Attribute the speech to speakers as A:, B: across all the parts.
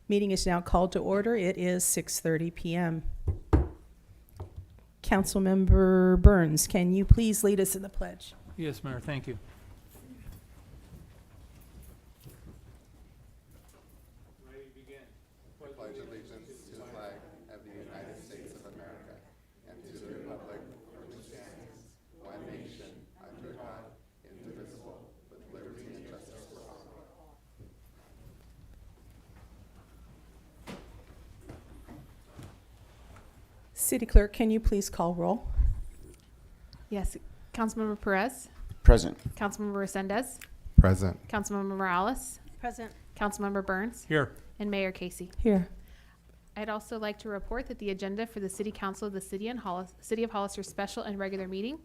A: Meeting is now called to order. It is 6:30 p.m. Councilmember Burns, can you please lead us in the pledge?
B: Yes, Mayor, thank you. Ready to begin.
C: Pledge allegiance to the flag of the United States of America and to the republic for which it stands, one nation, under God, indivisible, with liberty and justice for all.
A: City Clerk, can you please call roll?
D: Yes. Councilmember Perez,
E: Present.
D: Councilmember Resendez,
C: Present.
D: Councilmember Morales,
A: Present.
D: Councilmember Burns,
B: Here.
D: and Mayor Casey.
A: Here.
D: I'd also like to report that the agenda for the City Council of the City of Hollister special and regular meeting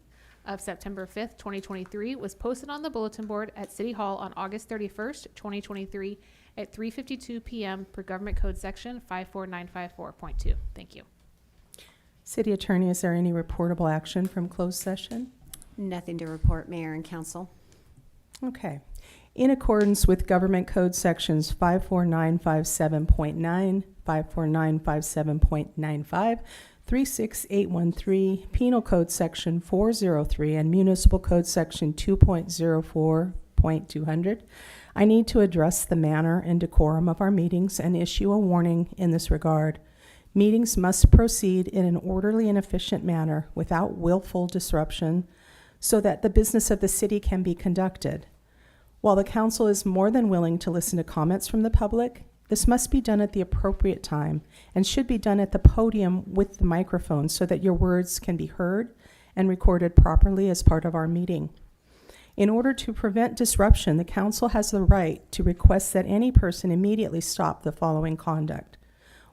D: of September 5th, 2023 was posted on the bulletin board at City Hall on August 31st, 2023 at 3:52 p.m. per Government Code Section 54954.2. Thank you.
A: City Attorney, is there any reportable action from closed session?
F: Nothing to report, Mayor and Council.
A: Okay. In accordance with Government Code Sections 54957.9, 54957.95, 36813, Penal Code Section 403, and Municipal Code Section 2.04.200, I need to address the manner and decorum of our meetings and issue a warning in this regard. Meetings must proceed in an orderly and efficient manner without willful disruption so that the business of the city can be conducted. While the council is more than willing to listen to comments from the public, this must be done at the appropriate time and should be done at the podium with the microphone so that your words can be heard and recorded properly as part of our meeting. In order to prevent disruption, the council has the right to request that any person immediately stop the following conduct: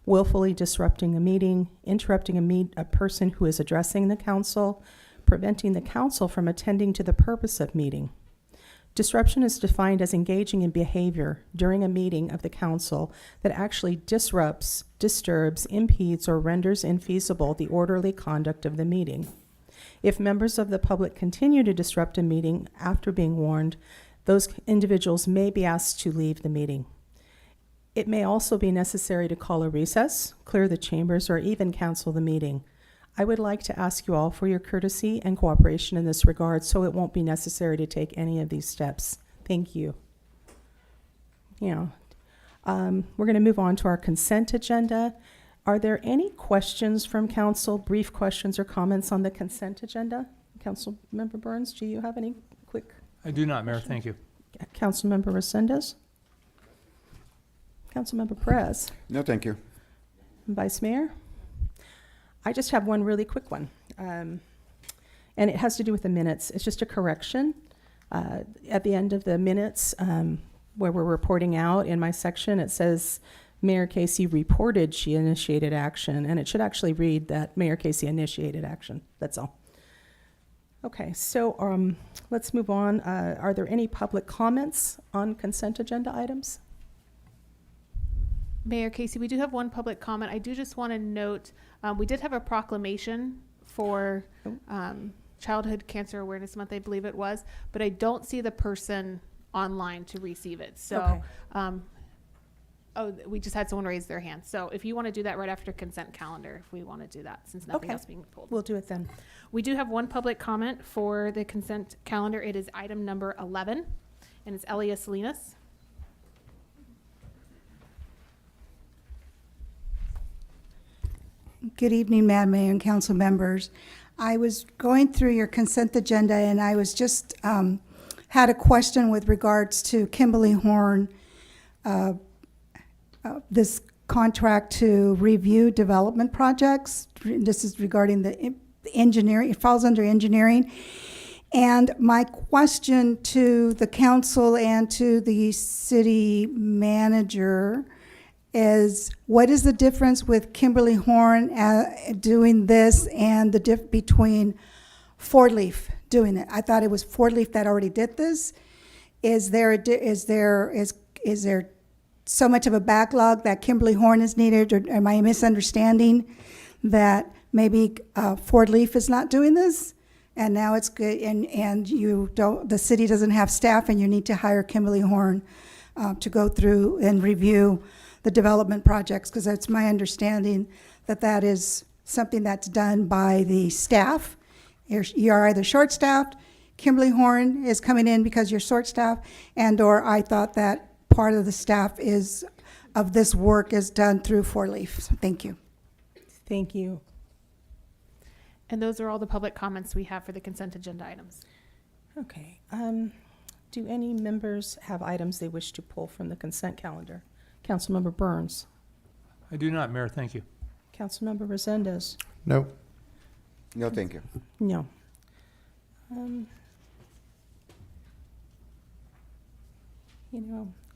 A: willfully disrupting a meeting, interrupting a person who is addressing the council, preventing the council from attending to the purpose of meeting. Disruption is defined as engaging in behavior during a meeting of the council that actually disrupts, disturbs, impedes, or renders infeasible the orderly conduct of the meeting. If members of the public continue to disrupt a meeting after being warned, those individuals may be asked to leave the meeting. It may also be necessary to call a recess, clear the chambers, or even cancel the meeting. I would like to ask you all for your courtesy and cooperation in this regard so it won't be necessary to take any of these steps. Thank you. We're going to move on to our consent agenda. Are there any questions from council, brief questions or comments on the consent agenda? Councilmember Burns, do you have any quick?
B: I do not, Mayor, thank you.
A: Councilmember Resendez? Councilmember Perez?
E: No, thank you.
A: Vice Mayor? I just have one really quick one, and it has to do with the minutes. It's just a correction. At the end of the minutes, where we're reporting out in my section, it says Mayor Casey reported she initiated action, and it should actually read that Mayor Casey initiated action. That's all. Okay, so let's move on. Are there any public comments on consent agenda items?
D: Mayor Casey, we do have one public comment. I do just want to note, we did have a proclamation for Childhood Cancer Awareness Month, I believe it was, but I don't see the person online to receive it. So,
A: Okay.
D: We just had someone raise their hand. So if you want to do that right after consent calendar, if we want to do that, since nothing
A: Okay.
D: else being pulled.
A: We'll do it then.
D: We do have one public comment for the consent calendar. It is item number 11, and it's Elia Salinas.
G: Good evening, Madam Mayor and council members. I was going through your consent agenda and I was just had a question with regards to Kimberly Horn, this contract to review development projects. This is regarding the engineering, it falls under engineering. And my question to the council and to the city manager is, what is the difference with Kimberly Horn doing this and the diff between Ford Leaf doing it? I thought it was Ford Leaf that already did this. Is there so much of a backlog that Kimberly Horn is needed, or am I misunderstanding that maybe Ford Leaf is not doing this? And now it's good, and you don't, the city doesn't have staff, and you need to hire Kimberly Horn to go through and review the development projects, because it's my understanding that that is something that's done by the staff. You're either short-staffed, Kimberly Horn is coming in because you're short-staffed, and/or I thought that part of the staff of this work is done through Four Leaf. So thank you.
A: Thank you.
D: And those are all the public comments we have for the consent agenda items.
A: Okay. Do any members have items they wish to pull from the consent calendar? Councilmember Burns.
B: I do not, Mayor, thank you.
A: Councilmember Resendez.
C: No. No, thank you.
A: No.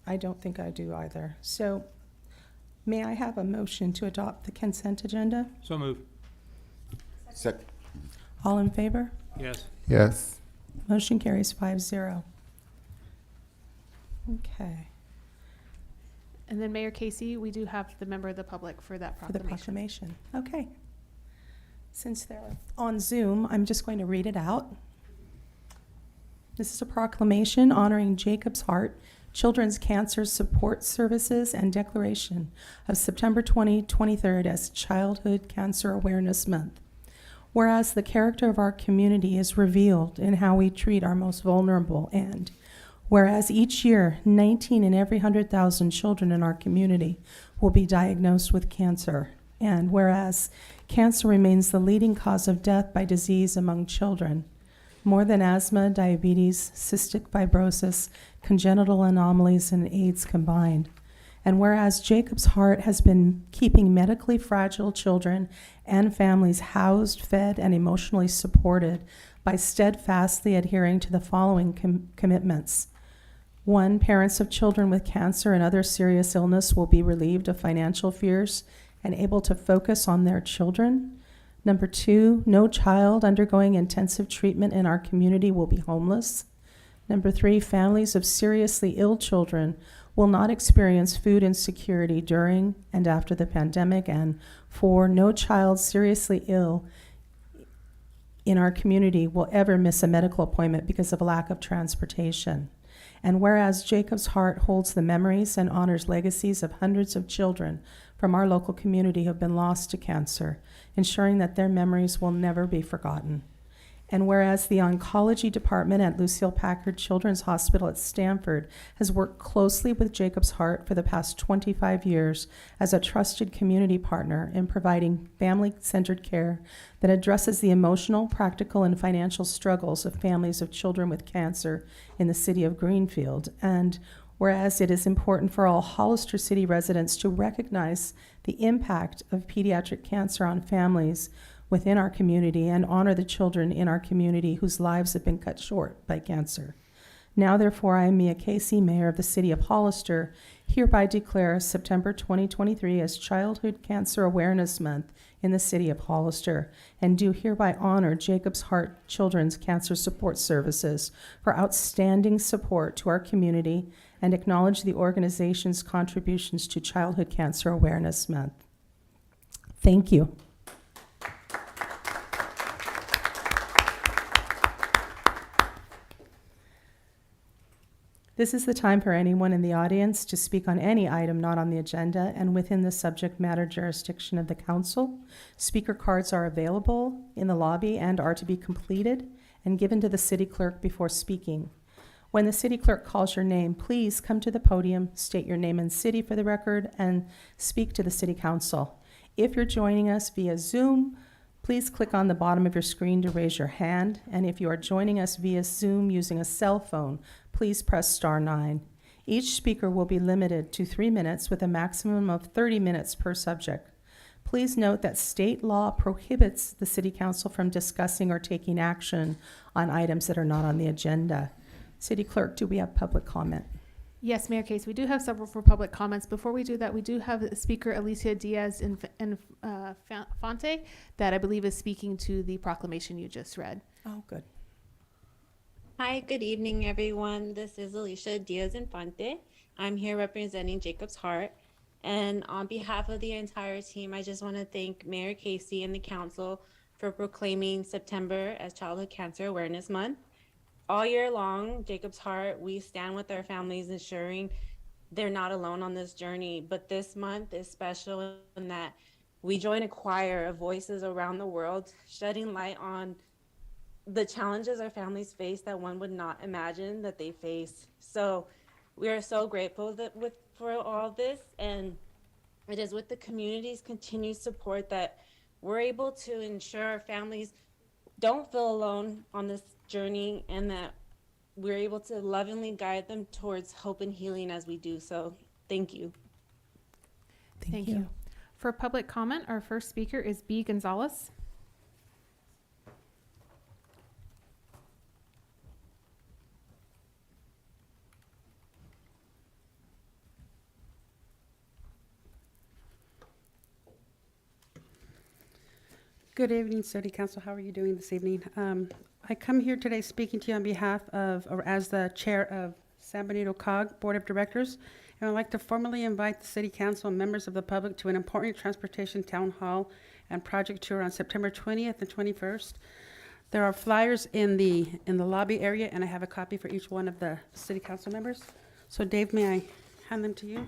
A: I don't think I do either. So may I have a motion to adopt the consent agenda?
B: So move.
A: All in favor?
B: Yes.
C: Yes.
A: Motion carries 5-0. Okay,
D: And then Mayor Casey, we do have the member of the public for that
A: for the
D: proclamation.
A: proclamation. Okay. Since they're on Zoom, I'm just going to read it out. This is a proclamation honoring Jacob's Heart Children's Cancer Support Services and declaration of September 23rd as Childhood Cancer Awareness Month. Whereas the character of our community is revealed in how we treat our most vulnerable, and whereas each year 19 in every 100,000 children in our community will be diagnosed with cancer, and whereas cancer remains the leading cause of death by disease among children, more than asthma, diabetes, cystic fibrosis, congenital anomalies, and AIDS combined. And whereas Jacob's Heart has been keeping medically fragile children and families housed, fed, and emotionally supported by steadfastly adhering to the following commitments. 1, parents of children with cancer and other serious illness will be relieved of financial fears and able to focus on their children. 2, no child undergoing intensive treatment in our community will be homeless. 3, families of seriously ill children will not experience food insecurity during and after the pandemic. And 4, no child seriously ill in our community will ever miss a medical appointment because of a lack of transportation. And whereas Jacob's Heart holds the memories and honors legacies of hundreds of children from our local community who have been lost to cancer, ensuring that their memories will never be forgotten. And whereas the oncology department at Lucille Packard Children's Hospital at Stanford has worked closely with Jacob's Heart for the past 25 years as a trusted community partner in providing family-centered care that addresses the emotional, practical, and financial struggles of families of children with cancer in the city of Greenfield. And whereas it is important for all Hollister City residents to recognize the impact of pediatric cancer on families within our community and honor the children in our community whose lives have been cut short by cancer. Now, therefore, I, Mia Casey, Mayor of the City of Hollister, hereby declare September 2023 as Childhood Cancer Awareness Month in the City of Hollister, and do hereby honor Jacob's Heart Children's Cancer Support Services for outstanding support to our community and acknowledge the organization's contributions to Childhood Cancer Awareness Month. Thank you. This is the time for anyone in the audience to speak on any item not on the agenda and within the subject matter jurisdiction of the council. Speaker cards are available in the lobby and are to be completed and given to the city clerk before speaking. When the city clerk calls your name, please come to the podium, state your name and city for the record, and speak to the city council. If you're joining us via Zoom, please click on the bottom of your screen to raise your hand. And if you are joining us via Zoom using a cell phone, please press *9. Each speaker will be limited to 3 minutes with a maximum of 30 minutes per subject. Please note that state law prohibits the City Council from discussing or taking action on items that are not on the agenda. City Clerk, do we have public comment?
D: Yes, Mayor Case, we do have several for public comments. Before we do that, we do have Speaker Alicia Diaz Fonte that I believe is speaking to the proclamation you just read.
A: Oh, good.
E: Hi, good evening, everyone. This is Alicia Diaz-Infante. I'm here representing Jacob's Heart. And on behalf of the entire team, I just want to thank Mayor Casey and the council for proclaiming September as Childhood Cancer Awareness Month. All year long, Jacob's Heart, we stand with our families, ensuring they're not alone on this journey. But this month is special in that we join a choir of voices around the world, shedding light on the challenges our families face that one would not imagine that they face. So we are so grateful for all this, and it is with the community's continued support that we're able to ensure our families don't feel alone on this journey, and that we're able to lovingly guide them towards hope and healing as we do so. Thank you.
D: Thank you. For public comment, our first speaker is B. Gonzalez.
H: Good evening, City Council. How are you doing this evening? I come here today speaking to you on behalf of, or as the chair of San Benito COG Board of Directors, and I'd like to formally invite the City Council and members of the public to an important transportation town hall and project tour on September 20th and 21st. There are flyers in the lobby area, and I have a copy for each one of the City Council members. So Dave, may I hand them to you?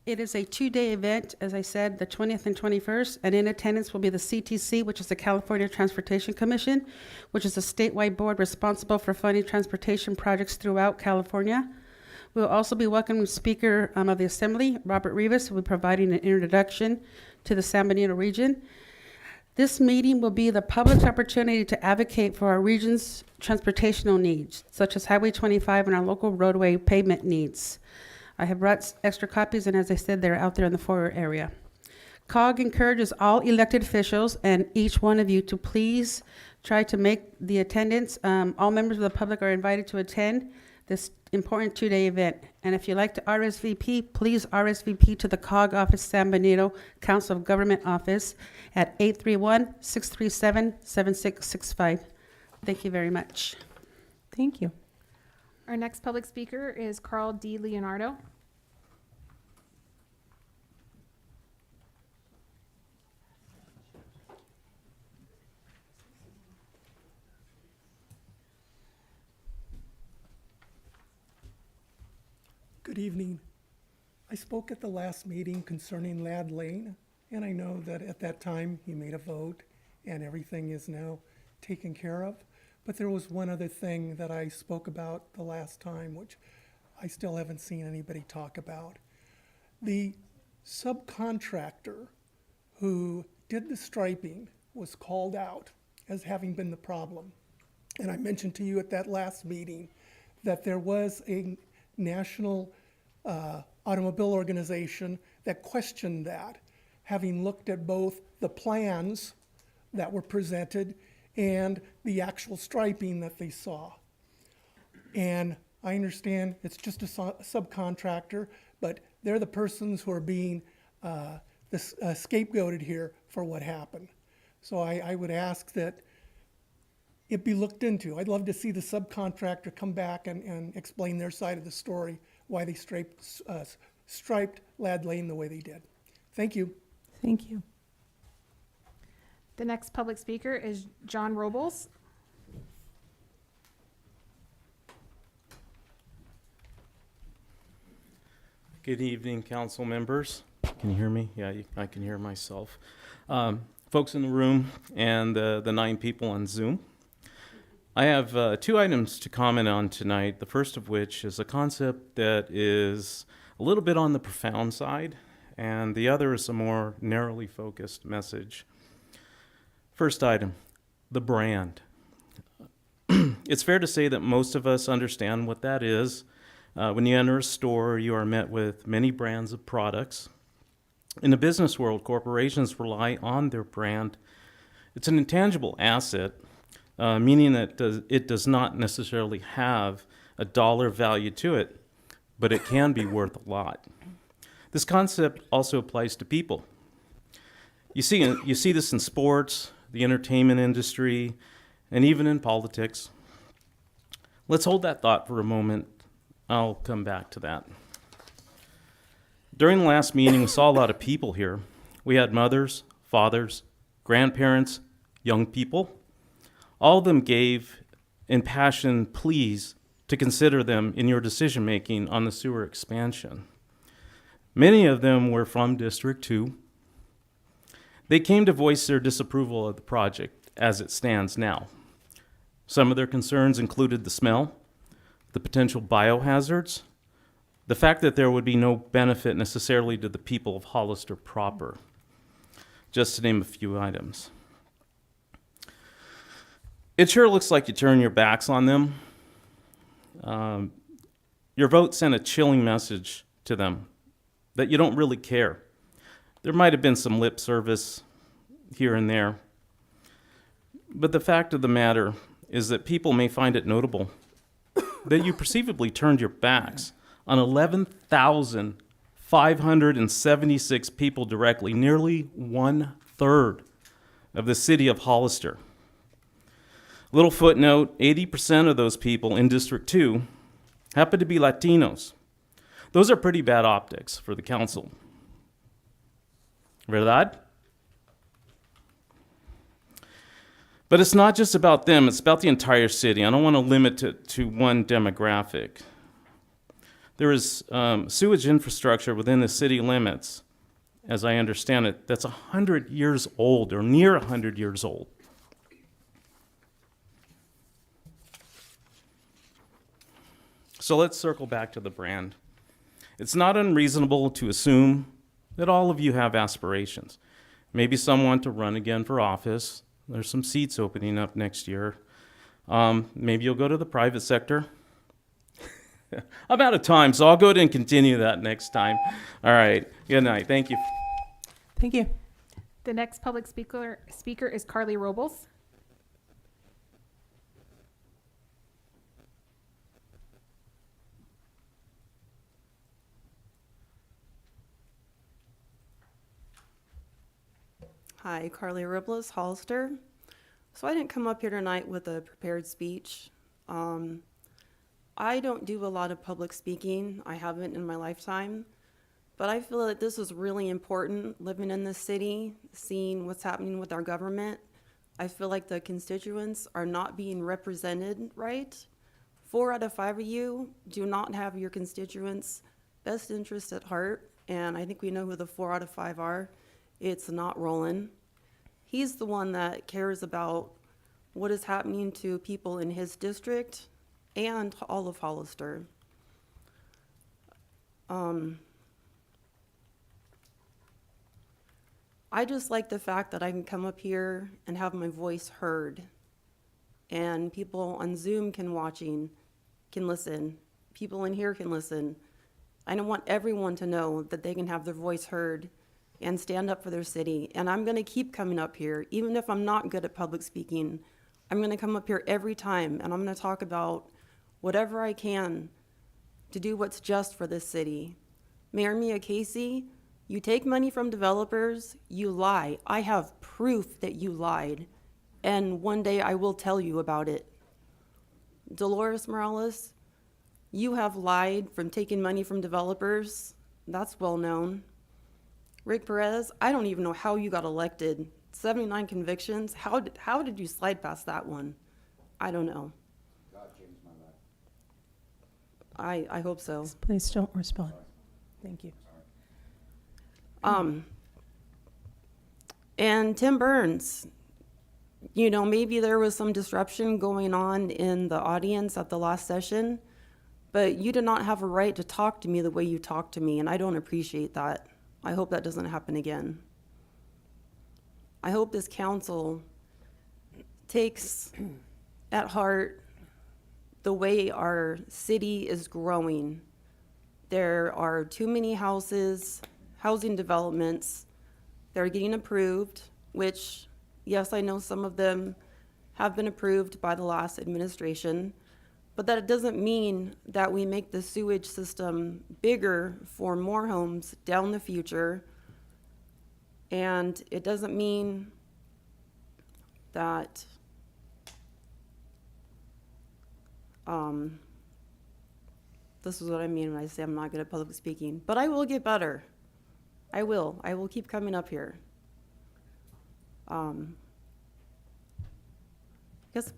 H: It is a 2-day event, as I said, the 20th and 21st, and in attendance will be the CTC, which is the California Transportation Commission, which is a statewide board responsible for funding transportation projects throughout California. We'll also be welcoming Speaker of the Assembly, Robert Rivas, who will be providing an introduction to the San Benito region. This meeting will be the public's opportunity to advocate for our region's transportational needs, such as Highway 25 and our local roadway pavement needs. I have brought extra copies, and as I said, they're out there in the foyer area. COG encourages all elected officials and each one of you to please try to make the attendance. All members of the public are invited to attend this important 2-day event. And if you'd like to RSVP, please RSVP to the COG office, San Benito Council of Government office at 831-637-7665. Thank you very much.
A: Thank you.
D: Our next public speaker is Carl D. Leonardo.
I: Good evening. I spoke at the last meeting concerning Lad Lane, and I know that at that time he made a vote and everything is now taken care of. But there was one other thing that I spoke about the last time, which I still haven't seen anybody talk about. The subcontractor who did the striping was called out as having been the problem. And I mentioned to you at that last meeting that there was a national automobile organization that questioned that, having looked at both the plans that were presented and the actual striping that they saw. And I understand it's just a subcontractor, but they're the persons who are being scapegoated here for what happened. So I would ask that it be looked into. I'd love to see the subcontractor come back and explain their side of the story, why they striped Lad Lane the way they did. Thank you.
A: Thank you.
D: The next public speaker is John Robles.
J: Good evening, council members. Can you hear me? Yeah, I can hear myself. Folks in the room and the 9 people on Zoom. I have 2 items to comment on tonight, the first of which is a concept that is a little bit on the profound side, and the other is a more narrowly focused message. First item, the brand. It's fair to say that most of us understand what that is. When you enter a store, you are met with many brands of products. In the business world, corporations rely on their brand. It's an intangible asset, meaning that it does not necessarily have a dollar value to it, but it can be worth a lot. This concept also applies to people. You see this in sports, the entertainment industry, and even in politics. Let's hold that thought for a moment. I'll come back to that. During the last meeting, we saw a lot of people here. We had mothers, fathers, grandparents, young people. All of them gave impassioned pleas to consider them in your decision-making on the sewer expansion. Many of them were from District 2. They came to voice their disapproval of the project as it stands now. Some of their concerns included the smell, the potential biohazards, the fact that there would be no benefit necessarily to the people of Hollister proper, just to name a few items. It sure looks like you turn your backs on them. Your vote sent a chilling message to them that you don't really care. There might have been some lip service here and there, but the fact of the matter is that people may find it notable that you perceivably turned your backs on 11,576 people directly, nearly 1/3 of the city of Hollister. Little footnote, 80% of those people in District 2 happen to be Latinos. Those are pretty bad optics for the council. ¿Verdad? But it's not just about them, it's about the entire city. I don't want to limit it to one demographic. There is sewage infrastructure within the city limits, as I understand it, that's 100 years old or near 100 years old. So let's circle back to the brand. It's not unreasonable to assume that all of you have aspirations. Maybe some want to run again for office. There's some seats opening up next year. Maybe you'll go to the private sector. I'm out of time, so I'll go ahead and continue that next time. All right, good night, thank you.
A: Thank you.
D: The next public speaker is Carly Robles.
K: Hi, Carly Robles, Hollister. So I didn't come up here tonight with a prepared speech. I don't do a lot of public speaking. I haven't in my lifetime. But I feel that this is really important, living in this city, seeing what's happening with our government. I feel like the constituents are not being represented right. 4 out of 5 of you do not have your constituents' best interest at heart. And I think we know who the 4 out of 5 are. It's not Roland. He's the one that cares about what is happening to people in his district and all of Hollister. I just like the fact that I can come up here and have my voice heard, and people on Zoom can listen. People in here can listen. I don't want everyone to know that they can have their voice heard and stand up for their city. And I'm gonna keep coming up here, even if I'm not good at public speaking. I'm gonna come up here every time, and I'm gonna talk about whatever I can to do what's just for this city. Mayor Mia Casey, you take money from developers, you lie. I have proof that you lied, and one day I will tell you about it. Dolores Morales, you have lied from taking money from developers. That's well known. Rick Perez, I don't even know how you got elected. 79 convictions. How did you slide past that one? I don't know. God changed my life. I hope so.
A: Please don't respond. Thank you.
K: And Tim Burns, you know, maybe there was some disruption going on in the audience at the last session, but you did not have a right to talk to me the way you talked to me, and I don't appreciate that. I hope that doesn't happen again. I hope this council takes at heart the way our city is growing. There are too many housing developments that are getting approved, which, yes, I know some of them have been approved by the last administration, but that it doesn't mean that we make the sewage system bigger for more homes down the future. And it doesn't mean that this is what I mean when I say I'm not good at public speaking, but I will get better. I will keep coming up here. I guess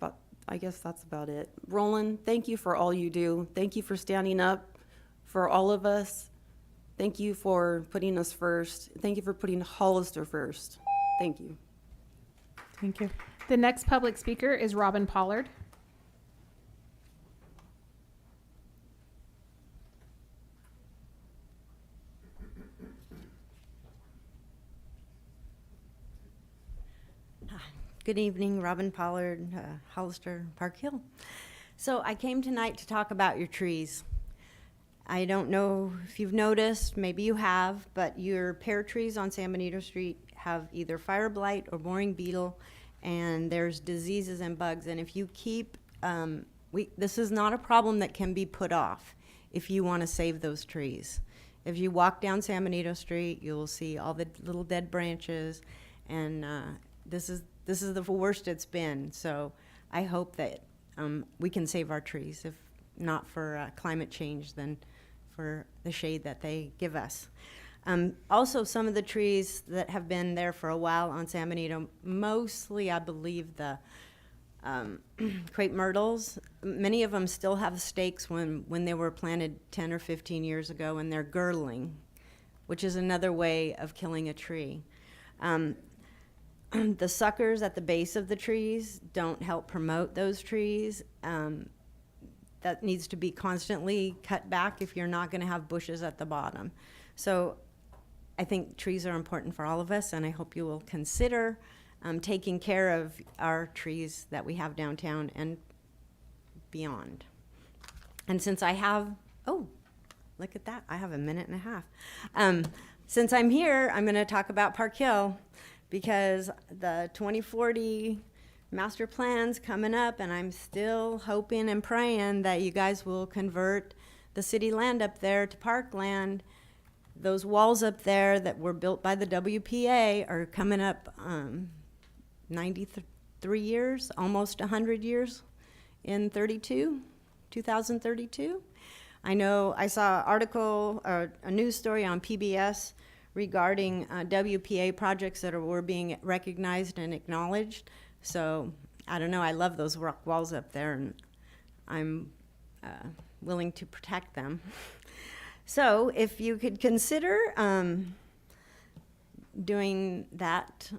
K: I guess that's about it. Roland, thank you for all you do. Thank you for standing up for all of us. Thank you for putting us first. Thank you for putting Hollister first. Thank you.
A: Thank you.
D: The next public speaker is Robin Pollard.
L: Good evening, Robin Pollard, Hollister, Park Hill. So I came tonight to talk about your trees. I don't know if you've noticed, maybe you have, but your pear trees on San Benito Street have either fire blight or boring beetle, and there's diseases and bugs. And if you keep, this is not a problem that can be put off if you want to save those trees. If you walk down San Benito Street, you'll see all the little dead branches, and this is the worst it's been. So I hope that we can save our trees, if not for climate change, then for the shade that they give us. Also, some of the trees that have been there for a while on San Benito, mostly I believe the crepe myrtles, many of them still have stakes when they were planted 10 or 15 years ago, and they're girdling, which is another way of killing a tree. The suckers at the base of the trees don't help promote those trees. That needs to be constantly cut back if you're not going to have bushes at the bottom. So I think trees are important for all of us, and I hope you will consider taking care of our trees that we have downtown and beyond. And since I have, oh, look at that, I have a minute and a half. Since I'm here, I'm going to talk about Park Hill, because the 2040 master plan's coming up, and I'm still hoping and praying that you guys will convert the city land up there to parkland. Those walls up there that were built by the WPA are coming up 93 years, almost 100 years in 2032. I know I saw an article, or a news story on PBS regarding WPA projects that were being recognized and acknowledged. So I don't know, I love those rock walls up there, and I'm willing to protect them. So if you could consider doing that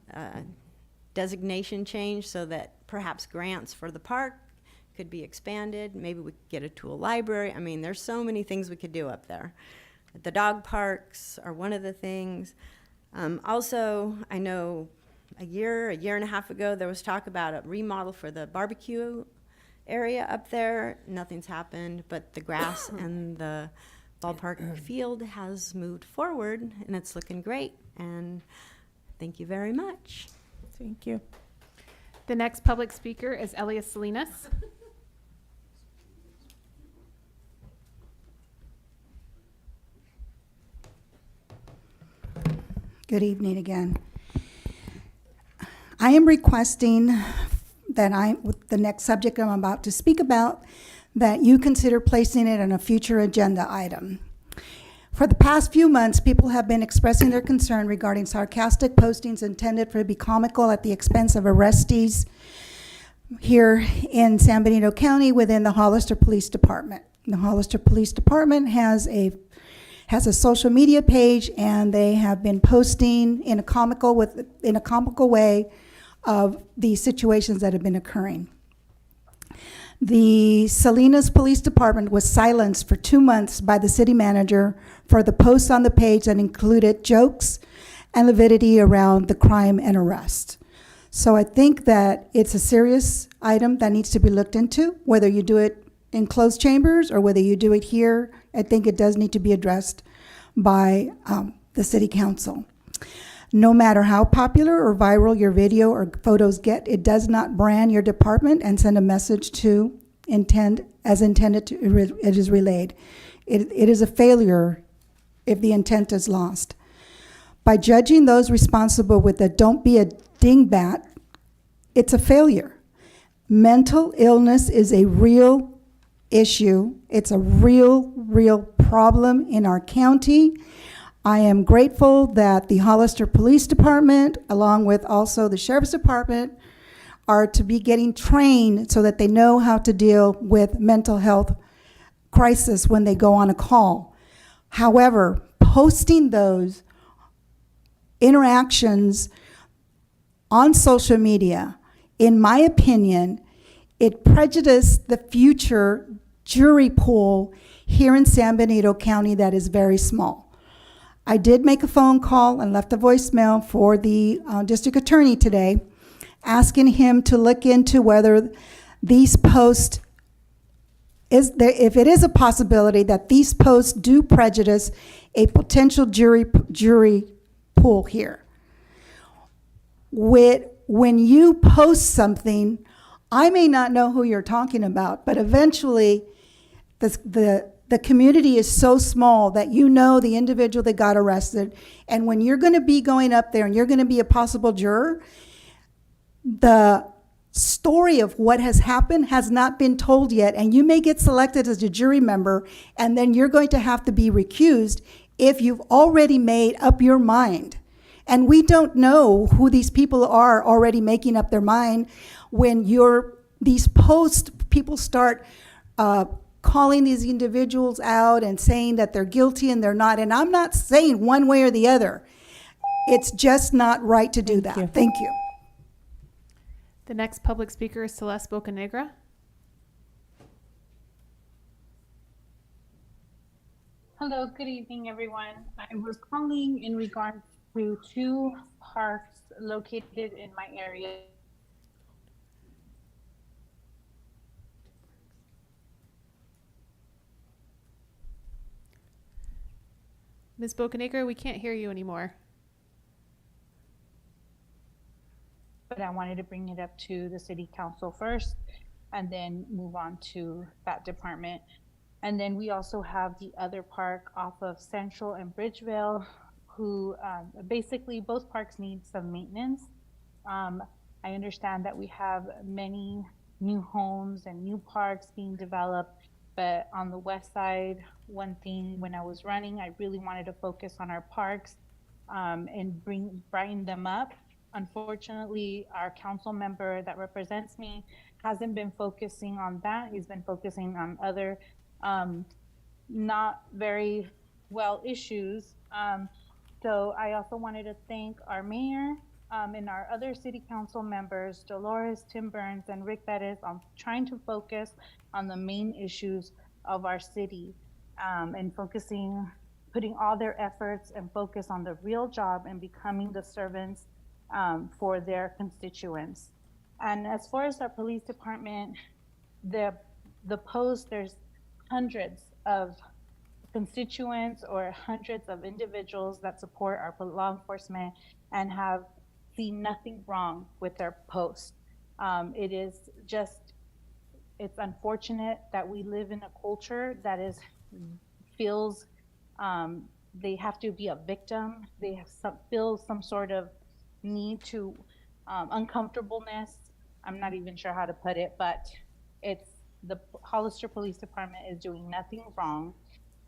L: designation change so that perhaps grants for the park could be expanded. Maybe we could get a tool library. I mean, there's so many things we could do up there. The dog parks are one of the things. Also, I know a year and a half ago, there was talk about a remodel for the barbecue area up there. Nothing's happened, but the grass and the ballpark field has moved forward, and it's looking great. And thank you very much.
A: Thank you.
D: The next public speaker is Elias Salinas.
G: Good evening again. I am requesting that with the next subject I'm about to speak about, that you consider placing it on a future agenda item. For the past few months, people have been expressing their concern regarding sarcastic postings intended to be comical at the expense of arrestees here in San Benito County within the Hollister Police Department. The Hollister Police Department has a social media page, and they have been posting in a comical way of the situations that have been occurring. The Salinas Police Department was silenced for 2 months by the city manager for the posts on the page that included jokes and lividity around the crime and arrest. So I think that it's a serious item that needs to be looked into, whether you do it in closed chambers or whether you do it here. I think it does need to be addressed by the city council. No matter how popular or viral your video or photos get, it does not brand your department and send a message to as intended it is relayed. It is a failure if the intent is lost. By judging those responsible with a "don't be a dingbat," it's a failure. Mental illness is a real issue. It's a real problem in our county. I am grateful that the Hollister Police Department, along with also the Sheriff's Department, are to be getting trained so that they know how to deal with mental health crisis when they go on a call. However, posting those interactions on social media, in my opinion, it prejudiced the future jury pool here in San Benito County that is very small. I did make a phone call and left a voicemail for the district attorney today, asking him to look into whether these posts if it is a possibility that these posts do prejudice a potential jury pool here. When you post something, I may not know who you're talking about, but eventually the community is so small that you know the individual that got arrested, and when you're going to be going up there and you're going to be a possible juror, the story of what has happened has not been told yet, and you may get selected as a jury member, and then you're going to have to be recused if you've already made up your mind. And we don't know who these people are already making up their mind. When these posts, people start calling these individuals out and saying that they're guilty and they're not. And I'm not saying one way or the other. It's just not right to do that.
A: you.
G: Thank you.
D: The next public speaker is Celeste Bocanegra.
M: Hello, good evening, everyone. I was calling in regards to two parks located in my area.
D: Ms. Bocanegra, we can't hear you anymore.
M: But I wanted to bring it up to the city council first and then move on to that department. And then we also have the other park off of Central and Bridgeville, who basically both parks need some maintenance. I understand that we have many new homes and new parks being developed, but on the west side, one thing when I was running, I really wanted to focus on our parks and brighten them up. Unfortunately, our council member that represents me hasn't been focusing on that. He's been focusing on other not very well issues. So I also wanted to thank our mayor and our other city council members, Dolores, Tim Burns, and Rick Bettis, on trying to focus on the main issues of our city and putting all their efforts and focus on the real job and becoming the servants for their constituents. And as far as our police department, the post, there's hundreds of constituents or hundreds of individuals that support our law enforcement and have seen nothing wrong with their post. It's unfortunate that we live in a culture that feels they have to be a victim. They feel some sort of need to uncomfortableness. I'm not even sure how to put it, but the Hollister Police Department is doing nothing wrong,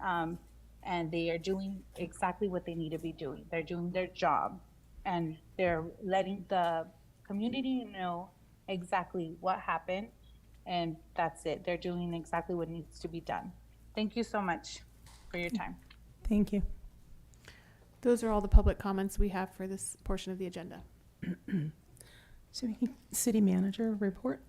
M: and they are doing exactly what they need to be doing. They're doing their job, and they're letting the community know exactly what happened, and that's it. They're doing exactly what needs to be done. Thank you so much for your time.
A: Thank you.
D: Those are all the public comments we have for this portion of the agenda.
A: City manager report.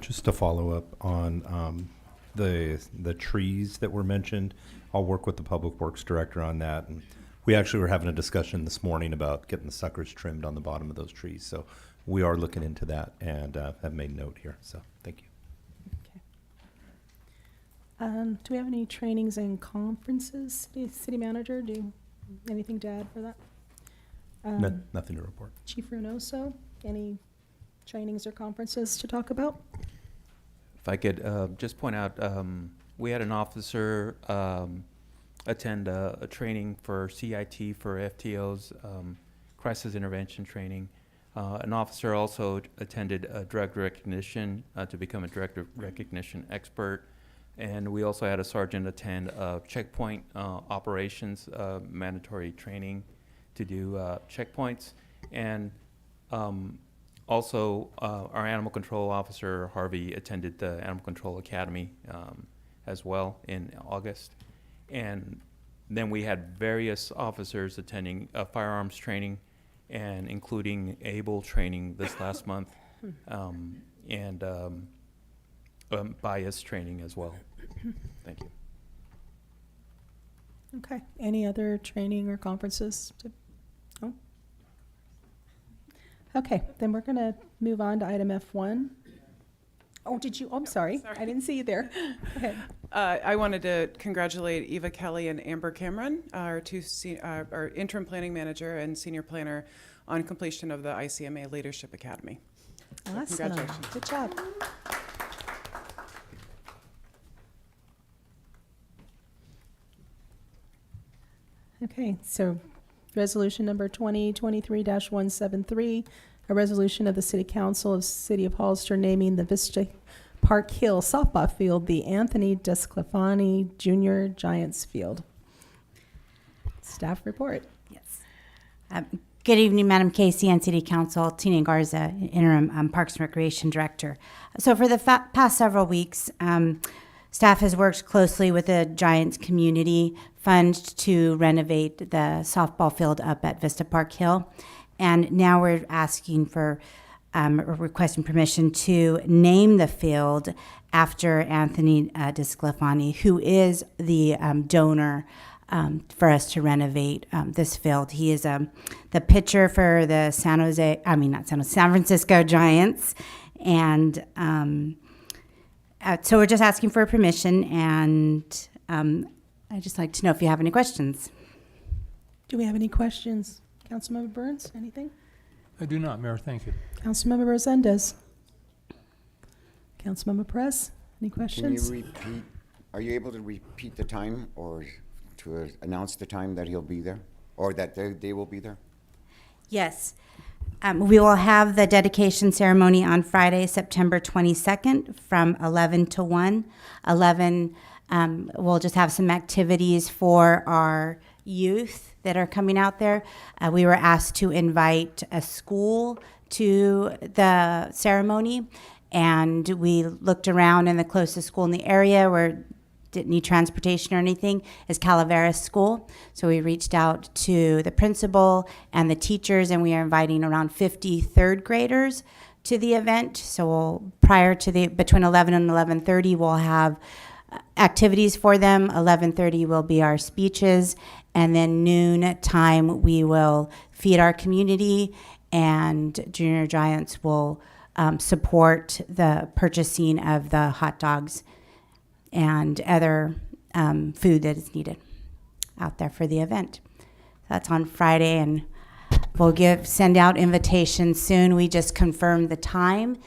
N: Just to follow up on the trees that were mentioned, I'll work with the Public Works Director on that. And we actually were having a discussion this morning about getting the suckers trimmed on the bottom of those trees. So we are looking into that and have made note here. So thank you.
A: Do we have any trainings and conferences, city manager? Anything to add for that?
N: Nothing to report.
A: Chief Reynoso, any trainings or conferences to talk about?
O: If I could just point out, we had an officer attend a training for CIT for FTOs, crisis intervention training. An officer also attended a drug recognition to become a drug recognition expert. And we also had a sergeant attend checkpoint operations mandatory training to do checkpoints. And Also, our animal control officer, Harvey, attended the Animal Control Academy as well in August. And then we had various officers attending firearms training and including ABLE training this last month and bias training as well. Thank you.
A: Okay. Any other training or conferences? No? Okay, then we're going to move on to item F1. Oh, did you? Oh, I'm sorry. I didn't see you there. Go ahead.
P: I wanted to congratulate Eva Kelly and Amber Cameron, our our interim planning manager and senior planner, on completion of the ICMA Leadership Academy. So
A: Awesome.
P: congratulations.
A: Good job. Okay, so resolution number 2023-173, a resolution of the City Council of City of Hollister naming the Vista Park Hill softball field the Anthony Desclafani Jr. Giants Field. Staff report.
Q: Yes. Good evening, Madam Casey and City Council. Tina Garza, Interim Parks and Recreation Director. So for the past several weeks, staff has worked closely with the Giants Community Fund to renovate the softball field up at Vista Park Hill. And now we're asking for, requesting permission to name the field after Anthony Desclafani, who is the donor for us to renovate this field. He is the pitcher for the San Francisco Giants. And so we're just asking for permission, and I'd just like to know if you have any questions.
A: Do we have any questions? Councilmember Burns, anything?
B: I do not, Mayor. Thank you.
A: Councilmember Rosendez. Councilmember Perez, any
R: Can
A: questions?
R: you repeat, are you able to repeat the time or to announce the time that he'll be there? Or that they will be there?
Q: Yes. We will have the dedication ceremony on Friday, September 22nd from 11 to 1. 11, we'll just have some activities for our youth that are coming out there. We were asked to invite a school to the ceremony, and we looked around, and the closest school in the area where didn't need transportation or anything is Calaveras School. So we reached out to the principal and the teachers, and we are inviting around 50 third graders to the event. So between 11 and 11:30, we'll have activities for them. 11:30 will be our speeches, and then noon time we will feed our community, and Junior Giants will support the purchasing of the hot dogs and other food that is needed out there for the event. That's on Friday, and we'll send out invitations soon. We just confirmed the time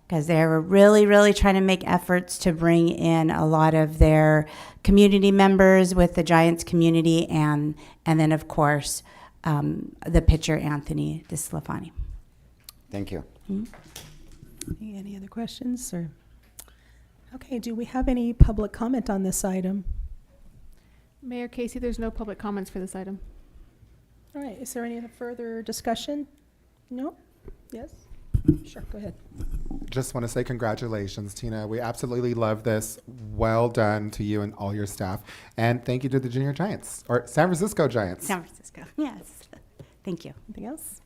Q: because they were really, really trying to make efforts to bring in a lot of their community members with the Giants community, and then, of course, the pitcher, Anthony Desclafani.
R: Thank you.
A: Mm-hmm. Any other questions? Or okay, do we have any public comment on this item?
D: Mayor Casey, there's no public comments for this item.
A: All right, is there any further discussion? No? Yes? Sure, go ahead.
C: Just want to say congratulations, Tina. We absolutely love this. Well done to you and all your staff. And thank you to the Junior Giants, or San Francisco Giants.
Q: San Francisco, yes. Thank you.
A: Anything else?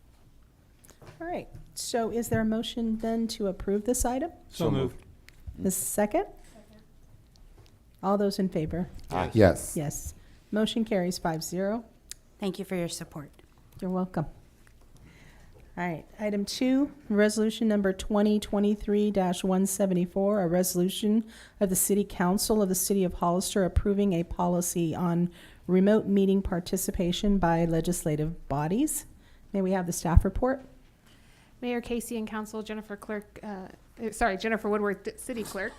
A: All right, so is there a motion then to approve this item?
B: So moved.
A: The second? All those in favor?
R: Aye.
C: Yes.
A: Yes. Motion carries 5-0.
Q: Thank you for your support.
A: You're welcome. All right, item 2, resolution number 2023-174, a resolution of the City Council of the City of Hollister approving a policy on remote meeting participation by legislative bodies. May we have the staff report?
D: Mayor Casey and Council, Jennifer Clerk Jennifer Woodward, City Clerk.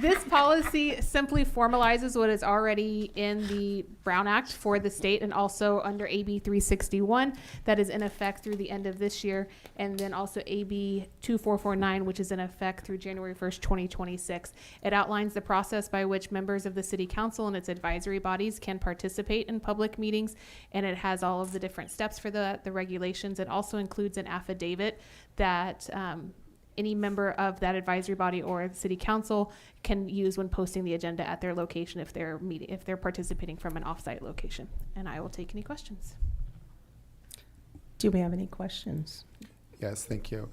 D: This policy simply formalizes what is already in the Brown Act for the state and also under AB 361 that is in effect through the end of this year, and then also AB 2449, which is in effect through January 1st, 2026. It outlines the process by which members of the City Council and its advisory bodies can participate in public meetings, and it has all of the different steps for the regulations. It also includes an affidavit that any member of that advisory body or the city council can use when posting the agenda at their location if they're participating from an offsite location. And I will take any questions.
A: Do we have any questions?
C: Yes, thank you.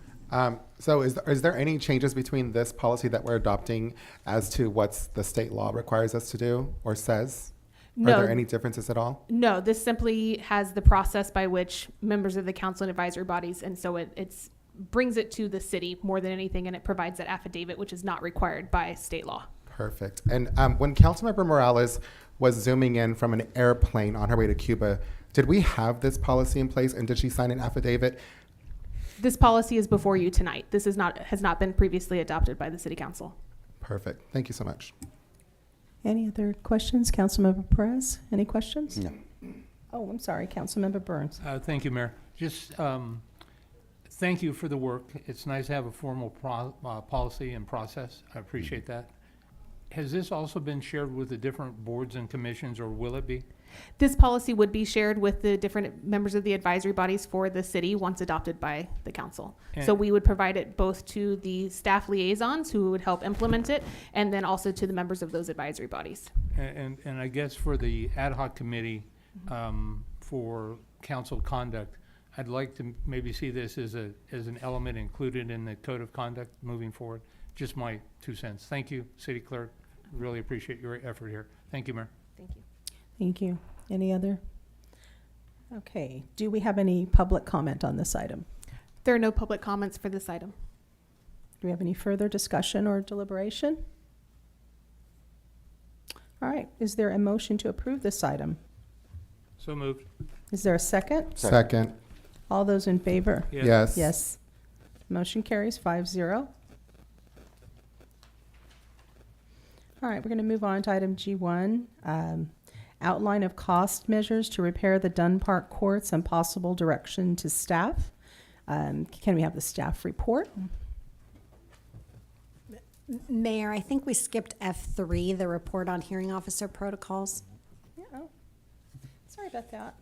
C: So is there any changes between this policy that we're adopting as to what the state law requires us to do or says?
D: No.
C: Are there any differences at all?
D: No, this simply has the process by which members of the council and advisory bodies, and so it's brings it to the city more than anything, and it provides that affidavit, which is not required by state law.
C: Perfect. And when Councilmember Morales was zooming in from an airplane on her way to Cuba, did we have this policy in place, and did she sign an affidavit?
D: This policy is before you tonight. This has not been previously adopted by the city council.
C: Perfect. Thank you so much.
A: Any other questions? Councilmember Perez, any questions?
R: No.
A: Oh, I'm sorry, Councilmember Burns.
B: Thank you, Mayor. Just thank you for the work. It's nice to have a formal policy and process. I appreciate that. Has this also been shared with the different boards and commissions, or will it be?
D: This policy would be shared with the different members of the advisory bodies for the city once adopted by the council. So we would provide it both to the staff liaisons who would help implement it, and then also to the members of those advisory bodies.
B: And I guess for the ad hoc committee for council conduct, I'd like to maybe see this as an element included in the code of conduct moving forward. Just my 2 cents. Thank you, City Clerk. Really appreciate your effort here. Thank you, Mayor.
D: Thank you.
A: Thank you. Any other? Okay. Do we have any public comment on this item?
D: There are no public comments for this item.
A: Do we have any further discussion or deliberation? All right. Is there a motion to approve this item?
B: So moved.
A: Is there a second?
C: Second.
A: All those in favor?
C: Yes.
A: Yes. Motion carries 5-0. All right, we're going to move on to item G1, outline of cost measures to repair the Dunn Park courts and possible direction to staff. Can we have the staff report?
F: Mayor, I think we skipped F3, the report on hearing officer protocols.
A: Yeah. Oh. Sorry about that.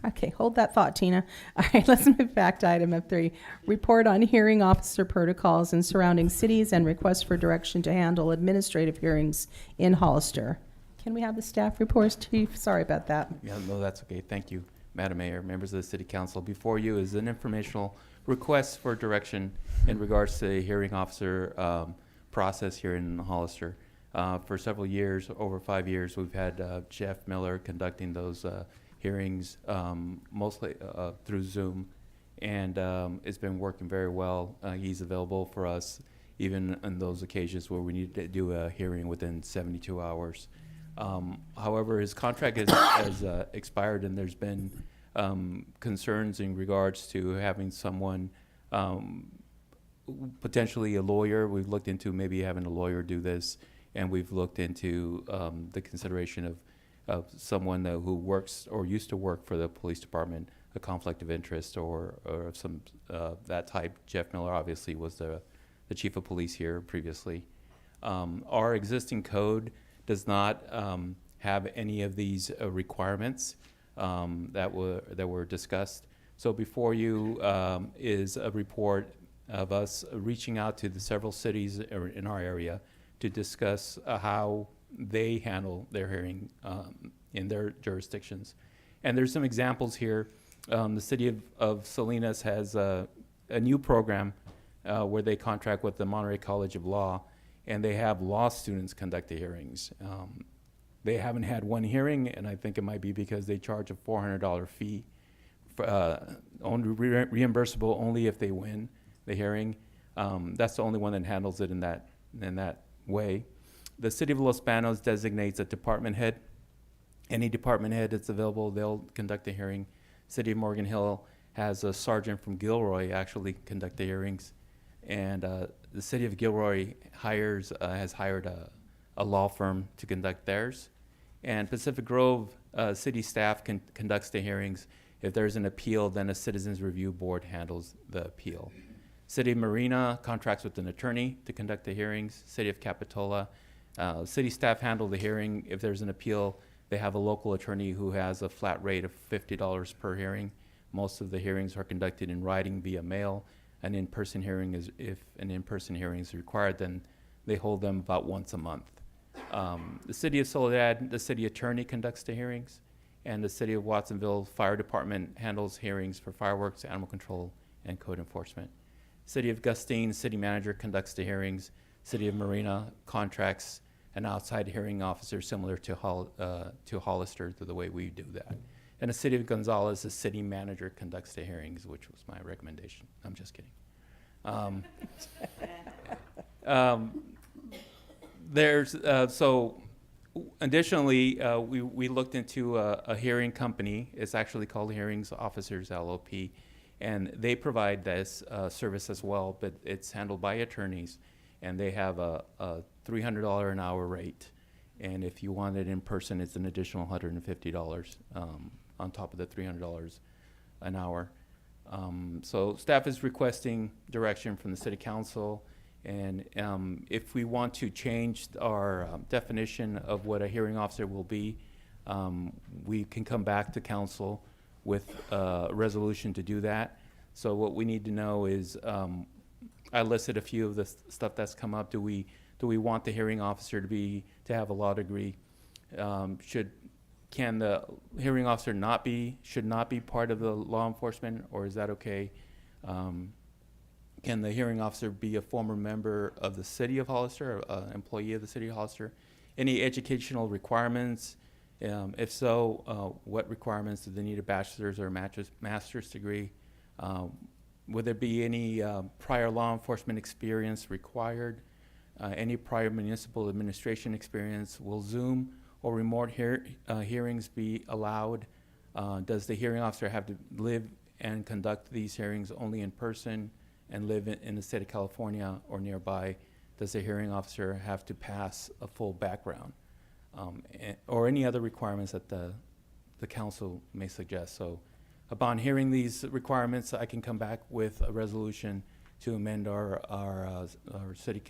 A: Okay, hold that thought, Tina. All right, let's move back to item F3. Report on hearing officer protocols in surrounding cities and request for direction to handle administrative hearings in Hollister. Can we have the staff reports, Chief? Sorry about that.
O: Yeah, no, that's okay. Thank you, Madam Mayor, members of the City Council. Before you is an informational request for direction in regards to the hearing officer process here in Hollister. For several years, over 5 years, we've had Jeff Miller conducting those hearings mostly through Zoom, and it's been working very well. He's available for us even on those occasions where we need to do a hearing within 72 hours. However, his contract has expired, and there's been concerns in regards to having someone, potentially a lawyer. We've looked into maybe having a lawyer do this, and we've looked into the consideration of someone who works or used to work for the police department, a conflict of interest or some that type. Jeff Miller obviously was the chief of police here previously. Our existing code does not have any of these requirements that were discussed. So before you is a report of us reaching out to the several cities in our area to discuss how they handle their hearing in their jurisdictions. And there's some examples here. The city of Salinas has a new program where they contract with the Monterey College of Law, and they have law students conduct the hearings. They haven't had one hearing, and I think it might be because they charge a $400 fee, only reimbursable only if they win the hearing. That's the only one that handles it in that way. The city of Los Banos designates a department head. Any department head that's available, they'll conduct the hearing. City of Morgan Hill has a sergeant from Gilroy actually conduct the hearings. And the city of Gilroy has hired a law firm to conduct theirs. And Pacific Grove city staff conducts the hearings. If there's an appeal, then a citizens review board handles the appeal. City of Marina contracts with an attorney to conduct the hearings. City of Capitola, city staff handle the hearing. If there's an appeal, they have a local attorney who has a flat rate of $50 per hearing. Most of the hearings are conducted in writing via mail. An in-person hearing is, if an in-person hearing is required, then they hold them about once a month. The City of Soledad, the city attorney conducts the hearings, and the City of Watsonville Fire Department handles hearings for fireworks, animal control, and code enforcement. City of Gustine, city manager conducts the hearings. City of Marina contracts an outside hearing officer similar to Hollister, to the way we do that. And the City of Gonzales, the city manager conducts the hearings, which was my recommendation. I'm just kidding. So additionally, we looked into a hearing company. It's actually called Hearings Officers LLP, and they provide this service as well, but it's handled by attorneys, and they have a $300 an hour rate. And if you want it in person, it's an additional $150 on top of the $300 an hour. So staff is requesting direction from the City Council, and if we want to change our definition of what a hearing officer will be, we can come back to council with a resolution to do that. So what we need to know is, I listed a few of the stuff that's come up. Do we want the hearing officer to have a law degree? Can the hearing officer should not be part of the law enforcement, or is that okay? Can the hearing officer be a former member of the City of Hollister, or employee of the City of Hollister? Any educational requirements? If so, what requirements? Do they need a bachelor's or master's degree? Would there be any prior law enforcement experience required? Any prior municipal administration experience? Will Zoom or remote hearings be allowed? Does the hearing officer have to live and conduct these hearings only in person and live in the state of California or nearby? Does the hearing officer have to pass a full background? Or any other requirements that the council may suggest. So upon hearing these requirements, I can come back with a resolution to amend our city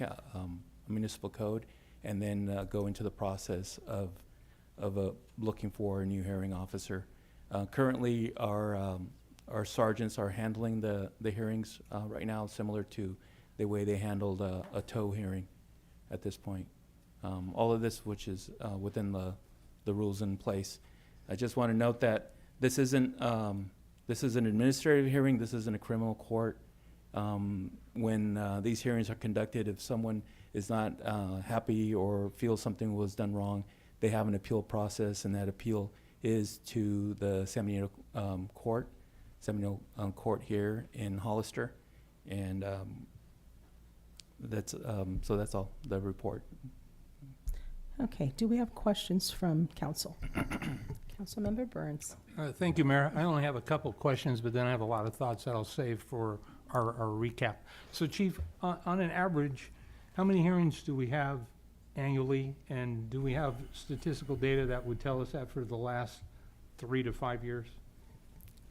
O: municipal code, and then go into the process of looking for a new hearing officer. Currently, our sergeants are handling the hearings right now, similar to the way they handled a tow hearing at this point. All of this, which is within the rules in place. I just want to note that this isn't an administrative hearing. This isn't a criminal court. When these hearings are conducted, if someone is not happy or feels something was done wrong, they have an appeal process, and that appeal is to the Seminole Court here in Hollister, and that's all the report.
A: Okay, do we have questions from council? Councilmember Burns.
B: Thank you, Mayor. I only have a couple of questions, but then I have a lot of thoughts that I'll save for our recap. So, Chief, on an average, how many hearings do we have annually, and do we have statistical data that would tell us that for the last 3 to 5 years?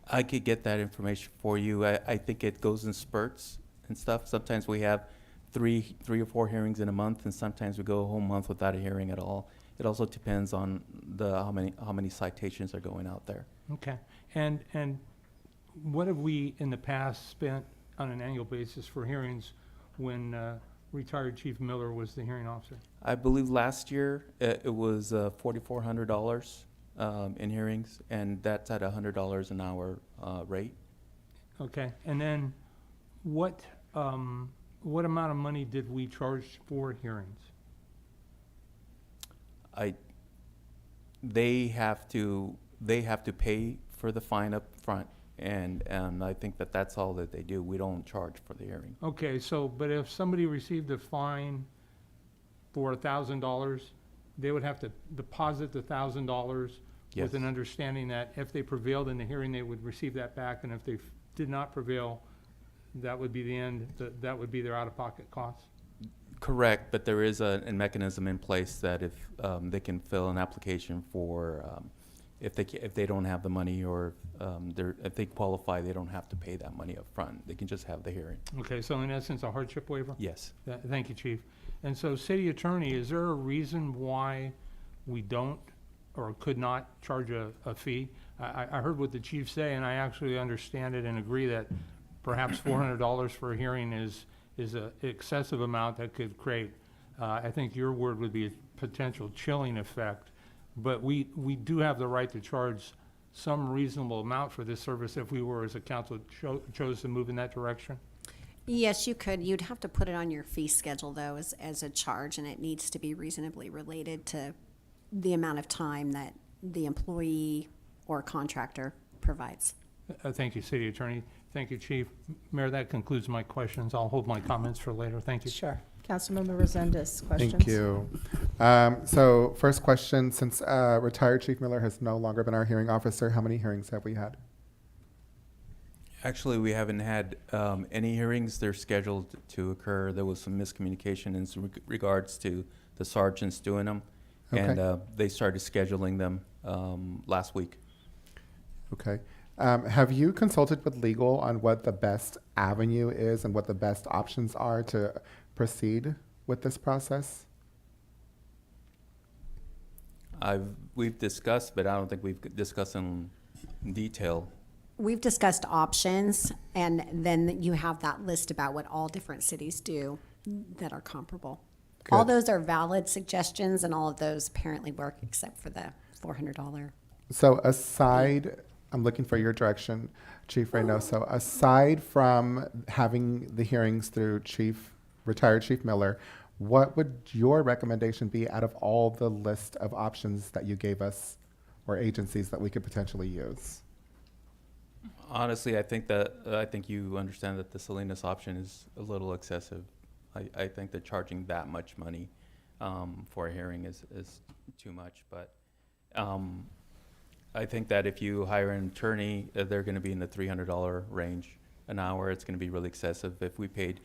O: I could get that information for you. I think it goes in spurts and stuff. Sometimes we have three or four hearings in a month, and sometimes we go a whole month without a hearing at all. It also depends on how many citations are going out there.
B: Okay, and what have we in the past spent on an annual basis for hearings when retired Chief Miller was the hearing officer?
O: I believe last year it was $4,400 in hearings, and that's at $100 an hour rate.
B: Okay, and then what amount of money did we charge for hearings?
O: They have to pay for the fine up front, and I think that's all that they do. We don't charge for the hearing.
B: Okay, so but if somebody received a fine for $1,000, they would have to deposit the $1,000 with an understanding that if they prevailed in the hearing, they would receive that back, and if they did not prevail, that would be the end, that would be their out-of-pocket costs?
O: Correct, but there is a mechanism in place that if they can fill an application for, if they don't have the money, or if they qualify, they don't have to pay that money up front. They can just have the hearing.
B: Okay, so in essence, a hardship waiver?
O: Yes.
B: Thank you, Chief. And so, City Attorney, is there a reason why we don't or could not charge a fee? I heard what the chief say, and I actually understand it and agree that perhaps $400 for a hearing is an excessive amount that could create, I think your word would be a potential chilling effect. But we do have the right to charge some reasonable amount for this service if we were, as a council, chose to move in that direction.
F: Yes, you could. You'd have to put it on your fee schedule, though, as a charge, and it needs to be reasonably related to the amount of time that the employee or contractor provides.
B: Thank you, City Attorney. Thank you, Chief. Mayor, that concludes my questions. I'll hold my comments for later. Thank you.
A: Sure. Councilmember Resendez, questions?
C: Thank you. So first question, since retired Chief Miller has no longer been our hearing officer, how many hearings have we had?
O: Actually, we haven't had any hearings. They're scheduled to occur. There was some miscommunication in regards to the sergeants doing them.
C: Okay.
O: And they started scheduling them last week.
C: Okay. Have you consulted with legal on what the best avenue is and what the best options are to proceed with this process?
O: We've discussed, but I don't think we've discussed in detail.
F: We've discussed options, and then you have that list about what all different cities do that are comparable.
C: Good.
F: All those are valid suggestions, and all of those apparently work except for the $400.
C: So aside, I'm looking for your direction, Chief Reynoso. Aside from having the hearings through retired Chief Miller, what would your recommendation be out of all the list of options that you gave us or agencies that we could potentially use?
O: Honestly, I think you understand that the Salinas option is a little excessive. I think that charging that much money for a hearing is too much. But I think that if you hire an attorney, they're going to be in the $300 range an hour. It's going to be really excessive. If we paid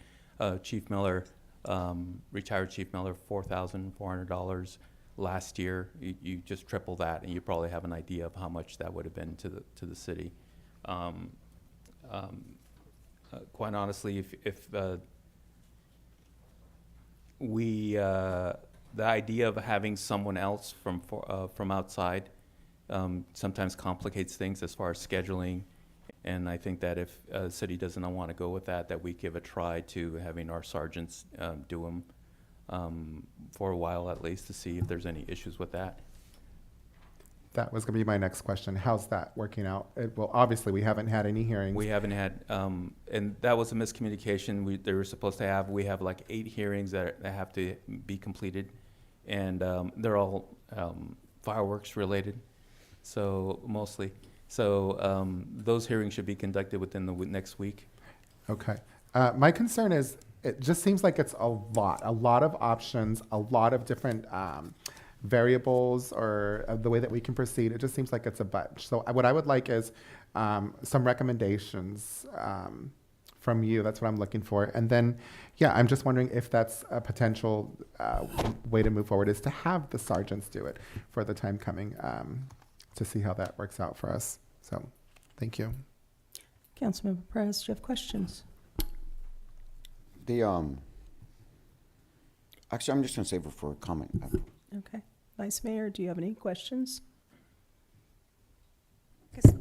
O: Chief Miller, retired Chief Miller, $4,400 last year, you just triple that, and you probably have an idea of how much that would have been to the city. Quite honestly, if the idea of having someone else from outside sometimes complicates things as far as scheduling, and I think that if the city doesn't want to go with that we give a try to having our sergeants do them for a while at least, to see if there's any issues with that.
C: That was going to be my next question. How's that working out? Well, obviously, we haven't had any hearings.
O: We haven't had, and that was a miscommunication. They were supposed to have, we have like 8 hearings that have to be completed, and they're all fireworks related, so mostly. So those hearings should be conducted within the next week.
C: Okay. My concern is it just seems like it's a lot of options, a lot of different variables or the way that we can proceed. It just seems like it's a bunch. So what I would like is some recommendations from you. That's what I'm looking for. And then, yeah, I'm just wondering if that's a potential way to move forward, is to have the sergeants do it for the time coming, to see how that works out for us. So thank you.
A: Councilmember Perez, do you have questions?
R: Actually, I'm just going to save it for a comment.
A: Okay. Vice Mayor, do you have any questions?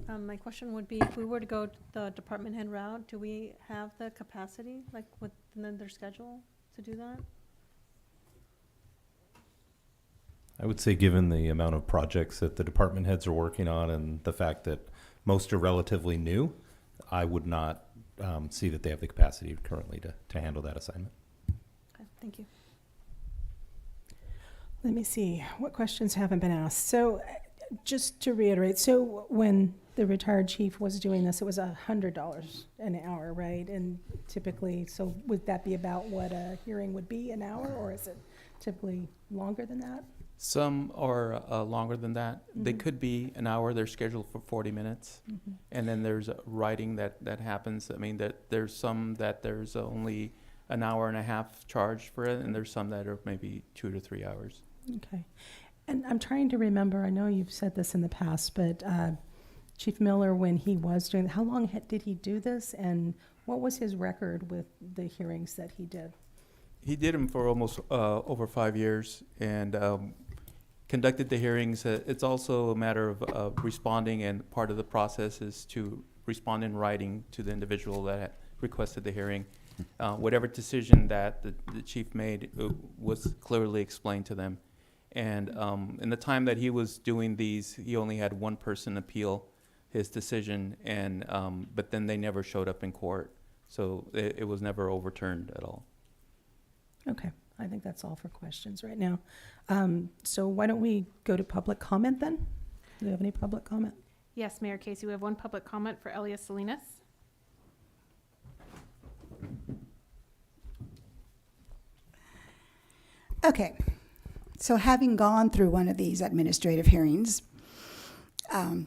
S: My question would be, if we were to go the department head route, do we have the capacity, like within their schedule, to do that?
N: I would say, given the amount of projects that the department heads are working on and the fact that most are relatively new, I would not see that they have the capacity currently to handle that assignment.
S: Okay, thank you.
A: Let me see, what questions haven't been asked? So just to reiterate, so when the retired chief was doing this, it was $100 an hour, right? And typically, so would that be about what a hearing would be, an hour, or is it typically longer than that?
O: Some are longer than that. They
A: Mhm.
O: could be an hour. They're scheduled for 40 minutes.
A: Mhm.
O: And then there's writing that happens. I mean, there's some that there's only an hour and a half charge for it, and there's some that are maybe 2 to 3 hours.
A: Okay. And I'm trying to remember, I know you've said this in the past, but Chief Miller, when he was doing, how long did he do this? And what was his record with the hearings that he did?
O: He did them for almost over 5 years and conducted the hearings. It's also a matter of responding, and part of the process is to respond in writing to the individual that requested the hearing. Whatever decision that the chief made was clearly explained to them. And in the time that he was doing these, he only had one person appeal his decision, and but then they never showed up in court. So it was never overturned at all.
A: Okay, I think that's all for questions right now. So why don't we go to public comment then? Do you have any public comment?
D: Yes, Mayor Casey, we have one public comment for Elias Salinas.
G: Okay, so having gone through one of these administrative hearings, at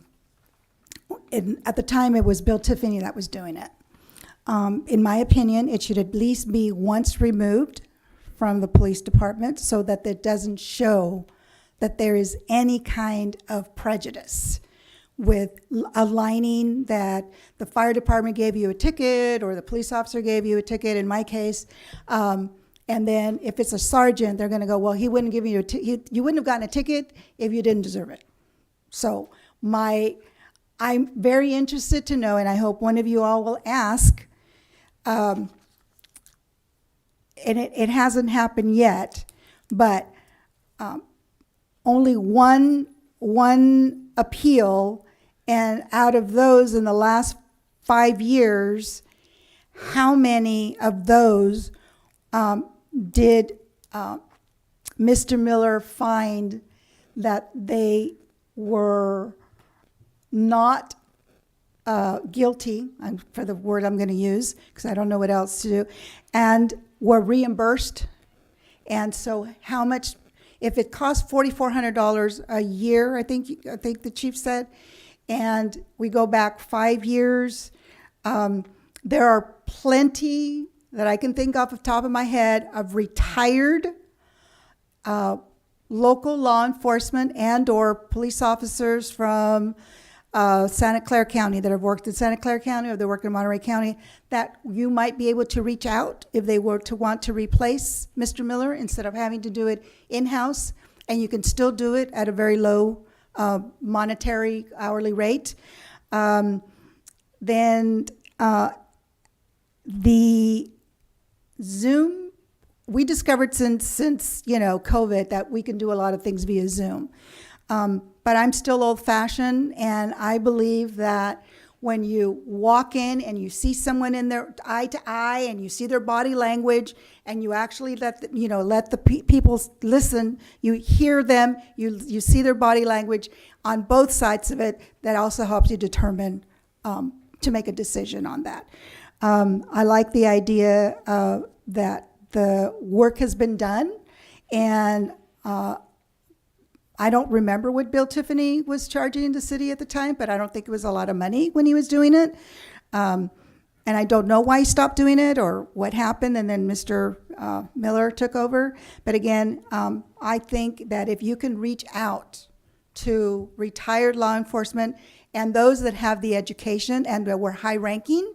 G: the time it was Bill Tiffany that was doing it. In my opinion, it should at least be once removed from the police department so that it doesn't show that there is any kind of prejudice with aligning that the fire department gave you a ticket or the police officer gave you a ticket, in my case. And then if it's a sergeant, they're going to go, well, he wouldn't give you you wouldn't have gotten a ticket if you didn't deserve it. So I'm very interested to know, and I hope one of you all will ask, and it hasn't happened yet, but only one appeal, and out of those in the last 5 years, how many of those did Mr. Miller find that they were not guilty, for the word I'm going to use, because I don't know what else to do, and were reimbursed? And so how much, if it costs $4,400 a year, I think the chief said, and we go back 5 years, there are plenty that I can think off the top of my head of retired local law enforcement and or police officers from Santa Clara County that have worked in Santa Clara County or they work in Monterey County, that you might be able to reach out if they were to want to replace Mr. Miller instead of having to do it in-house, and you can still do it at a very low monetary hourly rate. Then the Zoom, we discovered since COVID that we can do a lot of things via Zoom. But I'm still old-fashioned, and I believe that when you walk in and you see someone in there eye to eye, and you see their body language, and you actually let the people listen, you hear them, you see their body language on both sides of it, that also helps you determine to make a decision on that. I like the idea that the work has been done, and I don't remember what Bill Tiffany was charging the city at the time, but I don't think it was a lot of money when he was doing it. And I don't know why he stopped doing it or what happened, and then Mr. Miller took over. But again, I think that if you can reach out to retired law enforcement and those that have the education and that were high ranking,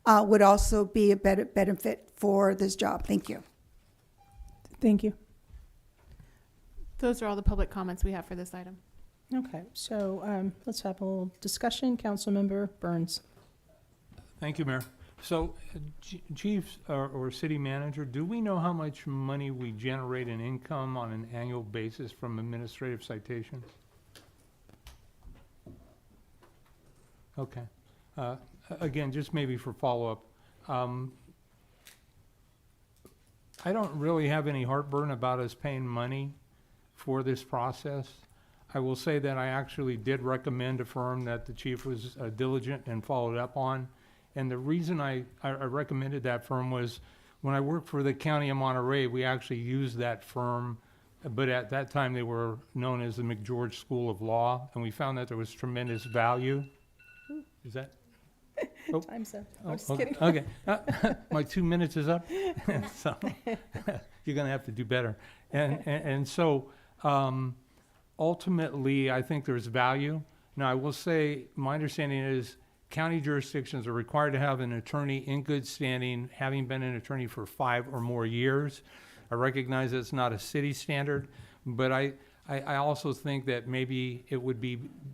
G: would also be a better benefit for this job. Thank you.
A: Thank you.
D: Those are all the public comments we have for this item.
A: Okay, so let's have a little discussion. Councilmember Burns.
B: Thank you, Mayor. So, Chief or City Manager, do we know how much money we generate in income on an annual basis from administrative citations? Okay. Again, just maybe for follow-up, I don't really have any heartburn about us paying money for this process. I will say that I actually did recommend a firm that the chief was diligent and followed up on. And the reason I recommended that firm was when I worked for the County of Monterey, we actually used that firm but at that time they were known as the McGeorge School of Law, and we found that there was tremendous value. Is that? Oh.
A: Time's up.
B: Oh,
A: I'm just
B: okay.
A: kidding.
B: Okay. My 2 minutes is up. So you're going to have to do better. And so ultimately, I think there's value. Now, I will say, my understanding is county jurisdictions are required to have an attorney in good standing, having been an attorney for 5 or more years. I recognize it's not a city standard, but I also think that maybe it would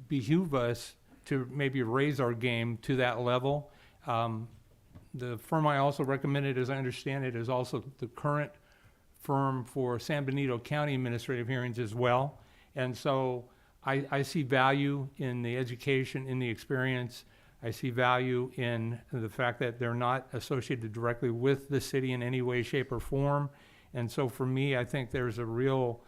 B: behoove us to maybe raise our game to that level. The firm I also recommended, as I understand it, is also the current firm for San Benito County administrative hearings as well. And so I see value in the education, in the experience. I see value in the fact that they're not associated directly with the city in any way, shape, or form. And so for me, I think there's a real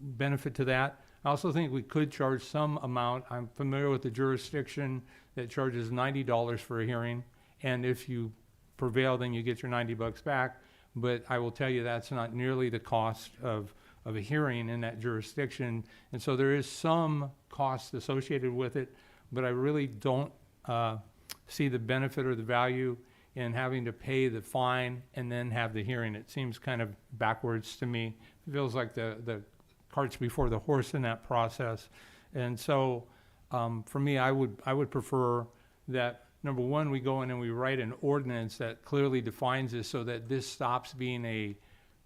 B: benefit to that. I also think we could charge some amount. I'm familiar with the jurisdiction that charges $90 for a hearing. And if you prevail, then you get your $90 back. But I will tell you that's not nearly the cost of a hearing in that jurisdiction. And so there is some cost associated with it, but I really don't see the benefit or the value in having to pay the fine and then have the hearing. It seems kind of backwards to me. It feels like the cart's before the horse in that process. And so for me, I would prefer that, number one, we go in and we write an ordinance that clearly defines this so that this stops being a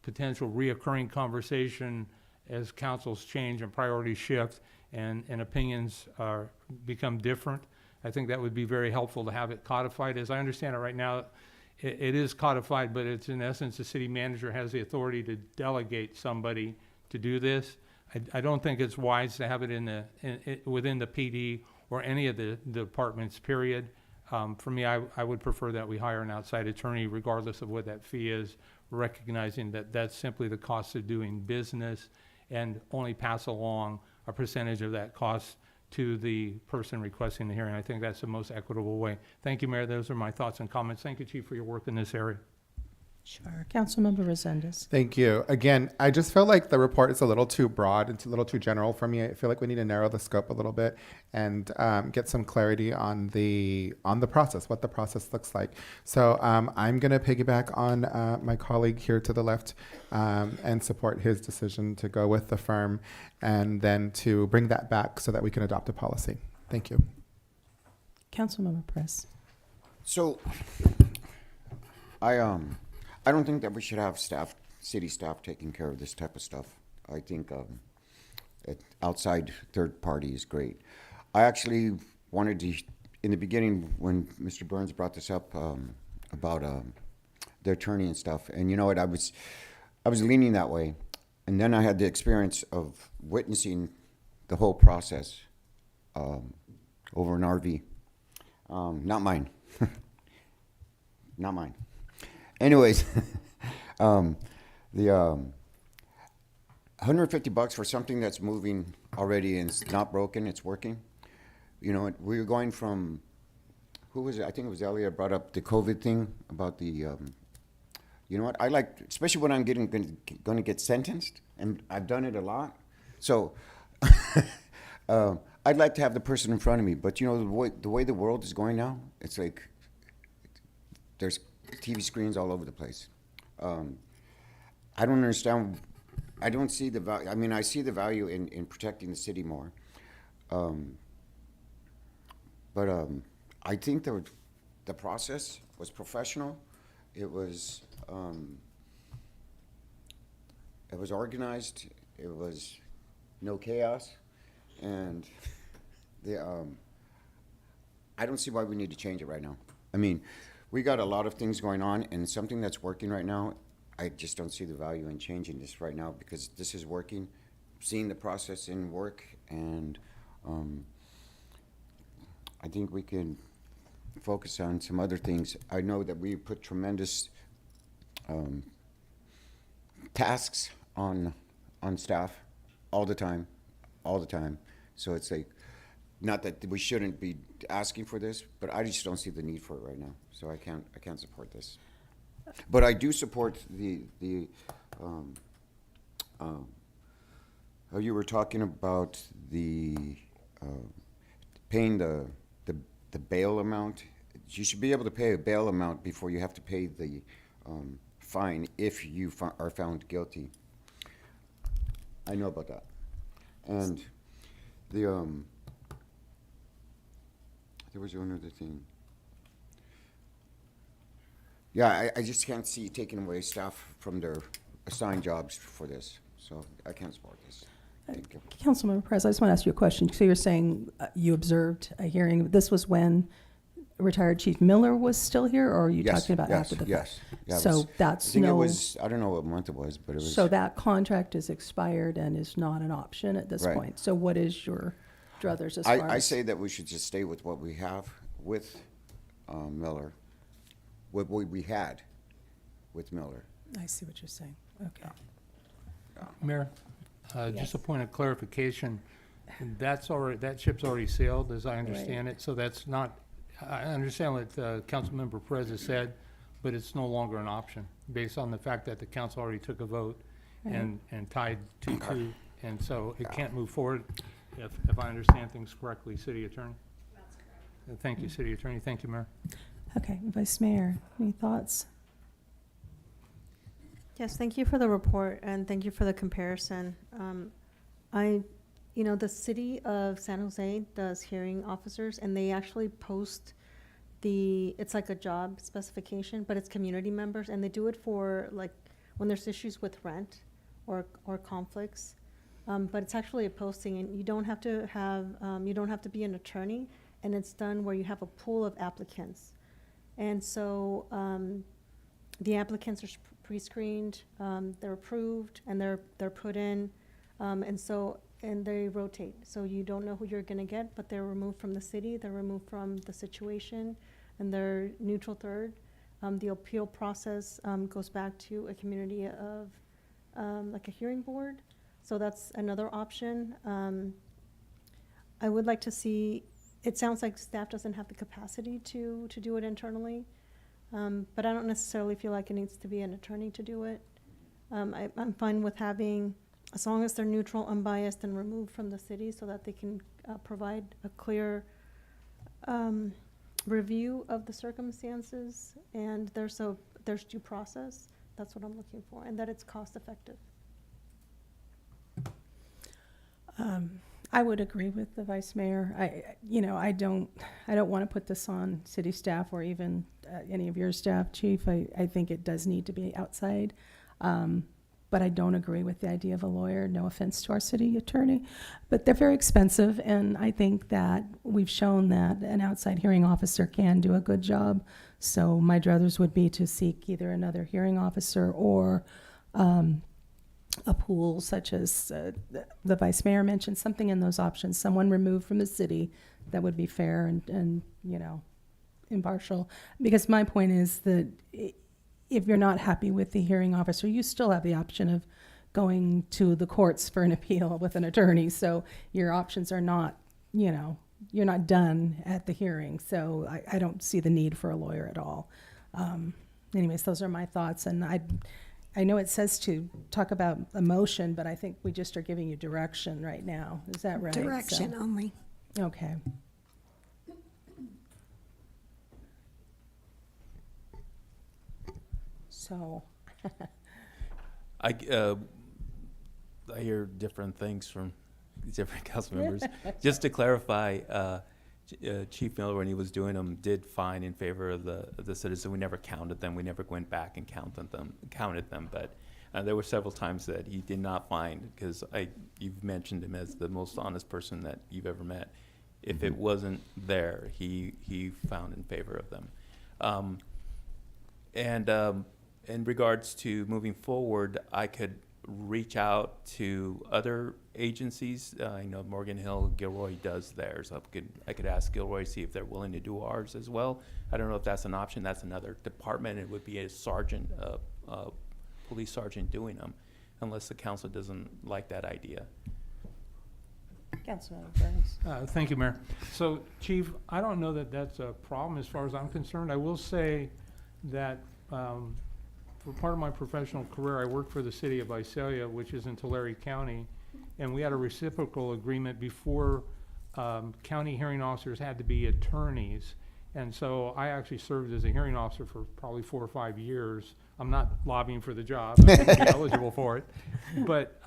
B: potential reoccurring conversation as councils change and priorities shift and opinions become different. I think that would be very helpful to have it codified. As I understand it right now, it is codified, but it's in essence the city manager has the authority to delegate somebody to do this. I don't think it's wise to have it within the PD or any of the departments, period. For me, I would prefer that we hire an outside attorney regardless of what that fee is, recognizing that that's simply the cost of doing business, and only pass along a percentage of that cost to the person requesting the hearing. I think that's the most equitable way. Thank you, Mayor. Those are my thoughts and comments. Thank you, Chief, for your work in this area.
A: Sure. Councilmember Resendez.
C: Thank you. Again, I just felt like the report is a little too broad. It's a little too general for me. I feel like we need to narrow the scope a little bit and get some clarity on the process, what the process looks like. So I'm going to piggyback on my colleague here to the left and support his decision to go with the firm and then to bring that back so that we can adopt a policy. Thank you.
A: Councilmember Press.
R: So I don't think that we should have city staff taking care of this type of stuff. I think outside third party is great. I actually wanted to, in the beginning when Mr. Burns brought this up about the attorney and stuff, and you know what, I was leaning that way. And then I had the experience of witnessing the whole process over an RV. Not mine. Not mine. Anyways, the $150 for something that's moving already and it's not broken, it's working. You know, we were going from, who was it? I think it was Elliot brought up the COVID thing about the, you know what? I like, especially when I'm going to get sentenced, and I've done it a lot. So I'd like to have the person in front of me, but you know, the way the world is going now, it's like there's TV screens all over the place. I don't understand. I don't see the value. I mean, I see the value in protecting the city more. But I think the process was professional. It was organized. It was no chaos, and I don't see why we need to change it right now. I mean, we got a lot of things going on, and something that's working right now, I just don't see the value in changing this right now because this is working, seeing the process in work, and I think we can focus on some other things. I know that we put tremendous tasks on staff all the time. So it's like, not that we shouldn't be asking for this, but I just don't see the need for it right now. So I can't support this. But I do support the Oh, you were talking about the, paying the bail amount. You should be able to pay a bail amount before you have to pay the, fine if you are found guilty. I know about that. And the, there was one other thing. Yeah, I just can't see taking away staff from their assigned jobs for this, so I can't support this. Thank you.
A: Councilmember Perez, I just want to ask you a question. So you're saying you observed a hearing. This was when retired Chief Miller was still here, or are you
R: Yes,
A: talking about
R: yes,
A: after the
R: yes.
A: fact?
R: Yeah, it
A: So
R: was-
A: that's
R: I think
A: no.
R: it was, I don't know what month it was, but it was.
A: So that contract is expired and is not an option at this
R: Right.
A: point. So what is your druthers as far as?
R: I say that we should just stay with what we have with Miller, what we had with Miller.
A: I see what you're saying. Okay.
B: Mayor, just a
A: Yes.
B: point of clarification. That ship's already sailed, as I understand it, so that's not, I understand what Councilmember Perez has said, but it's no longer an option, based on the fact that the council already took a vote and tied 2-2, and so it can't move forward, if I understand things correctly, City Attorney? That's correct. Thank you, City Attorney. Thank you, Mayor.
A: Okay, Vice Mayor, any thoughts?
S: Yes, thank you for the report and thank you for the comparison. The city of San Jose does hearing officers and they actually post it's like a job specification, but it's community members and they do it for like when there's issues with rent or conflicts. But it's actually a posting and you don't have to be an attorney, and it's done where you have a pool of applicants. And so, the applicants are pre-screened, they're approved, and they're put in, and they rotate. So you don't know who you're gonna get, but they're removed from the city, they're removed from the situation, and they're neutral third. The appeal process goes back to a community of, like a hearing board. So that's another option. I would like to see, it sounds like staff doesn't have the capacity to do it internally. But I don't necessarily feel like it needs to be an attorney to do it. I'm fine with having, as long as they're neutral, unbiased, and removed from the city so that they can provide a clear review of the circumstances, and there's due process. That's what I'm looking for, and that it's cost effective.
A: I would agree with the Vice Mayor. I don't want to put this on city staff or even any of your staff, Chief. I think it does need to be outside. But I don't agree with the idea of a lawyer. No offense to our city attorney, but they're very expensive. And I think that we've shown that an outside hearing officer can do a good job. So my druthers would be to seek either another hearing officer or a pool such as the Vice Mayor mentioned, something in those options, someone removed from the city that would be fair and impartial. Because my point is that if you're not happy with the hearing officer, you still have the option of going to the courts for an appeal with an attorney. So your options are not, you're not done at the hearing. So I don't see the need for a lawyer at all. Anyways, those are my thoughts. And I know it says to talk about a motion, but I think we just are giving you direction right now. Is that right?
F: Direction
A: So-
F: only.
A: Okay. So,
O: I hear different things from different council members. Just to clarify, Chief Miller, when he was doing them, did fine in favor of the citizen. We never counted them. We never went back and counted them. But there were several times that he did not fine, because you've mentioned him as the most honest person that you've ever met. If it wasn't there, he found in favor of them. In regards to moving forward, I could reach out to other agencies. I know Morgan Hill, Gilroy does theirs. I could ask Gilroy, see if they're willing to do ours as well. I don't know if that's an option. That's another department. It would be a sergeant, police sergeant doing them, unless the council doesn't like that idea.
A: Councilmember Burns.
B: Thank you, Mayor. So, Chief, I don't know that that's a problem as far as I'm concerned. I will say that for part of my professional career, I worked for the city of Visalia, which is in Tulare County, and we had a reciprocal agreement before county hearing officers had to be attorneys. And so I actually served as a hearing officer for probably 4 or 5 years. I'm not lobbying for the job, I wouldn't be eligible for it. But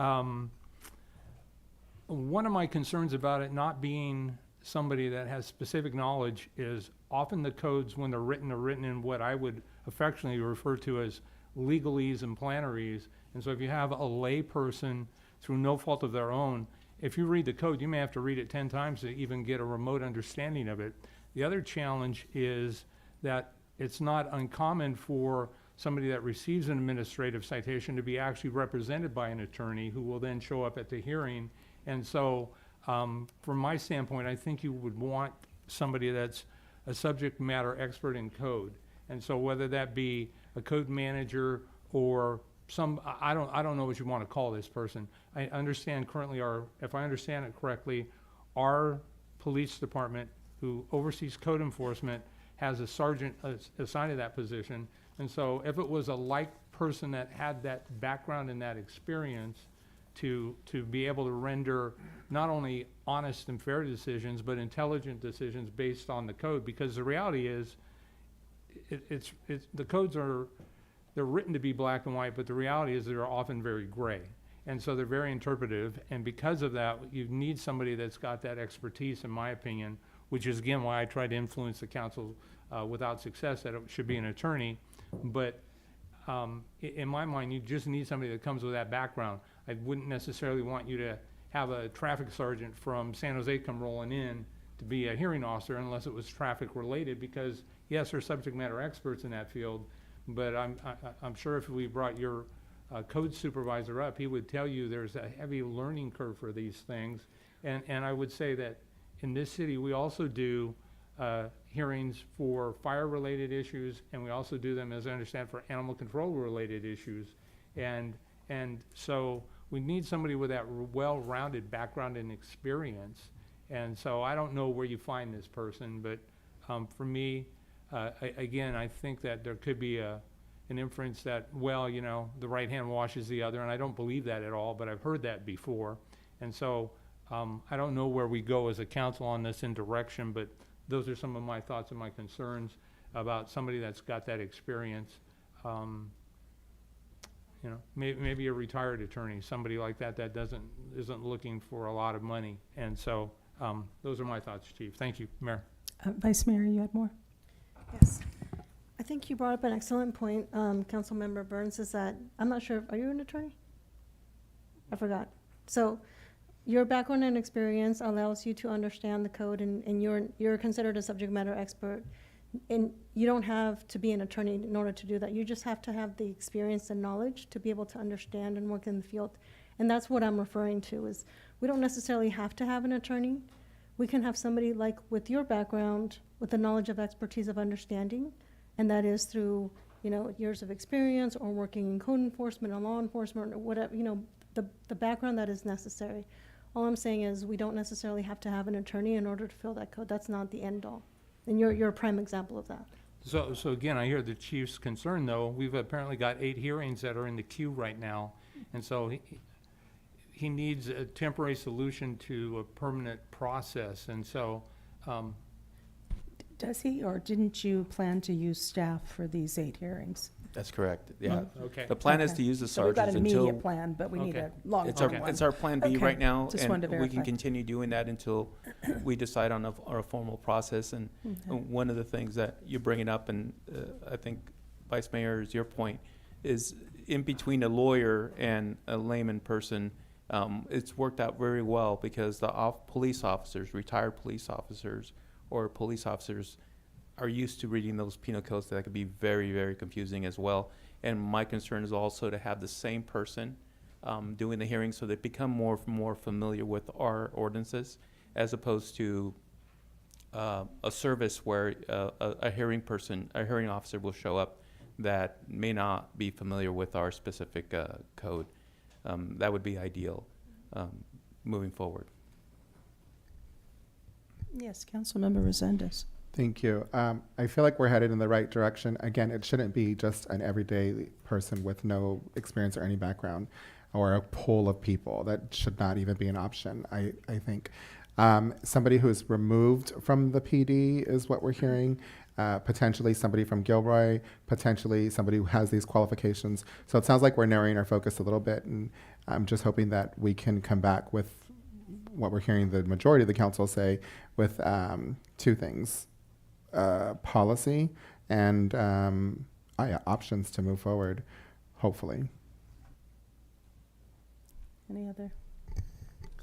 B: one of my concerns about it not being somebody that has specific knowledge is often the codes, when they're written in what I would affectionately refer to as legalese and planarese. And so if you have a lay person through no fault of their own, if you read the code, you may have to read it 10 times to even get a remote understanding of it. The other challenge is that it's not uncommon for somebody that receives an administrative citation to be actually represented by an attorney who will then show up at the hearing. And so from my standpoint, I think you would want somebody that's a subject matter expert in code. And so whether that be a code manager or I don't know what you want to call this person. I understand currently if I understand it correctly, our police department who oversees code enforcement has a sergeant assigned to that position. And so if it was a like person that had that background and that experience to be able to render not only honest and fair decisions, but intelligent decisions based on the code, because the reality is the codes they're written to be black and white, but the reality is they're often very gray. And so they're very interpretive. And because of that, you need somebody that's got that expertise, in my opinion, which is again why I try to influence the council without success, that it should be an attorney. But in my mind, you just need somebody that comes with that background. I wouldn't necessarily want you to have a traffic sergeant from San Jose come rolling in to be a hearing officer unless it was traffic related, because yes, they're subject matter experts in that field. But I'm sure if we brought your code supervisor up, he would tell you there's a heavy learning curve for these things. And I would say that in this city, we also do hearings for fire-related issues, and we also do them, as I understand, for animal control-related issues. And so we need somebody with that well-rounded background and experience. And so I don't know where you find this person, but for me, again, I think that there could be an inference that, well, you know, the right hand washes the other, and I don't believe that at all, but I've heard that before. And so I don't know where we go as a council on this in direction, but those are some of my thoughts and my concerns about somebody that's got that experience. You know, maybe a retired attorney, somebody like that isn't looking for a lot of money. And so those are my thoughts, Chief. Thank you, Mayor.
A: Vice Mayor, you had more?
S: Yes. I think you brought up an excellent point, Councilmember Burns, is that, I'm not sure, are you an attorney? I forgot. So your background and experience allows you to understand the code, and you're considered a subject matter expert. And you don't have to be an attorney in order to do that. You just have to have the experience and knowledge to be able to understand and work in the field. And that's what I'm referring to, is we don't necessarily have to have an attorney. We can have somebody like with your background, with the knowledge of expertise of understanding, and that is through, you know, years of experience or working in code enforcement or law enforcement or whatever, you know, the background that is necessary. All I'm saying is we don't necessarily have to have an attorney in order to fill that code. That's not the end all. And you're a prime example of that.
B: So again, I hear the chief's concern, though. We've apparently got 8 hearings that are in the queue right now. And so he needs a temporary solution to a permanent process. And so
A: Does he, or didn't you plan to use staff for these 8 hearings?
O: That's correct, yeah.
B: Okay.
O: The plan is to use the
A: So we've got
O: sergeants
A: an
O: until.
A: immediate plan, but we need a long-term one.
O: It's our plan B
A: Okay.
O: right now,
A: Just wanted to
O: and we can
A: verify.
O: continue doing that until we decide on a formal process. And
A: Okay.
O: one of the things that you're bringing up, and I think Vice Mayor, is your point, is in between a lawyer and a layman person, it's worked out very well, because the police officers, retired police officers, or police officers are used to reading those penal codes that could be very, very confusing as well. And my concern is also to have the same person doing the hearing, so they become more familiar with our ordinances, as opposed to a service where a hearing officer will show up that may not be familiar with our specific code. That would be ideal moving forward.
A: Yes, Councilmember Resendez.
C: Thank you. I feel like we're headed in the right direction. Again, it shouldn't be just an everyday person with no experience or any background.
T: or a pool of people. That should not even be an option, I think. Somebody who is removed from the PD is what we're hearing. Potentially somebody from Gilroy, potentially somebody who has these qualifications. So it sounds like we're narrowing our focus a little bit, and I'm just hoping that we can come back with what we're hearing the majority of the council say with two things, policy and options to move forward, hopefully.
A: Any other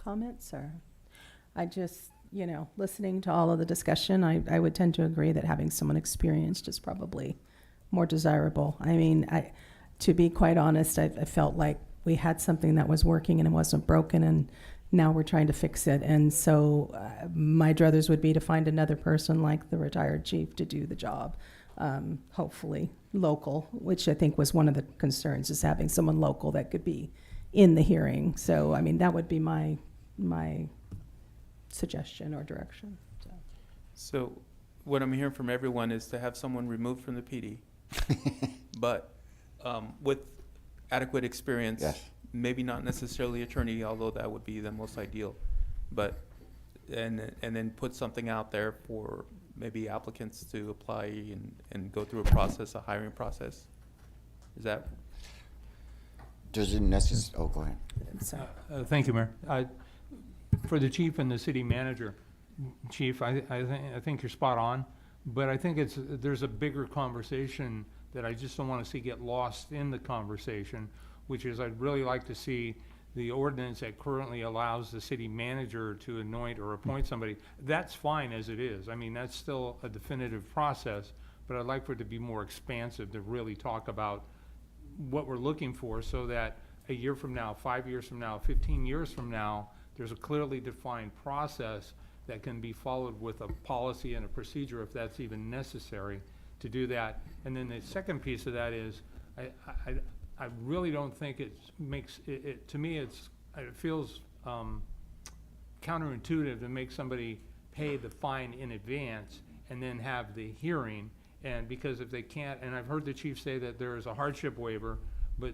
A: comments? Or I just, listening to all of the discussion, I would tend to agree that having someone experienced is probably more desirable. I mean, to be quite honest, I felt like we had something that was working and it wasn't broken, and now we're trying to fix it. And so my druthers would be to find another person like the retired chief to do the job, hopefully local, which I think was one of the concerns, is having someone local that could be in the hearing. So, I mean, that would be my suggestion or direction.
O: So what I'm hearing from everyone is to have someone removed from the PD, but with adequate experience.
R: Yes.
O: Maybe not necessarily attorney, although that would be the most ideal, but and then put something out there for maybe applicants to apply and go through a hiring process. Is that?
R: Does it necessary? Oh, go ahead.
B: Thank you, Mayor. For the chief and the city manager, Chief, I think you're spot on, but I think there's a bigger conversation that I just don't want to see get lost in the conversation, which is I'd really like to see the ordinance that currently allows the city manager to anoint or appoint somebody. That's fine as it is. I mean, that's still a definitive process, but I'd like for it to be more expansive, to really talk about what we're looking for, so that a year from now, 5 years from now, 15 years from now, there's a clearly defined process that can be followed with a policy and a procedure, if that's even necessary, to do that. And then the second piece of that is, I really don't think it makes it to me, it feels counterintuitive to make somebody pay the fine in advance and then have the hearing. And because if they can't, and I've heard the chief say that there is a hardship waiver, but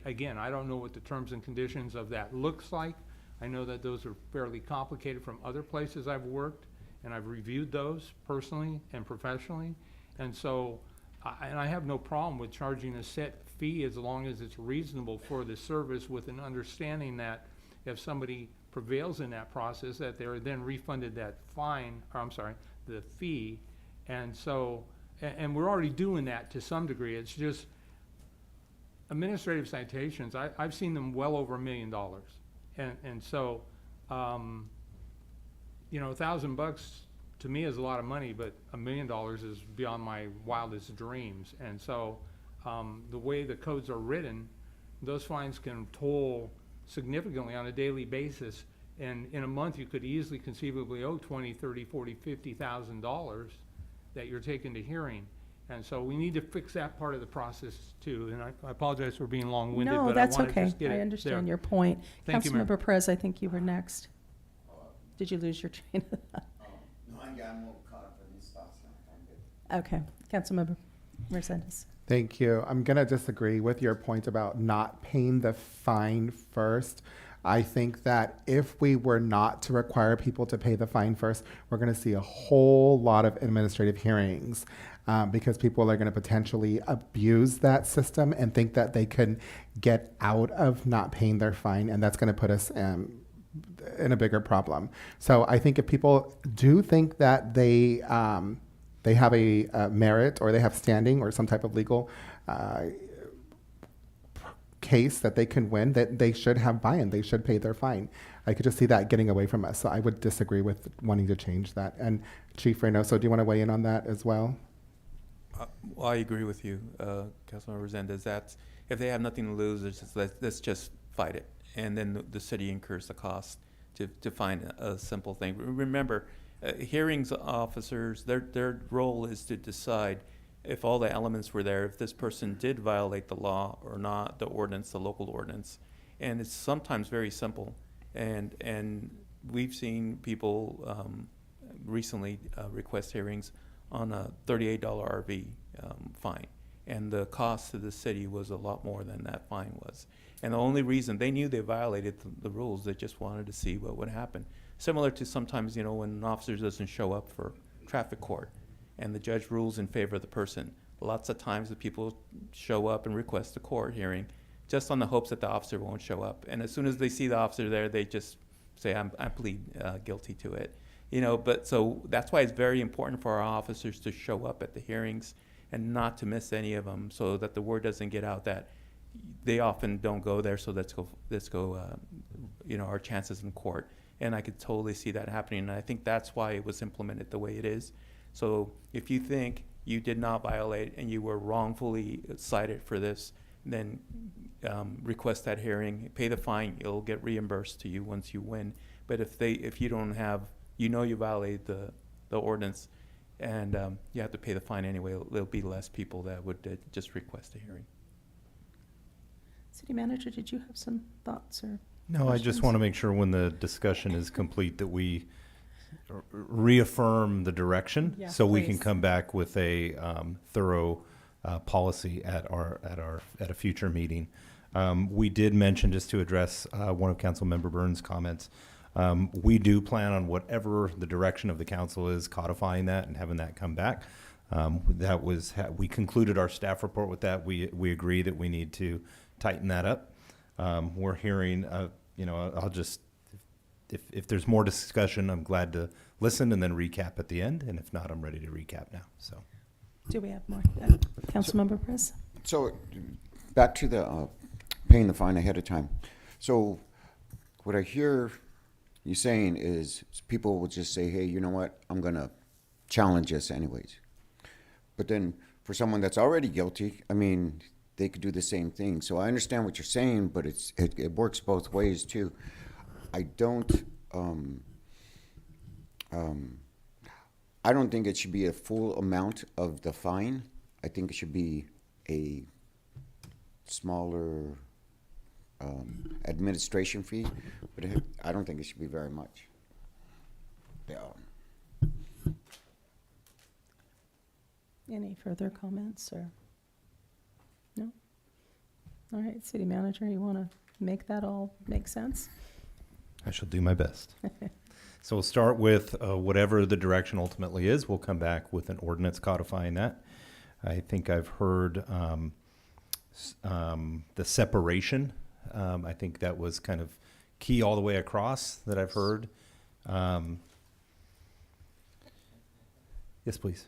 B: again, I don't know what the terms and conditions of that looks like. I know that those are fairly complicated from other places I've worked, and I've reviewed those personally and professionally. And so, I have no problem with charging a set fee as long as it's reasonable for the service, with an understanding that if somebody prevails in that process, that they're then refunded that the fee. And so, and we're already doing that to some degree. It's just administrative citations. I've seen them well over $1 million. And so, $1,000 to me is a lot of money, but $1 million is beyond my wildest dreams. And so, the way the codes are written, those fines can toll significantly on a daily basis. And in a month, you could easily conceivably owe $20,000, $30,000, $40,000, $50,000 that you're taking to hearing. And so we need to fix that part of the process too. And I apologize for being long-winded,
A: No,
B: but
A: that's
B: I want to
A: okay.
B: just get it
A: I understand
B: there.
A: your point.
B: Thank you, Mayor.
A: Councilmember Perez, I think you were next. Did you lose your train of thought?
R: No, I'm more caught up in this stuff. I'm good.
A: Okay, Councilmember Mercedes.
T: Thank you. I'm going to disagree with your point about not paying the fine first. I think that if we were not to require people to pay the fine first, we're going to see a whole lot of administrative hearings because people are going to potentially abuse that system and think that they can get out of not paying their fine, and that's going to put us in a bigger problem. So I think if people do think that they have a merit, or they have standing, or some type of legal case that they can win, that they should have buy-in, they should pay their fine. I could just see that getting away from us. So I would disagree with wanting to change that. And Chief Reynoso, do you want to weigh in on that as well?
O: Well, I agree with you, Councilmember Resendez. That's, if they have nothing to lose, let's just fight it. And then the city incurs the cost to find a simple thing. Remember, hearings officers, their role is to decide if all the elements were there, if this person did violate the law or not, the ordinance, the local ordinance. And it's sometimes very simple. And we've seen people recently request hearings on a $38 RV fine. And the cost to the city was a lot more than that fine was. And the only reason, they knew they violated the rules, they just wanted to see what would happen. Similar to sometimes, when an officer doesn't show up for traffic court and the judge rules in favor of the person. Lots of times the people show up and request a court hearing just on the hopes that the officer won't show up. And as soon as they see the officer there, they just say, I plead guilty to it. But so that's why it's very important for our officers to show up at the hearings and not to miss any of them, so that the word doesn't get out that they often don't go there, so let's go our chances in court. And I could totally see that happening, and I think that's why it was implemented the way it is. So if you think you did not violate and you were wrongfully cited for this, then request that hearing, pay the fine, it'll get reimbursed to you once you win. But if you don't have, you violate the ordinance, and you have to pay the fine anyway, there'll be less people that would just request a hearing.
A: City Manager, did you have some thoughts or
N: No, I just
A: questions?
N: want to make sure when the discussion is complete that we reaffirm the direction,
A: Yeah,
N: so we can
A: please.
N: come back with a thorough policy at a future meeting. We did mention, just to address one of Councilmember Burns' comments, we do plan on whatever the direction of the council is, codifying that and having that come back. We concluded our staff report with that. We agree that we need to tighten that up. We're hearing, I'll just, if there's more discussion, I'm glad to listen and then recap at the end. And if not, I'm ready to recap now. So,
A: Do we have more? Councilmember Perez?
R: So, back to the paying the fine ahead of time. So, what I hear you saying is people will just say, hey, you know what, I'm going to challenge this anyways. But then for someone that's already guilty, I mean, they could do the same thing. So I understand what you're saying, but it works both ways too. I don't think it should be a full amount of the fine. I think it should be a smaller administration fee, but I don't think it should be very much. Yeah.
A: Any further comments or? No? All right, City Manager, you want to make that all make sense?
N: I shall do my best. So we'll start with whatever the direction ultimately is. We'll come back with an ordinance codifying that. I think I've heard the separation. I think that was kind of key all the way across that I've heard. Yes, please.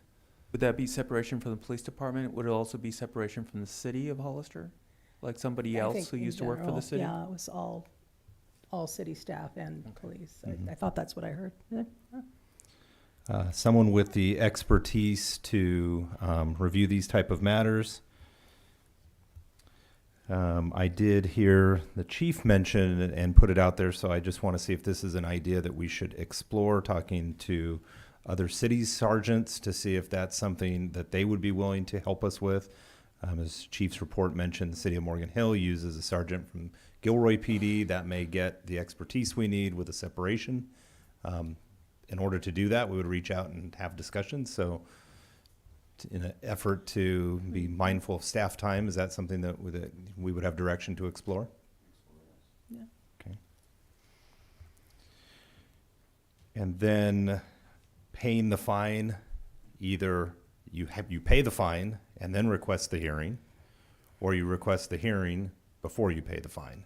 O: Would that be separation from the police department? Would it also be separation from the city of Hollister? Like somebody
A: I
O: else
A: think
O: who
A: in
O: used to work for the
A: general,
O: city?
A: Yeah, it was all city staff and police. I thought that's what I heard. Yeah.
N: Someone with the expertise to review these type of matters. I did hear the chief mention and put it out there, so I just want to see if this is an idea that we should explore, talking to other cities' sergeants to see if that's something that they would be willing to help us with. As Chief's report mentioned, the city of Morgan Hill uses a sergeant from Gilroy PD. That may get the expertise we need with a separation. In order to do that, we would reach out and have discussions. So in an effort to be mindful of staff time, is that something that we would have direction to explore?
A: Yeah.
N: Okay. And then paying the fine, either you pay the fine and then request the hearing, or you request the hearing before you pay the fine.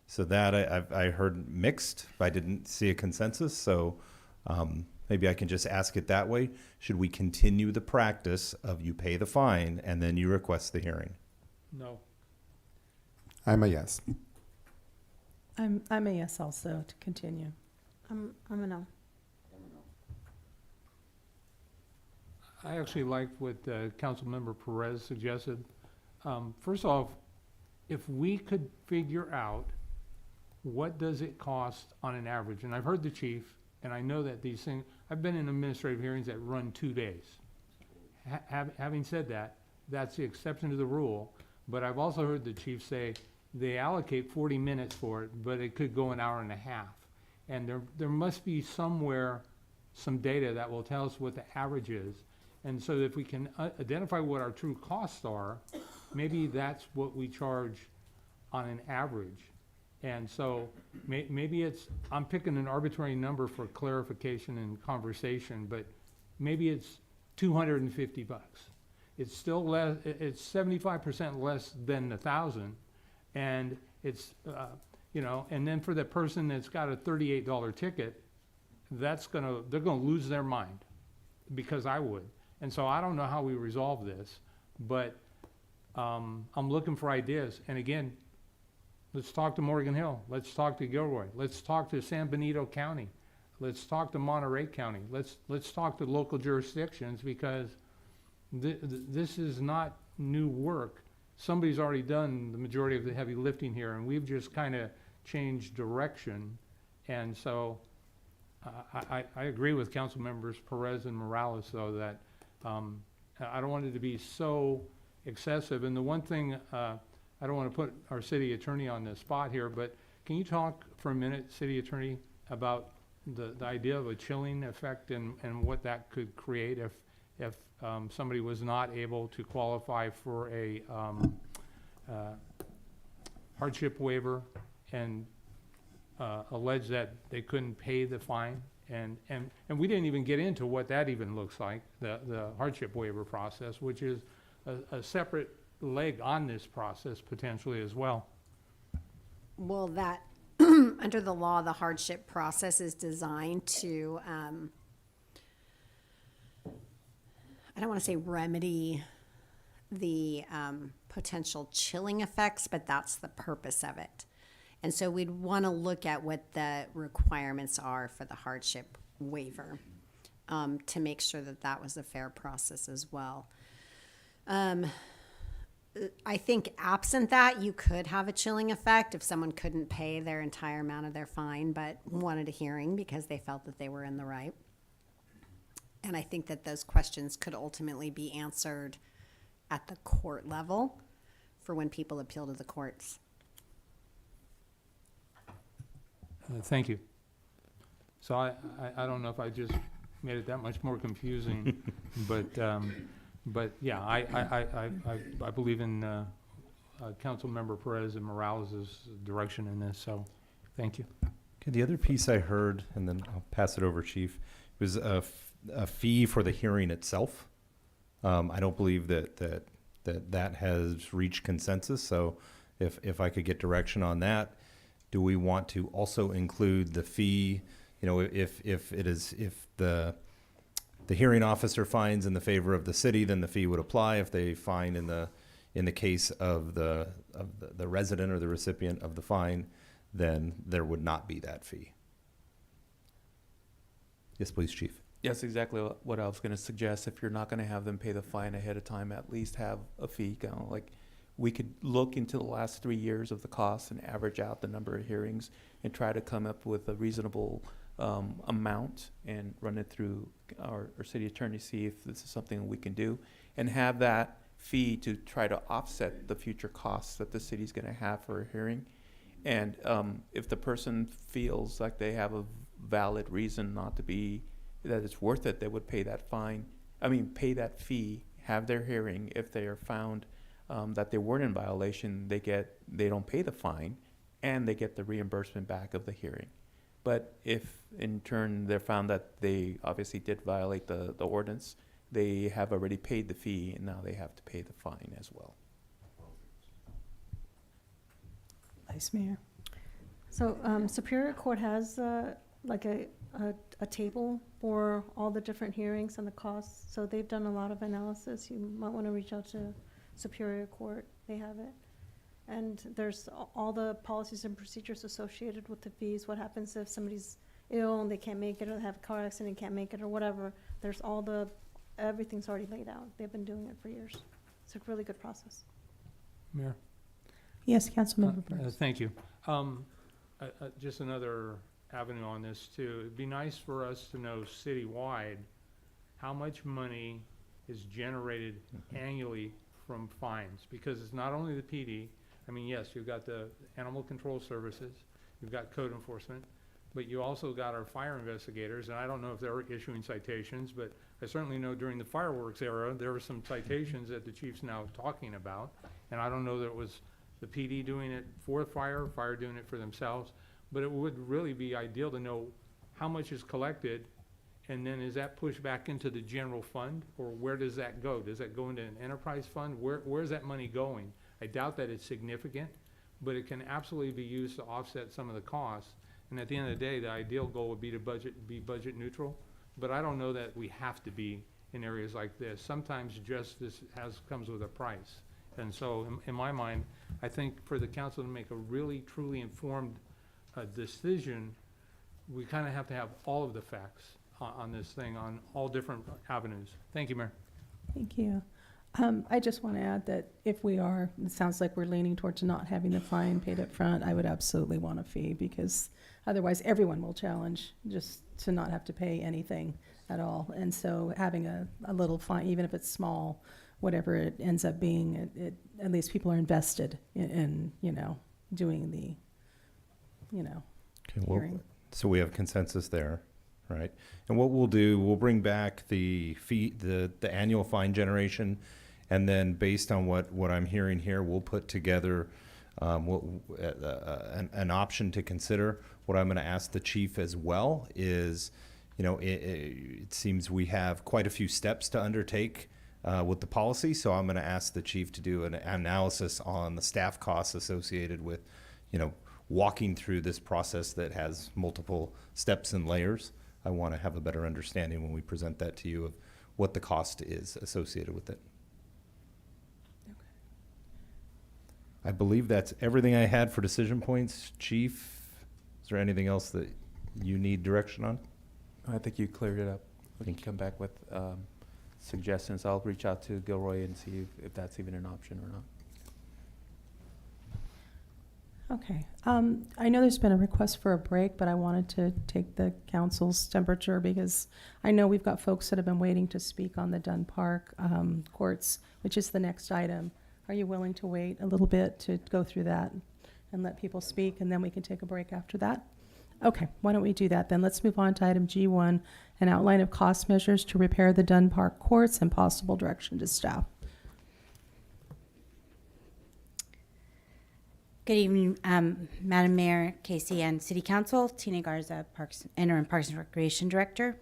N: So that I heard mixed, but I didn't see a consensus. So maybe I can just ask it that way. Should we continue the practice of you pay the fine and then you request the hearing?
B: No.
T: I'm a yes.
A: I'm a yes also to continue.
S: I'm a no.
B: I actually liked what Councilmember Perez suggested. First off, if we could figure out what does it cost on an average, and I've heard the chief, and I know that these things, I've been in administrative hearings that run 2 days. Having said that, that's the exception to the rule, but I've also heard the chief say they allocate 40 minutes for it, but it could go an hour and a half. And there must be somewhere some data that will tell us what the average is. And so if we can identify what our true costs are, maybe that's what we charge on an average. And so maybe it's, I'm picking an arbitrary number for clarification and conversation, but maybe it's 250 bucks. It's still less, it's 75% less than 1,000. And it's, you know, and then for the person that's got a $38 ticket, they're gonna lose their mind, because I would. And so I don't know how we resolve this, but I'm looking for ideas. And again, let's talk to Morgan Hill. Let's talk to Gilroy. Let's talk to San Benito County. Let's talk to Monterey County. Let's talk to local jurisdictions, because this is not new work. Somebody's already done the majority of the heavy lifting here, and we've just kind of changed direction. And so I agree with Council Members Perez and Morales, though, that I don't want it to be so excessive. And the one thing, I don't want to put our city attorney on the spot here, but can you talk for a minute, city attorney, about the idea of a chilling effect and what that could create if somebody was not able to qualify for a hardship waiver and allege that they couldn't pay the fine? And we didn't even get into what that even looks like, the hardship waiver process, which is a separate leg on this process potentially as well.
F: Well, that, under the law, the hardship process is designed to, I don't want to say remedy the potential chilling effects, but that's the purpose of it. And so we'd want to look at what the requirements are for the hardship waiver, to make sure that that was a fair process as well. I think absent that, you could have a chilling effect if someone couldn't pay their entire amount of their fine, but wanted a hearing because they felt that they were in the right. And I think that those questions could ultimately be answered at the court level for when people appeal to the courts.
B: Thank you. So I don't know if I just made it that much more confusing, but yeah, I believe in Councilmember Perez and Morales' direction in this, so thank you.
N: Okay, the other piece I heard, and then I'll pass it over, Chief, was a fee for the hearing itself. I don't believe that has reached consensus, so if I could get direction on that. Do we want to also include the fee, you know, if the hearing officer finds in the favor of the city, then the fee would apply. If they find in the case of the resident or the recipient of the fine, then there would not be that fee. Yes, please, Chief.
O: Yes, exactly what I was going to suggest. If you're not going to have them pay the fine ahead of time, at least have a fee. Kind of like we could look into the last 3 years of the costs and average out the number of hearings and try to come up with a reasonable amount and run it through our city attorney, see if this is something we can do, and have that fee to try to offset the future costs that the city's going to have for a hearing. And if the person feels like they have a valid reason not to be, that it's worth it, they would pay that pay that fee, have their hearing. If they are found that they weren't in violation, they don't pay the fine, and they get the reimbursement back of the hearing. But if in turn they're found that they obviously did violate the ordinance, they have already paid the fee, and now they have to pay the fine as well.
A: Vice Mayor.
S: So Superior Court has like a table for all the different hearings and the costs. So they've done a lot of analysis. You might want to reach out to Superior Court. They have it. And there's all the policies and procedures associated with the fees. What happens if somebody's ill and they can't make it, or they have a car accident and can't make it, or whatever. There's everything's already laid out. They've been doing it for years. It's a really good process.
B: Mayor?
A: Yes, Councilmember Burns.
B: Thank you. Just another avenue on this too. It'd be nice for us to know citywide how much money is generated annually from fines, because it's not only the PD. I mean, yes, you've got the animal control services, you've got code enforcement, but you also got our fire investigators, and I don't know if they're issuing citations, but I certainly know during the fireworks era, there were some citations that the chief's now talking about, and I don't know that it was the PD doing it for fire, fire doing it for themselves. But it would really be ideal to know how much is collected, and then is that pushed back into the general fund, or where does that go? Does that go into an enterprise fund? Where's that money going? I doubt that it's significant, but it can absolutely be used to offset some of the costs. And at the end of the day, the ideal goal would be to be budget neutral. But I don't know that we have to be in areas like this. Sometimes justice comes with a price. And so in my mind, I think for the council to make a really truly informed decision, we kind of have to have all of the facts on this thing, on all different avenues. Thank you, Mayor.
A: Thank you. I just want to add that if we are, it sounds like we're leaning towards not having the fine paid up front, I would absolutely want a fee, because otherwise everyone will challenge just to not have to pay anything at all. And so having a little fine, even if it's small, whatever it ends up being, at least people are invested in doing the,
N: Okay, well,
A: hearing.
N: so we have consensus there, right? And what we'll do, we'll bring back the fee, the annual fine generation, and then based on what I'm hearing here, we'll put together an option to consider. What I'm going to ask the chief as well is, it seems we have quite a few steps to undertake with the policy, so I'm going to ask the chief to do an analysis on the staff costs associated with, walking through this process that has multiple steps and layers. I want to have a better understanding when we present that to you of what the cost is associated with it.
A: Okay.
N: I believe that's everything I had for decision points. Chief, is there anything else that you need direction on?
O: I think you cleared it up. We can come back with suggestions. I'll reach out to Gilroy and see if that's even an option or not.
A: Okay. I know there's been a request for a break, but I wanted to take the council's temperature because I know we've got folks that have been waiting to speak on the Dunn Park courts, which is the next item. Are you willing to wait a little bit to go through that and let people speak, and then we can take a break after that? Okay, why don't we do that then? Let's move on to item G1, an outline of cost measures to repair the Dunn Park courts and possible direction to staff.
Q: Good evening, Madam Mayor, Casey, and City Council. Tina Garza, Interim Parks and Recreation Director.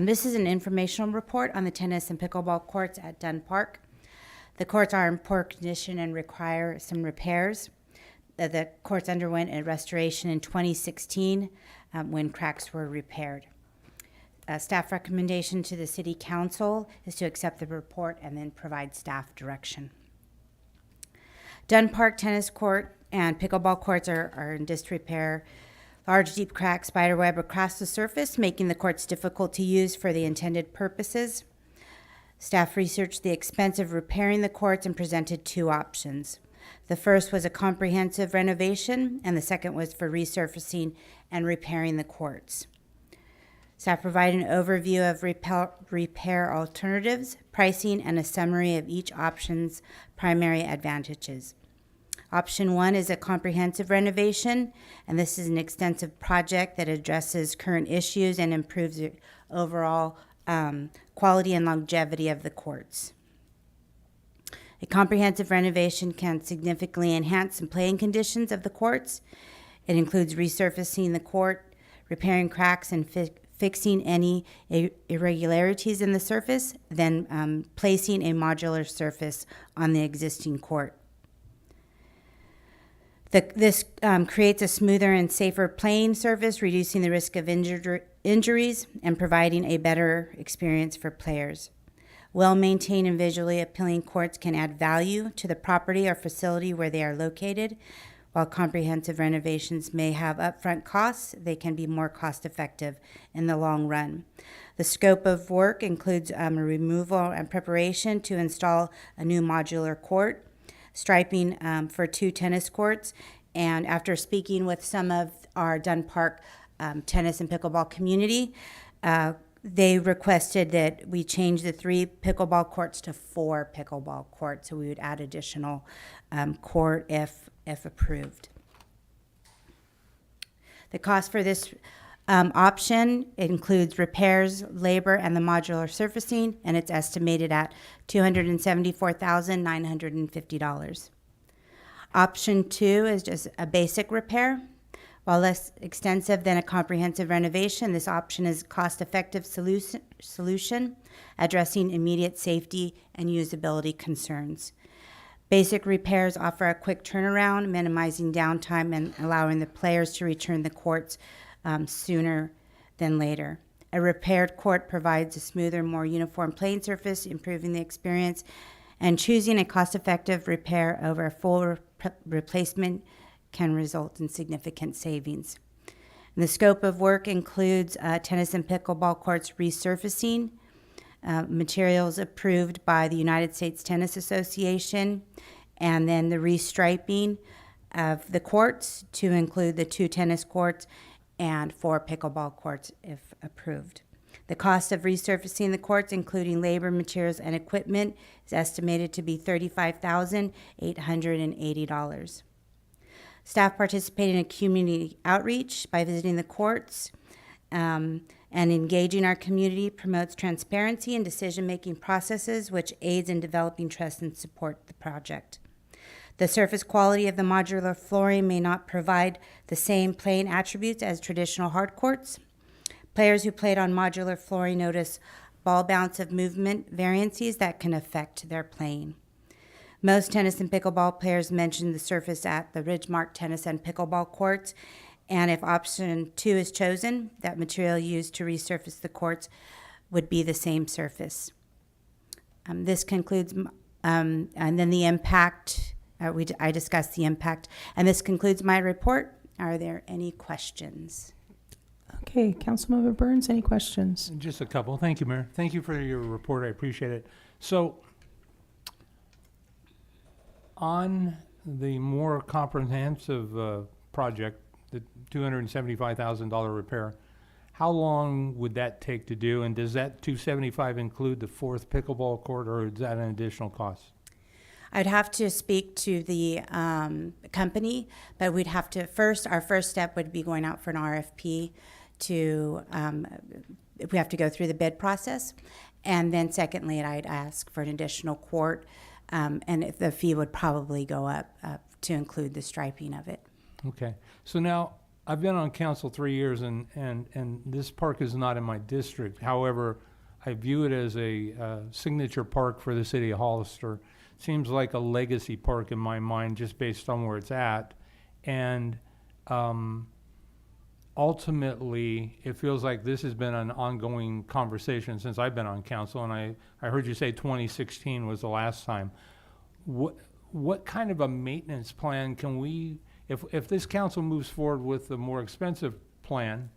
Q: This is an informational report on the tennis and pickleball courts at Dunn Park. The courts are in poor condition and require some repairs. The courts underwent a restoration in 2016 when cracks were repaired. Staff recommendation to the City Council is to accept the report and then provide staff direction. Dunn Park Tennis Court and pickleball courts are in disrepair. Large, deep cracks, spiderweb across the surface, making the courts difficult to use for the intended purposes. Staff researched the expense of repairing the courts and presented two options. The first was a comprehensive renovation, and the second was for resurfacing and repairing the courts. Staff provided an overview of repair alternatives, pricing, and a summary of each option's primary advantages. Option 1 is a comprehensive renovation, and this is an extensive project that addresses current issues and improves the overall quality and longevity of the courts. A comprehensive renovation can significantly enhance the playing conditions of the courts. It includes resurfacing the court, repairing cracks, and fixing any irregularities in the surface, then placing a modular surface on the existing court. This creates a smoother and safer playing surface, reducing the risk of injuries and providing a better experience for players. Well-maintained and visually appealing courts can add value to the property or facility where they are located. While comprehensive renovations may have upfront costs, they can be more cost-effective in the long run. The scope of work includes a removal and preparation to install a new modular court, striping for 2 tennis courts, and after speaking with some of our Dunn Park tennis and pickleball community, they requested that we change the 3 pickleball courts to 4 pickleball courts, so we would add additional court if approved. The cost for this option includes repairs, labor, and the modular surfacing, and it's estimated at $274,950. Option 2 is just a basic repair. While less extensive than a comprehensive renovation, this option is a cost-effective solution addressing immediate safety and usability concerns. Basic repairs offer a quick turnaround, minimizing downtime and allowing the players to return the courts sooner than later. A repaired court provides a smoother, more uniform playing surface, improving the experience, and choosing a cost-effective repair over a full replacement can result in significant savings. And the scope of work includes tennis and pickleball courts resurfacing, materials approved by the United States Tennis Association, and then the restriping of the courts to include the 2 tennis courts and 4 pickleball courts if approved. The cost of resurfacing the courts, including labor, materials, and equipment, is estimated to be $35,880. Staff participating in community outreach by visiting the courts and engaging our community promotes transparency and decision-making processes, which aids in developing trust and support the project. The surface quality of the modular flooring may not provide the same playing attributes as traditional hard courts. Players who played on modular flooring notice ball bounce of movement variances that can affect their playing. Most tennis and pickleball players mention the surface at the Ridgemark Tennis and Pickleball courts, and if option 2 is chosen, that material used to resurface the courts would be the same surface. This concludes, and then the impact, I discussed the impact, and this concludes my report. Are there any questions?
A: Okay, Councilmember Burns, any questions?
B: Just a couple. Thank you, Mayor. Thank you for your report. I appreciate it. So, on the more comprehensive project, the $275,000 repair, how long would that take to do? And does that $275 include the 4th pickleball court, or is that an additional cost?
Q: I'd have to speak to the company, but we'd have to our first step would be going out for an RFP to, we have to go through the bid process. And then secondly, I'd ask for an additional court, and if the fee would probably go up to include the striping of it.
B: Okay. So now, I've been on council 3 years, and this park is not in my district. However, I view it as a signature park for the city of Hollister. Seems like a legacy park in my mind, just based on where it's at. And ultimately, it feels like this has been an ongoing conversation since I've been on council, and I heard you say 2016 was the last time. What kind of a maintenance plan can we, if this council moves forward with the more expensive plan,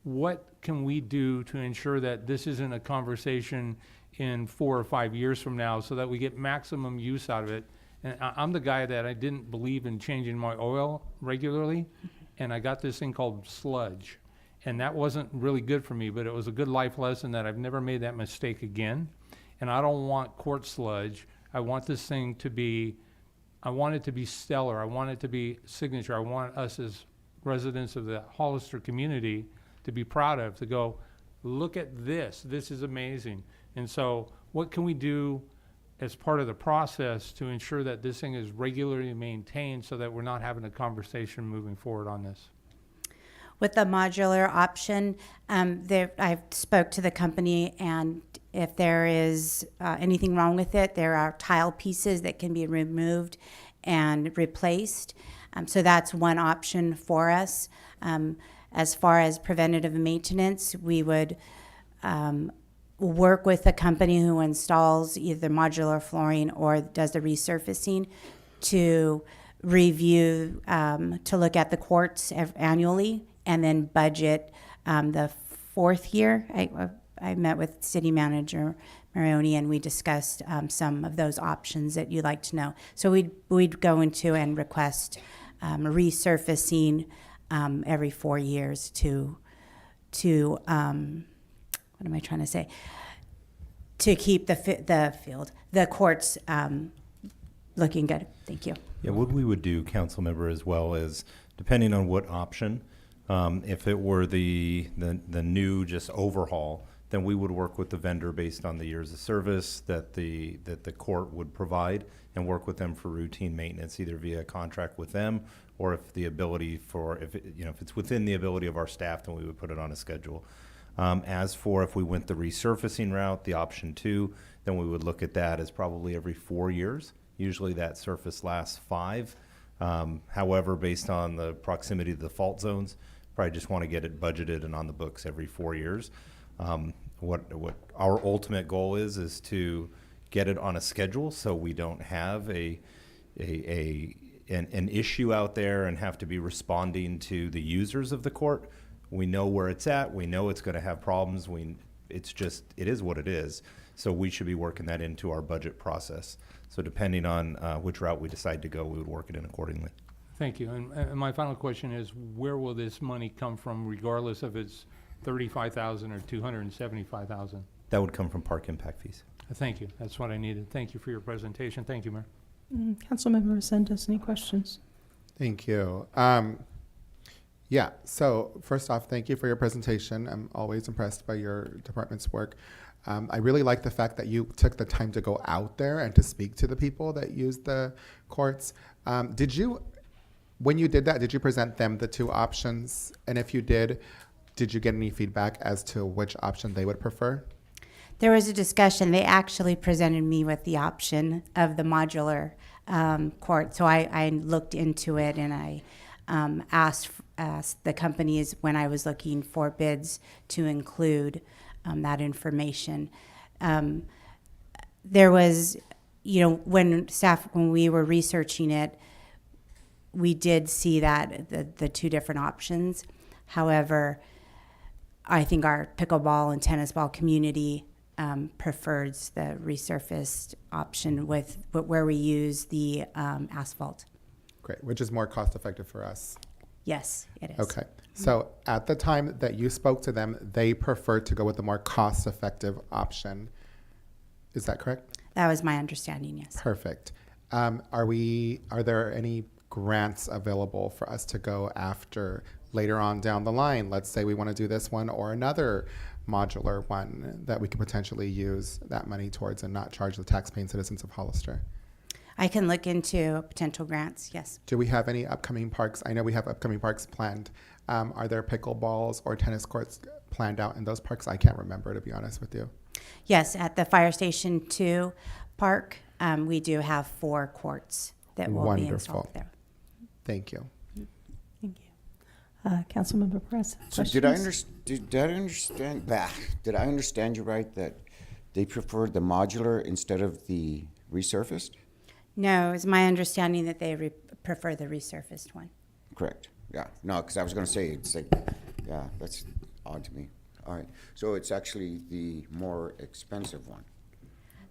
B: what can we do to ensure that this isn't a conversation in 4 or 5 years from now, so that we get maximum use out of it? And I'm the guy that I didn't believe in changing my oil regularly, and I got this thing called sludge, and that wasn't really good for me, but it was a good life lesson that I've never made that mistake again. And I don't want court sludge. I want this thing to be, I want it to be stellar. I want it to be signature. I want us as residents of the Hollister community to be proud of, to go, look at this. This is amazing. And so what can we do as part of the process to ensure that this thing is regularly maintained so that we're not having a conversation moving forward on this?
Q: With the modular option, I've spoke to the company, and if there is anything wrong with it, there are tile pieces that can be removed and replaced. So that's one option for us. As far as preventative maintenance, we would work with a company who installs either modular flooring or does the resurfacing to review, to look at the courts annually, and then budget the 4th year. I met with City Manager Marioni, and we discussed some of those options that you'd like to know. So we'd go into and request resurfacing every 4 years to what am I trying to say? To keep the courts looking good. Thank you.
N: Yeah, what we would do, council member, as well, is depending on what option, if it were the new just overhaul, then we would work with the vendor based on the years of service that the court would provide, and work with them for routine maintenance, either via contract with them, or if the ability for, if it's within the ability of our staff, then we would put it on a schedule. As for if we went the resurfacing route, the option 2, then we would look at that as probably every 4 years. Usually that surface lasts 5. However, based on the proximity to the fault zones, probably just want to get it budgeted and on the books every 4 years. What our ultimate goal is to get it on a schedule so we don't have an issue out there and have to be responding to the users of the court. We know where it's at. We know it's going to have problems. It is what it is. So we should be working that into our budget process. So depending on which route we decide to go, we would work it in accordingly.
B: Thank you. And my final question is, where will this money come from, regardless if it's $35,000 or $275,000?
N: That would come from park impact fees.
B: Thank you. That's what I needed. Thank you for your presentation. Thank you, Mayor.
A: Councilmember Resendez, any questions?
T: Thank you. Yeah, so first off, thank you for your presentation. I'm always impressed by your department's work. I really like the fact that you took the time to go out there and to speak to the people that use the courts. When you did that, did you present them the 2 options? And if you did you get any feedback as to which option they would prefer?
Q: There was a discussion. They actually presented me with the option of the modular court. So I looked into it, and I asked the companies when I was looking for bids to include that information. There was, when we were researching it, we did see that the 2 different options. However, I think our pickleball and tennis ball community prefers the resurfaced option where we use the asphalt.
T: Great, which is more cost effective for us.
Q: Yes, it is.
T: Okay, so at the time that you spoke to them, they preferred to go with the more cost effective option. Is that correct?
Q: That was my understanding, yes.
T: Perfect. Are there any grants available for us to go after later on down the line? Let's say we want to do this one or another modular one that we could potentially use that money towards and not charge the taxpaying citizens of Hollister.
Q: I can look into potential grants, yes.
T: Do we have any upcoming parks? I know we have upcoming parks planned. Are there pickleballs or tennis courts planned out in those parks? I can't remember, to be honest with you.
Q: Yes, at the Fire Station 2 park, we do have 4 courts that will be installed there.
T: Thank you.
A: Thank you. Councilmember Perez.
R: So did I understand you right that they prefer the modular instead of the resurfaced?
Q: No, it's my understanding that they prefer the resurfaced one.
R: Correct. Yeah. No, because I was going to say, it's like, yeah, that's odd to me. All right. So it's actually the more expensive one.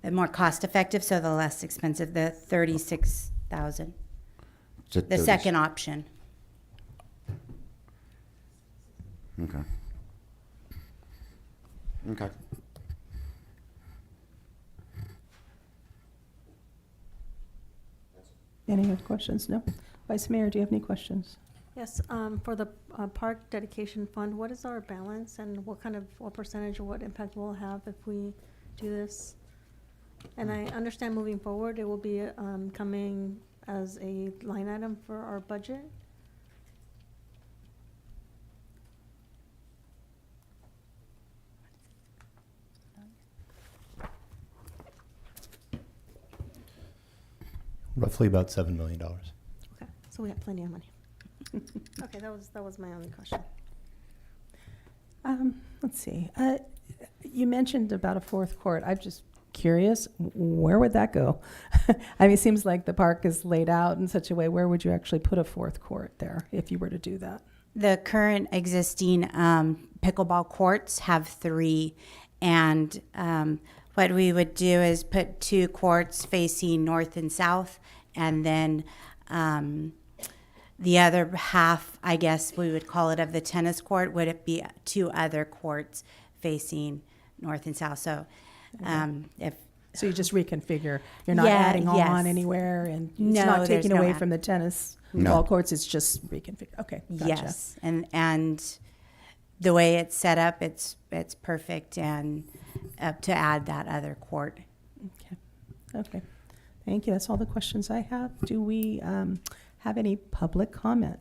Q: The more cost-effective, so the less expensive, the $36,000. The second option.
R: Okay. Okay.
A: Any other questions? No? Vice Mayor, do you have any questions?
S: Yes, for the park dedication fund, what is our balance and what percentage or what impact will it have if we do this? And I understand moving forward, it will be coming as a line item for our budget.
N: Roughly about $7 million.
S: Okay, so we have plenty of money. Okay, that was my only question.
A: Let's see. You mentioned about a 4th court. I'm just curious, where would that go? I mean, it seems like the park is laid out in such a way. Where would you actually put a 4th court there if you were to do that?
Q: The current existing pickleball courts have 3, and what we would do is put 2 courts facing north and south, and then the other half, I guess we would call it, of the tennis court, would it be 2 other courts facing north and south. So
A: So you just reconfigure. You're not adding on anywhere, and it's not taking away from the tennis ball courts. It's just reconfigure. Okay, gotcha.
Q: Yes, and the way it's set up, it's perfect, and to add that other court.
A: Okay. Thank you. That's all the questions I have. Do we have any public comment?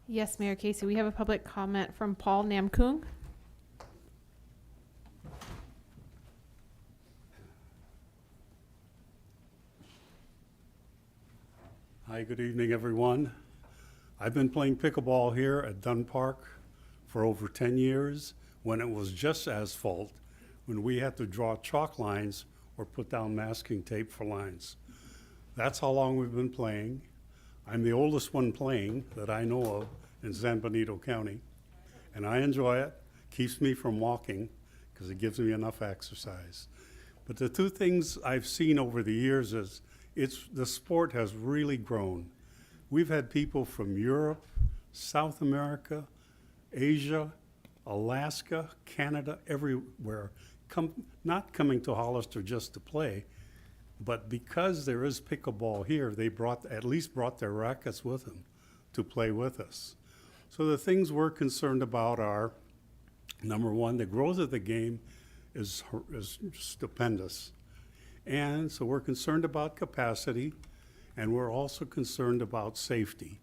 D: Yes, Mayor Casey, we have a public comment from Paul Namkung.
U: Hi, good evening, everyone. I've been playing pickleball here at Dunn Park for over 10 years when it was just asphalt, when we had to draw chalk lines or put down masking tape for lines. That's how long we've been playing. I'm the oldest one playing that I know of in San Benito County, and I enjoy it. Keeps me from walking because it gives me enough exercise. But the two things I've seen over the years is the sport has really grown. We've had people from Europe, South America, Asia, Alaska, Canada, everywhere, not coming to Hollister just to play, but because there is pickleball here, they at least brought their rackets with them to play with us. So the things we're concerned about are, number one, the growth of the game is stupendous. And so we're concerned about capacity, and we're also concerned about safety.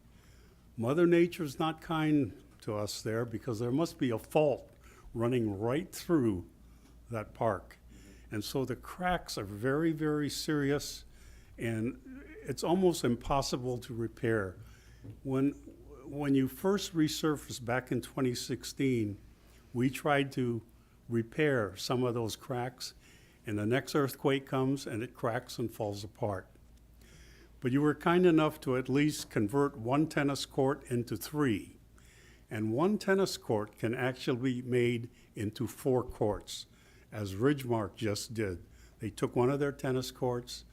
U: Mother Nature's not kind to us there because there must be a fault running right through that park. And so the cracks are very, very serious, and it's almost impossible to repair. When you first resurfaced back in 2016, we tried to repair some of those cracks, and the next earthquake comes and it cracks and falls apart. But you were kind enough to at least convert one tennis court into 3. And one tennis court can actually be made into 4 courts, as Ridgemark just did. They took one of their tennis courts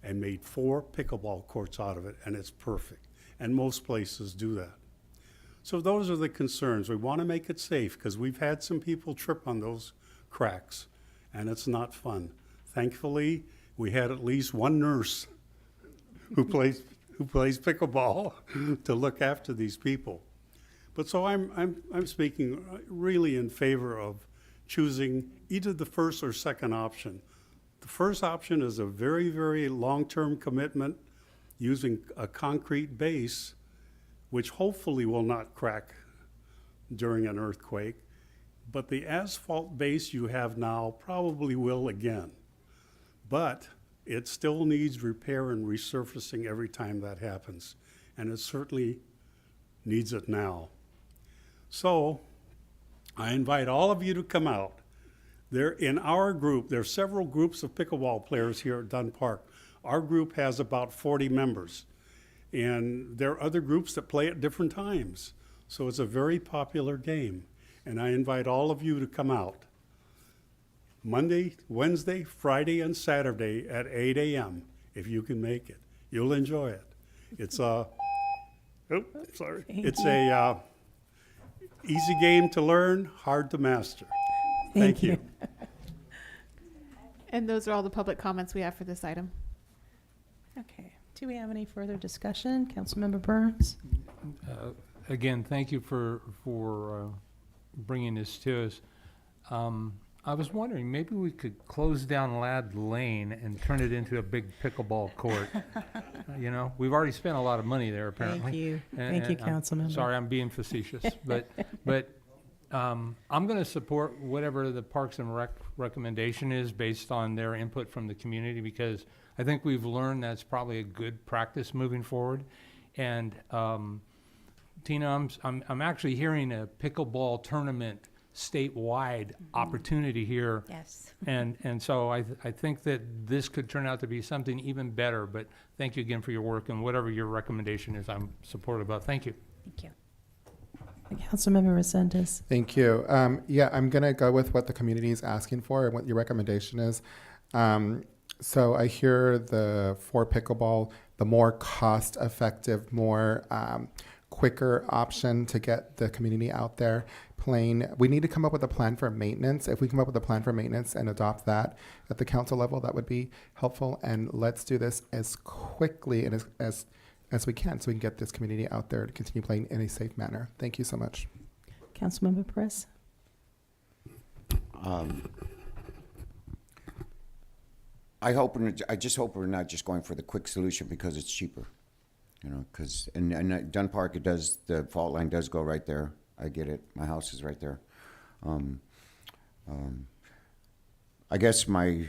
U: and made 4 pickleball courts out of it, and it's perfect. And most places do that. So those are the concerns. We want to make it safe because we've had some people trip on those cracks, and it's not fun. Thankfully, we had at least one nurse who plays pickleball to look after these people. But so I'm speaking really in favor of choosing either the first or second option. The first option is a very, very long-term commitment using a concrete base, which hopefully will not crack during an earthquake. But the asphalt base you have now probably will again. But it still needs repair and resurfacing every time that happens. And it certainly needs it now. So I invite all of you to come out. In our group, there are several groups of pickleball players here at Dunn Park. Our group has about 40 members. And there are other groups that play at different times. So it's a very popular game. And I invite all of you to come out Monday, Wednesday, Friday, and Saturday at 8 a.m. if you can make it. You'll enjoy it. It's a easy game to learn, hard to master. Thank you.
D: And those are all the public comments we have for this item.
A: Okay. Do we have any further discussion? Councilmember Burns?
B: Again, thank you for bringing this to us. I was wondering, maybe we could close down Ladd Lane and turn it into a big pickleball court. You know, we've already spent a lot of money there, apparently.
A: Thank you.
B: And-
A: Thank you,
B: and I'm
A: Councilmember.
B: Sorry, I'm being facetious, but I'm going to support whatever the Parks and Rec recommendation is based on their input from the community, because I think we've learned that's probably a good practice moving forward. And Tina, I'm actually hearing a pickleball tournament statewide opportunity here.
Q: Yes.
B: And so I think that this could turn out to be something even better. But thank you again for your work, and whatever your recommendation is, I'm supportive of. Thank you.
Q: Thank you.
A: Councilmember Resendez.
T: Thank you. Yeah, I'm going to go with what the community is asking for and what your recommendation is. So I hear the for pickleball, the more cost-effective, more quicker option to get the community out there playing. We need to come up with a plan for maintenance. If we come up with a plan for maintenance and adopt that at the council level, that would be helpful. And let's do this as quickly and as we can, so we can get this community out there to continue playing in a safe manner. Thank you so much.
A: Councilmember Perez?
R: I just hope we're not just going for the quick solution because it's cheaper, you know, because, and Dunn Park, it does, the fault line does go right there. I get it. My house is right there. I guess my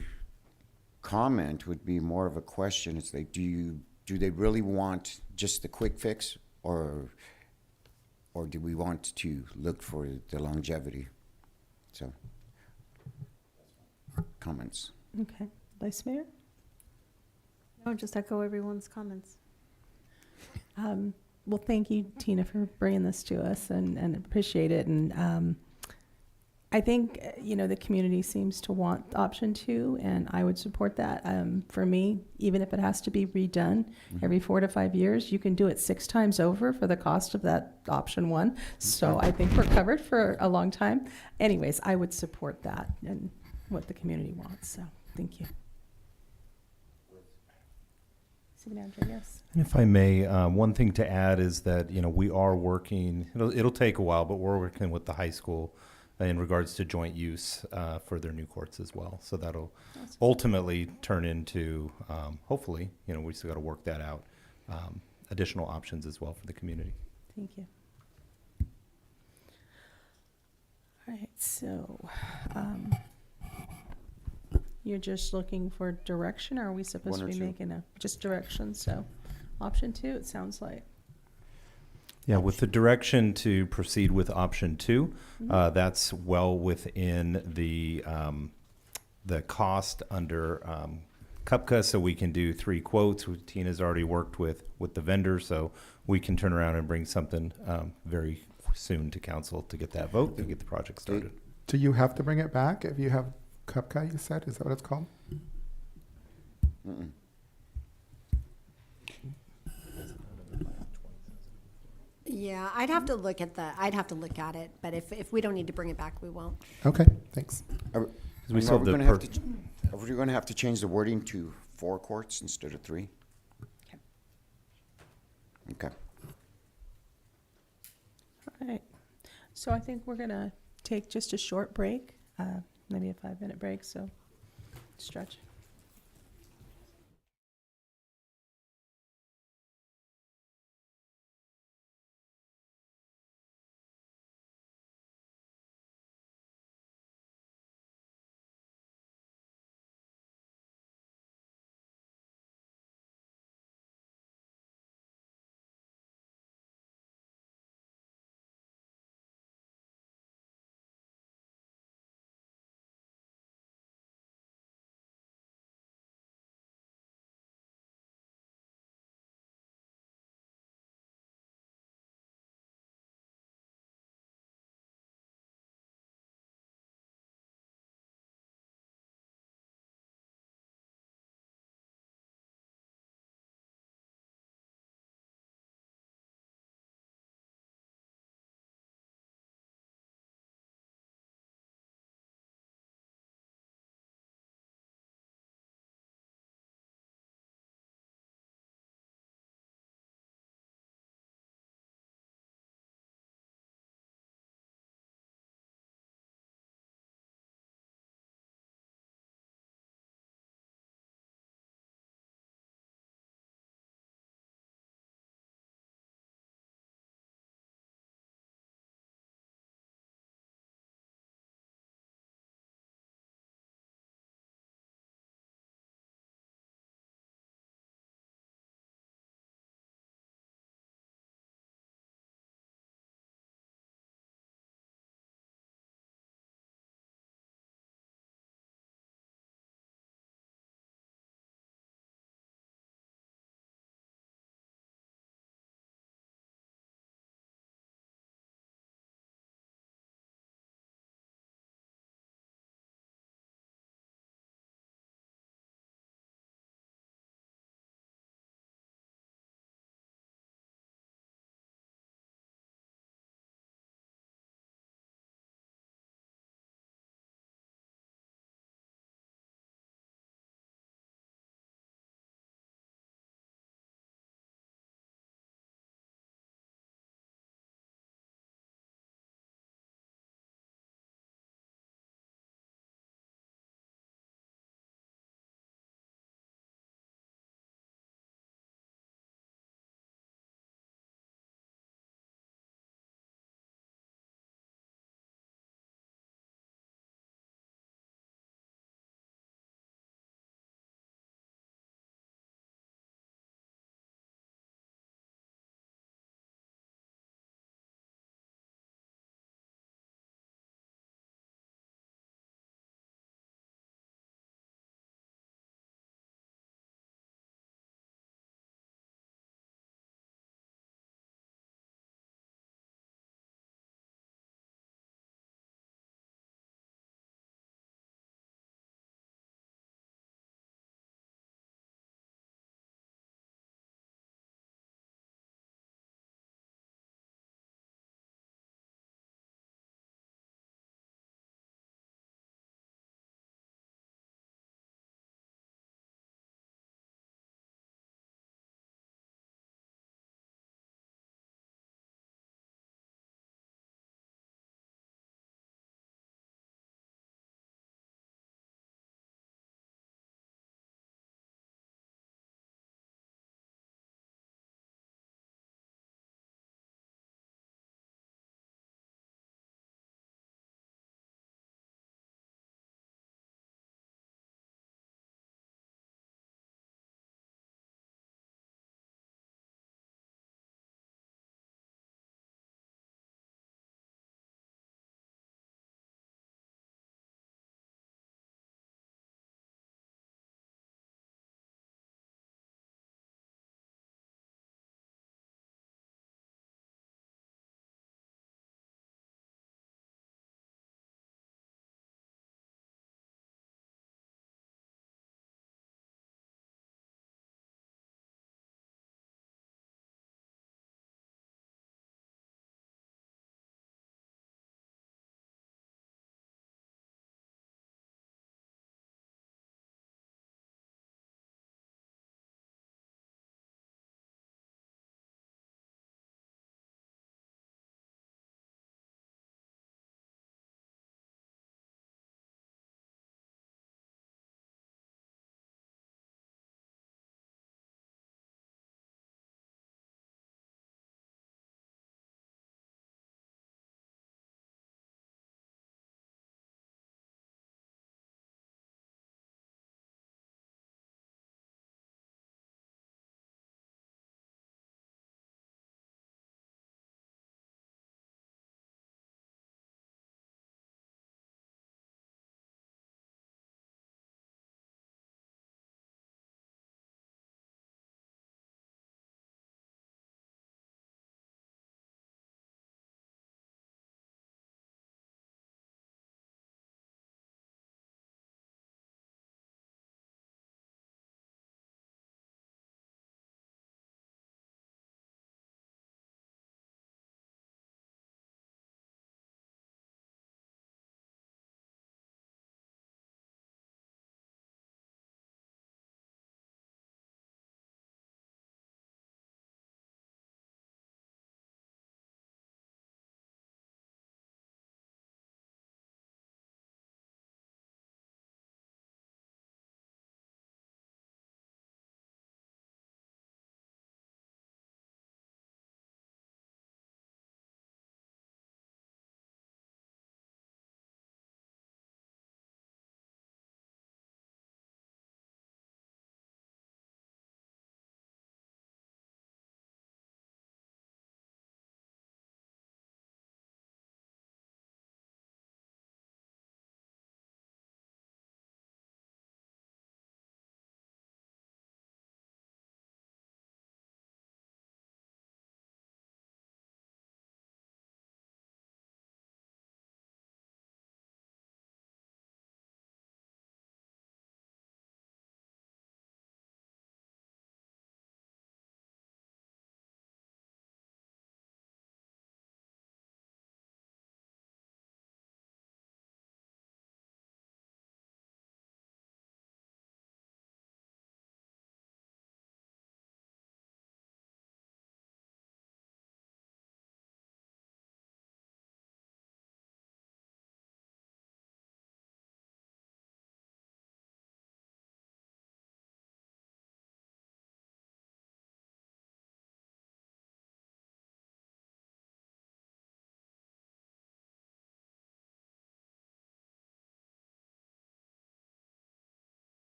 R: comment would be more of a question. It's like, do they really want just the quick fix, or do we want to look for the longevity? So, comments.
A: Okay. Vice Mayor?
S: No, just echo everyone's comments.
A: Well, thank you, Tina, for bringing this to us and appreciate it. And I think, you know, the community seems to want option 2, and I would support that. For me, even if it has to be redone every 4 to 5 years, you can do it 6 times over for the cost of that option 1. So I think we're covered for a long time. Anyways, I would support that and what the community wants. So thank you. City Manager, yes.
N: And if I may, one thing to add is that, you know, we are working, it'll take a while, but we're working with the high school in regards to joint use for their new courts as well. So that'll ultimately turn into, hopefully, you know, we still got to work that out, additional options as well for the community.
A: Thank you. All right, so you're just looking for direction, or are we supposed to be making just direction? So option 2, it sounds like.
N: Yeah, with the direction to proceed with option 2, that's well within the cost under CUPCA, so we can do 3 quotes. Tina's already worked with the vendor, so we can turn around and bring something very soon to council to get that vote and get the project started.
T: Do you have to bring it back if you have CUPCA, you said? Is that what it's called?
R: Mm-mm.
F: Yeah, I'd have to look at it, but if we don't need to bring it back, we won't.
T: Okay, thanks.
R: Are
N: we
R: we
N: still have
R: going
N: the
R: to have to change the wording to 4 courts instead of 3? Okay.
A: All right. So I think we're going to take just a short break, maybe a 5-minute break, so stretch.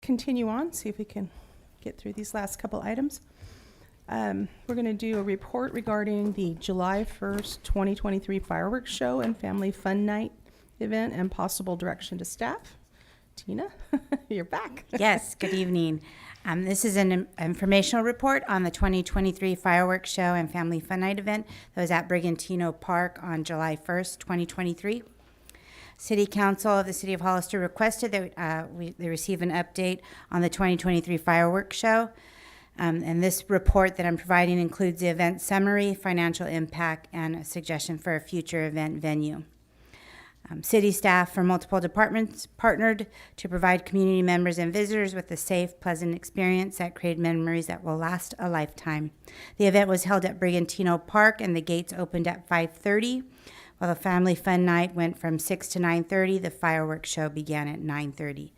A: continue on, see if we can get through these last couple items. We're going to do a report regarding the July 1st, 2023 fireworks show and family fun night event and possible direction to staff. Tina, you're back.
Q: Yes, good evening. This is an informational report on the 2023 fireworks show and family fun night event that was at Brigantino Park on July 1st, 2023. City Council of the City of Hollister requested that they receive an update on the 2023 fireworks show. And this report that I'm providing includes the event summary, financial impact, and a suggestion for a future event venue. City staff from multiple departments partnered to provide community members and visitors with a safe, pleasant experience that created memories that will last a lifetime. The event was held at Brigantino Park, and the gates opened at 5:30. While the family fun night went from 6 to 9:30, the fireworks show began at 9:30.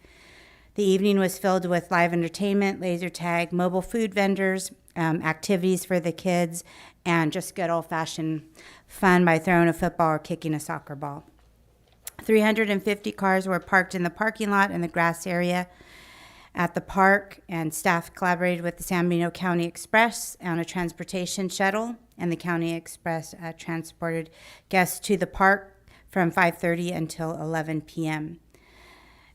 Q: The evening was filled with live entertainment, laser tag, mobile food vendors, activities for the kids, and just good old-fashioned fun by throwing a football or kicking a soccer ball. 350 cars were parked in the parking lot and the grass area at the park, and staff collaborated with the San Bernardino County Express on a transportation shuttle, and the County Express transported guests to the park from 5:30 until 11 p.m.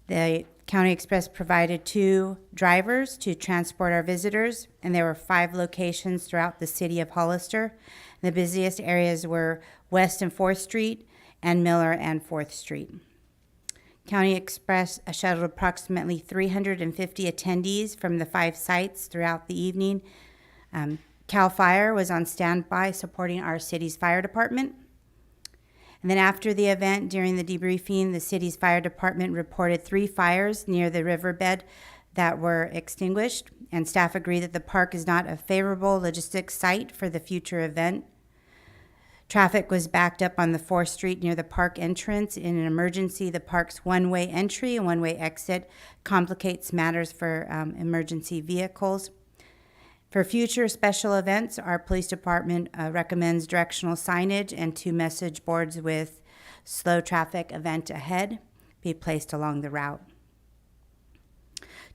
Q: The County Express provided 2 drivers to transport our visitors, and there were 5 locations throughout the city of Hollister. The busiest areas were West and 4th Street and Miller and 4th Street. County Express shuttled approximately 350 attendees from the 5 sites throughout the evening. CAL FIRE was on standby supporting our city's fire department. And then after the event, during the debriefing, the city's fire department reported 3 fires near the riverbed that were extinguished, and staff agreed that the park is not a favorable logistics site for the future event. Traffic was backed up on the 4th Street near the park entrance. In an emergency, the park's one-way entry and one-way exit complicates matters for emergency vehicles. For future special events, our police department recommends directional signage and 2 message boards with slow traffic event ahead be placed along the route.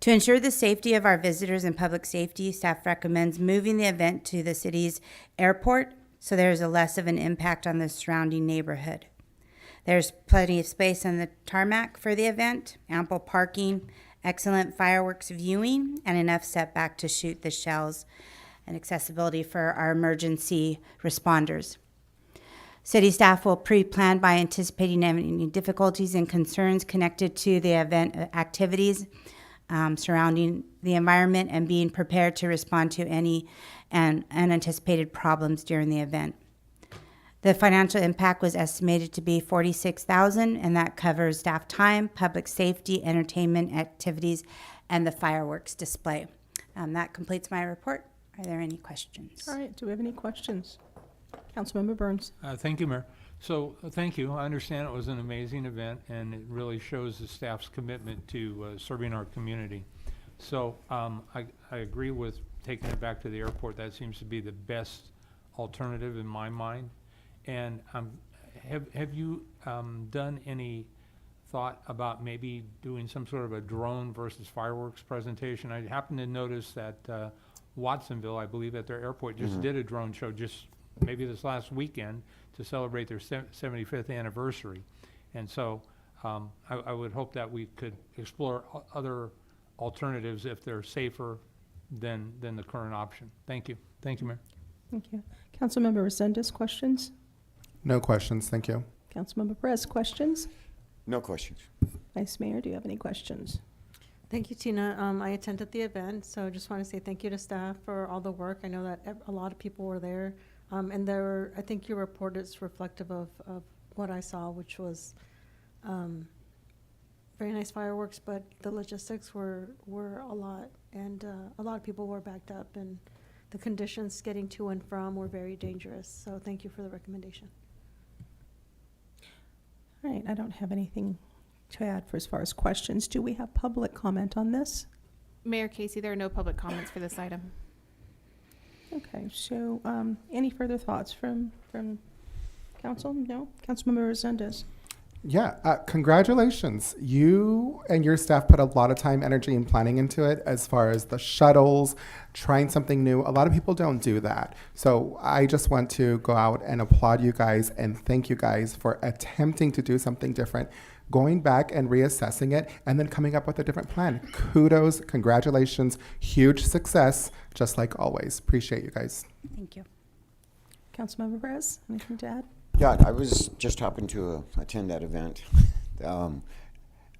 Q: To ensure the safety of our visitors and public safety, staff recommends moving the event to the city's airport so there's a less of an impact on the surrounding neighborhood. There's plenty of space on the tarmac for the event, ample parking, excellent fireworks viewing, and enough setback to shoot the shells, and accessibility for our emergency responders. City staff will pre-plan by anticipating any difficulties and concerns connected to the event activities surrounding the environment and being prepared to respond to any unanticipated problems during the event. The financial impact was estimated to be $46,000, and that covers staff time, public safety, entertainment activities, and the fireworks display. That completes my report. Are there any questions?
A: All right, do we have any questions? Councilmember Burns.
B: Thank you, Mayor. So, thank you. I understand it was an amazing event, and it really shows the staff's commitment to serving our community. So, I agree with taking it back to the airport. That seems to be the best alternative in my mind. And have you done any thought about maybe doing some sort of a drone versus fireworks presentation? I happened to notice that Watsonville, I believe, at their airport just did a drone show just maybe this last weekend to celebrate their 75th anniversary. And so I would hope that we could explore other alternatives if they're safer than the current option. Thank you. Thank you, Mayor.
A: Thank you. Councilmember Resendez, questions?
T: No questions, thank you.
A: Councilmember Perez, questions?
R: No questions.
A: Vice Mayor, do you have any questions?
S: Thank you, Tina. I attended the event, so just want to say thank you to staff for all the work. I know that a lot of people were there, and I think your report is reflective of what I saw, which was very nice fireworks, but the logistics were a lot, and a lot of people were backed up, and the conditions getting to and from were very dangerous. So thank you for the recommendation.
A: All right, I don't have anything to add for as far as questions. Do we have public comment on this?
D: Mayor Casey, there are no public comments for this item.
A: Okay, so any further thoughts from council? No? Councilmember Resendez.
T: Yeah, congratulations. You and your staff put a lot of time, energy, and planning into it as far as the shuttles, trying something new. A lot of people don't do that. So I just want to go out and applaud you guys and thank you guys for attempting to do something different, going back and reassessing it, and then coming up with a different plan. Kudos, congratulations, huge success, just like always. Appreciate you guys.
Q: Thank you.
A: Councilmember Perez, anything to add?
R: Yeah, I was just happened to attend that event.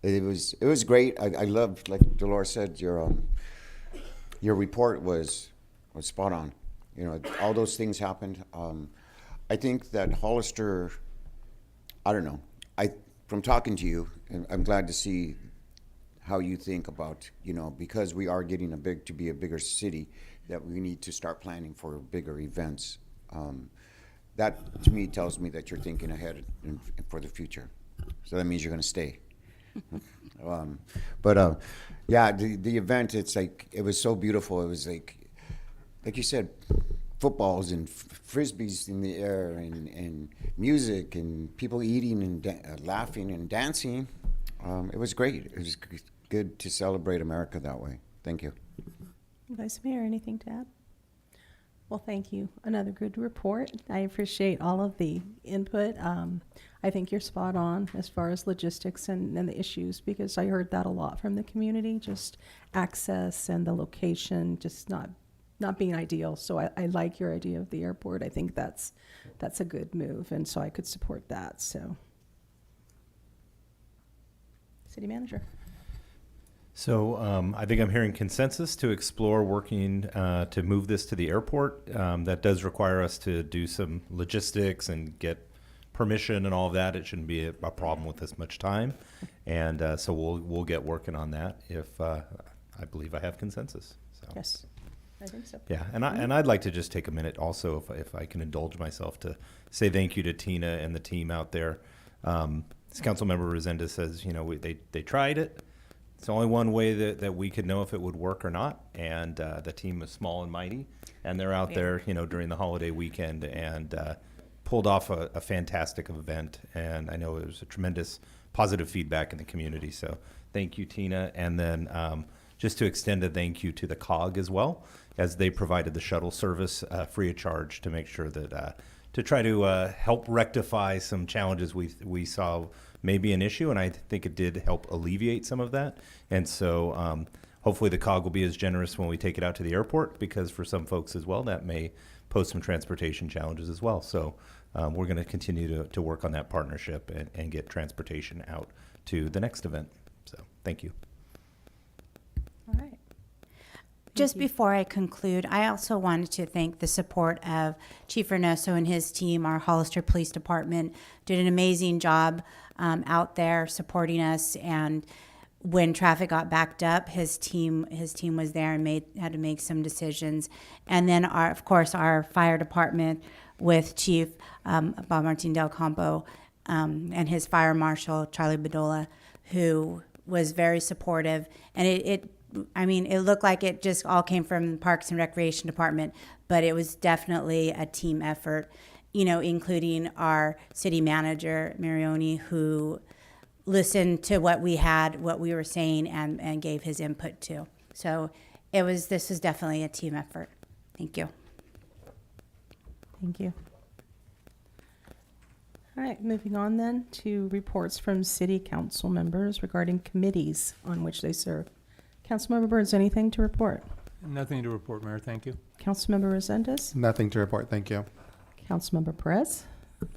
R: It was great. I loved, like Dolores said, your report was spot on. You know, all those things happened. I think that Hollister, I don't know. From talking to you, and I'm glad to see how you think about, you know, because we are getting to be a bigger city, that we need to start planning for bigger events. That to me tells me that you're thinking ahead for the future. So that means you're going to stay. Yeah, the event, it's like, it was so beautiful. It was like you said, footballs and frisbees in the air and music and people eating and laughing and dancing. It was great. It was good to celebrate America that way. Thank you.
A: Vice Mayor, anything to add? Well, thank you. Another good report. I appreciate all of the input. I think you're spot on as far as logistics and the issues, because I heard that a lot from the community, just access and the location just not being ideal. So I like your idea of the airport. I think that's a good move, and so I could support that. So, City Manager.
N: So I think I'm hearing consensus to explore working to move this to the airport. That does require us to do some logistics and get permission and all of that. It shouldn't be a problem with this much time, and so we'll get working on that if I believe I have consensus. So.
A: Yes, I think so.
N: Yeah, and I'd like to just take a minute also, if I can indulge myself, to say thank you to Tina and the team out there. As Councilmember Resendez says, you know, they tried it. It's only one way that we could know if it would work or not, and the team is small and mighty, and they're out there, you know, during the holiday weekend and pulled off a fantastic event, and I know it was a tremendous positive feedback in the community, so thank you, Tina, and then just to extend a thank you to the COG as well, as they provided the shuttle service free of charge to make sure that to try to help rectify some challenges we saw may be an issue, and I think it did help alleviate some of that. And so hopefully the COG will be as generous when we take it out to the airport, because for some folks as well, that may pose some transportation challenges as well. So we're going to continue to work on that partnership and get transportation out to the next event. So thank you.
A: All right.
Q: Just before I conclude, I also wanted to thank the support of Chief Reynoso and his team. Our Hollister Police Department did an amazing job out there supporting us, and when traffic got backed up, his team was there and had to make some decisions. And then of course our fire department with Chief Bob Martin Del Campo and his fire marshal Charlie Bedolla, who was very supportive. And it looked like it just all came from the Parks and Recreation Department, but it was definitely a team effort, you know, including our city manager, Marioni, who listened to what we were saying and gave his input too. So this was definitely a team effort. Thank you.
A: Thank you. All right, moving on then to reports from city council members regarding committees on which they serve. Councilmember Burns, anything to report?
B: Nothing to report, Mayor. Thank you.
A: Councilmember Resendez?
T: Nothing to report. Thank you.
A: Councilmember Perez?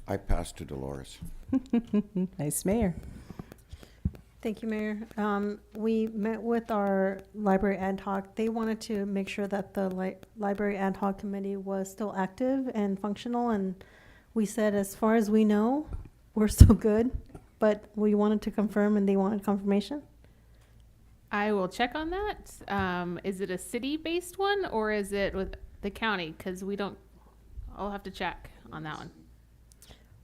R: I pass to Dolores.
A: Vice Mayor?
S: Thank you, Mayor. We met with our library ad hoc. They wanted to make sure that the library ad hoc committee was still active and functional, and we said, as far as we know, we're still good, but we wanted to confirm, and they wanted confirmation.
D: I will check on that. Is it a city-based one, or is it with the county? Because I'll have to check on that one.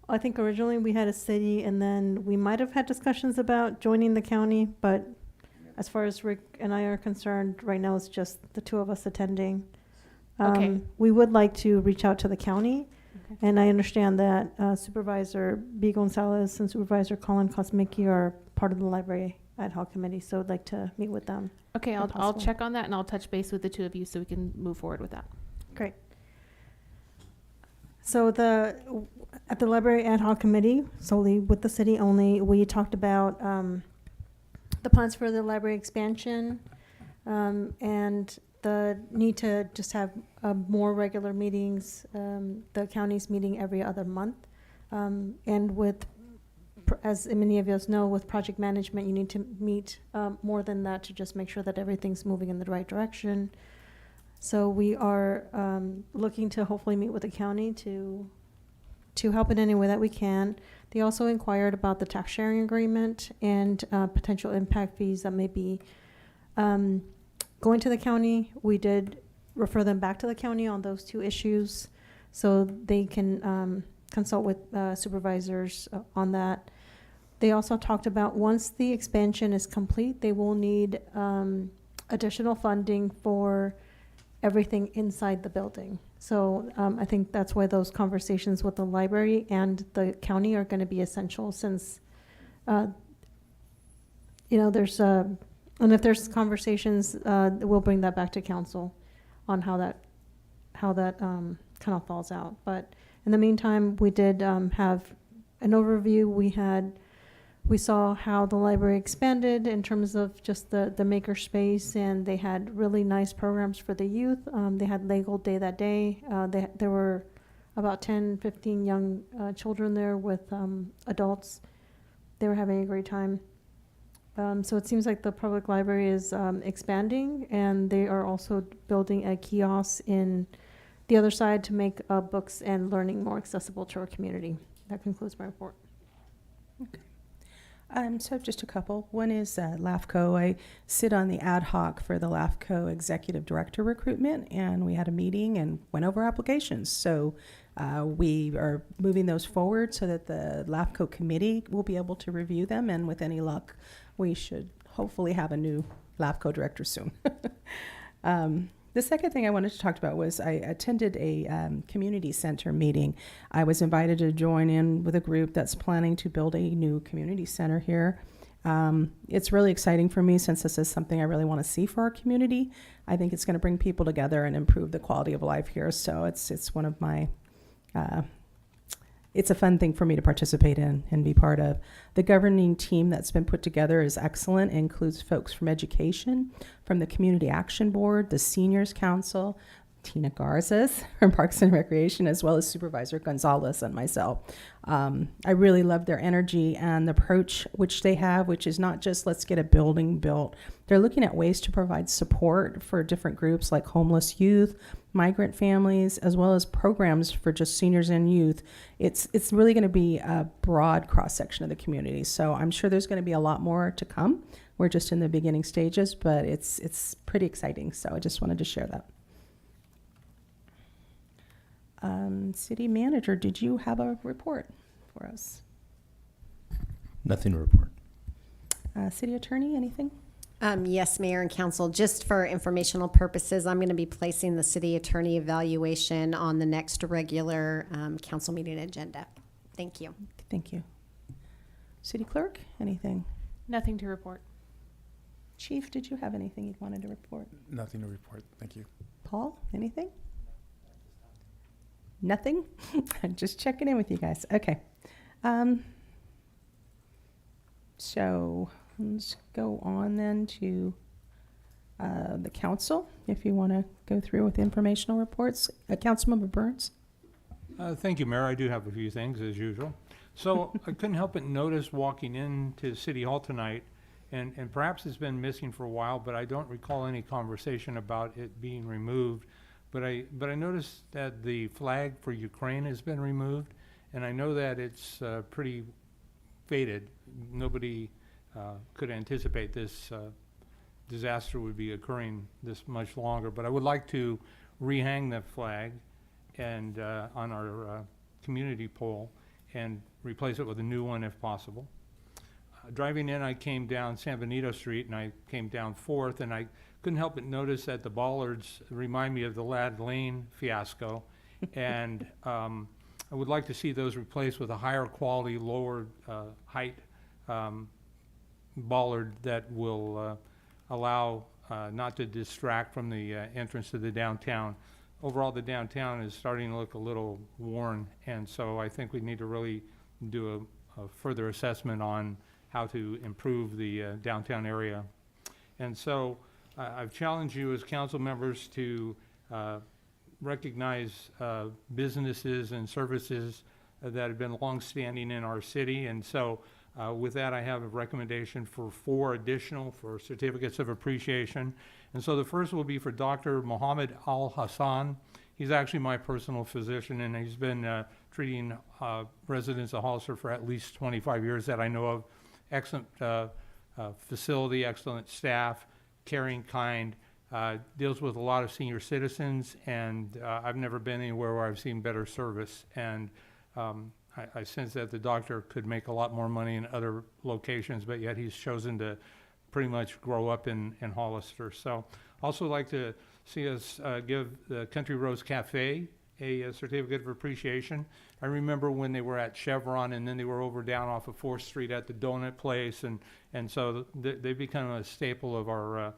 S: I think originally we had a city, and then we might have had discussions about joining the county, but as far as Rick and I are concerned, right now it's just the two of us attending.
D: Okay.
S: We would like to reach out to the county And I understand that Supervisor B. Gonzalez and Supervisor Colin Kosmicki are part of the library ad hoc committee, so I'd like to meet with them.
D: Okay,
S: if
D: I'll
S: possible.
D: check on that and I'll touch base with the two of you so we can move forward with that.
S: Great. So at the library ad hoc committee, solely with the city only, we talked about the plans for the library expansion and the need to just have more regular meetings. The county's meeting every other month. And as many of us know, with project management, you need to meet more than that to just make sure that everything's moving in the right direction. So we are looking to hopefully meet with the county to help in any way that we can. They also inquired about the tax sharing agreement and potential impact fees that may be going to the county. We did refer them back to the county on those two issues so they can consult with supervisors on that. They also talked about once the expansion is complete, they will need additional funding for everything inside the building. So I think that's why those conversations with the library and the county are going to be essential, since there's and if there's conversations, we'll bring that back to council on how that kind of falls out. But in the meantime, we did have an overview. We saw how the library expanded in terms of just the maker space, and they had really nice programs for the youth. They had Lego Day that day. There were about 10, 15 young children there with adults. They were having a great time. So it seems like the public library is expanding, and they are also building a kiosk in the other side to make books and learning more accessible to our community. That concludes my report.
A: Okay. So just a couple. One is LAFCO. I sit on the ad hoc for the LAFCO Executive Director recruitment, and we had a meeting and went over applications. So we are moving those forward so that the LAFCO committee will be able to review them, and with any luck, we should hopefully have a new LAFCO director soon. The second thing I wanted to talk about was I attended a community center meeting. I was invited to join in with a group that's planning to build a new community center here. It's really exciting for me, since this is something I really want to see for our community. I think it's going to bring people together and improve the quality of life here. So it's one of my it's a fun thing for me to participate in and be part of. The governing team that's been put together is excellent. It includes folks from education, from the Community Action Board, the Seniors Council, Tina Garzas from Parks and Recreation, as well as Supervisor Gonzalez and myself. I really love their energy and the approach which they have, which is not just let's get a building built. They're looking at ways to provide support for different groups like homeless youth, migrant families, as well as programs for just seniors and youth. It's really going to be a broad cross-section of the community. So I'm sure there's going to be a lot more to come. We're just in the beginning stages, but it's pretty exciting. So I just wanted to share that. City Manager, did you have a report for us?
N: Nothing to report.
A: City Attorney, anything?
F: Yes, Mayor and Council, just for informational purposes, I'm going to be placing the City Attorney evaluation on the next regular council meeting agenda. Thank you.
A: Thank you. City Clerk, anything?
D: Nothing to report.
A: Chief, did you have anything you'd wanted to report?
E: Nothing to report. Thank you.
A: Paul, anything? Nothing? Just checking in with you guys. Okay. So let's go on then to the council, if you want to go through with informational reports. Councilmember Burns?
B: Thank you, Mayor. I do have a few things, as usual. So I couldn't help but notice walking into City Hall tonight, and perhaps it's been missing for a while, but I don't recall any conversation about it being removed. But I noticed that the flag for Ukraine has been removed, and I know that it's pretty faded. Nobody could anticipate this disaster would be occurring this much longer. But I would like to rehang the flag and on our community pole and replace it with a new one if possible. Driving in, I came down San Benito Street, and I came down 4th, and I couldn't help but notice that the bollards remind me of the Lad Lane fiasco. And I would like to see those replaced with a higher quality, lower height bollard that will allow not to distract from the entrance to the downtown. Overall, the downtown is starting to look a little worn, and so I think we need to really do a further assessment on how to improve the downtown area. And so I've challenged you as council members to recognize businesses and services that have been longstanding in our city. And so with that, I have a recommendation for 4 additional for certificates of appreciation. And so the first will be for Dr. Mohammed Al-Hassan. He's actually my personal physician, and he's been treating residents of Hollister for at least 25 years that I know of. Excellent facility, excellent staff, caring, kind, deals with a lot of senior citizens, and I've never been anywhere where I've seen better service. And I sense that the doctor could make a lot more money in other locations, but yet he's chosen to pretty much grow up in Hollister. So also like to see us give the Country Rose Cafe a certificate of appreciation. I remember when they were at Chevron, and then they were over down off of 4th Street at the donut place, and so they've become a staple of our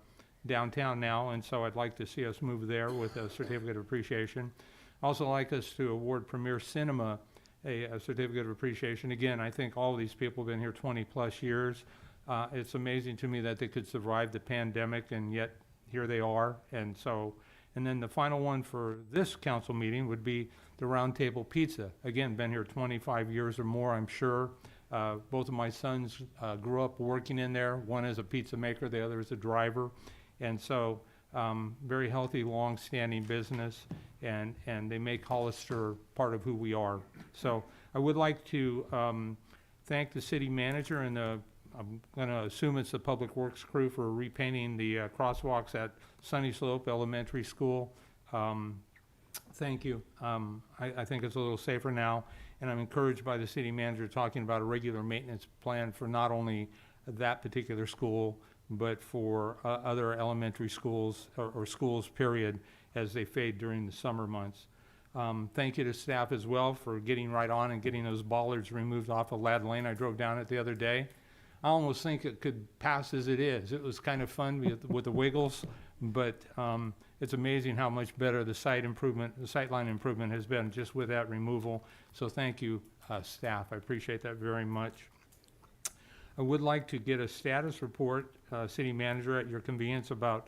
B: downtown now, and so I'd like to see us move there with a certificate of appreciation. Also like us to award Premier Cinema a certificate of appreciation. Again, I think all of these people have been here 20 plus years. It's amazing to me that they could survive the pandemic, and yet here they are. And so, and then the final one for this council meeting would be the Round Table Pizza. Again, been here 25 years or more, I'm sure. Both of my sons grew up working in there. One is a pizza maker, the other is a driver. And so very healthy, long-standing business, and they make Hollister part of who we are. So I would like to thank the city manager and I'm going to assume it's the Public Works crew for repainting the crosswalks at Sunny Slope Elementary School. Thank you. I think it's a little safer now, and I'm encouraged by the city manager talking about a regular maintenance plan for not only that particular school, but for other elementary schools or schools, period, as they fade during the summer months. Thank you to staff as well for getting right on and getting those bollards removed off of Ladd Lane. I drove down it the other day. I almost think it could pass as it is. It was kind of fun with the wiggles, but it's amazing how much better the sightline improvement has been just with that removal. So thank you, staff. I appreciate that very much. I would like to get a status report, city manager, at your convenience about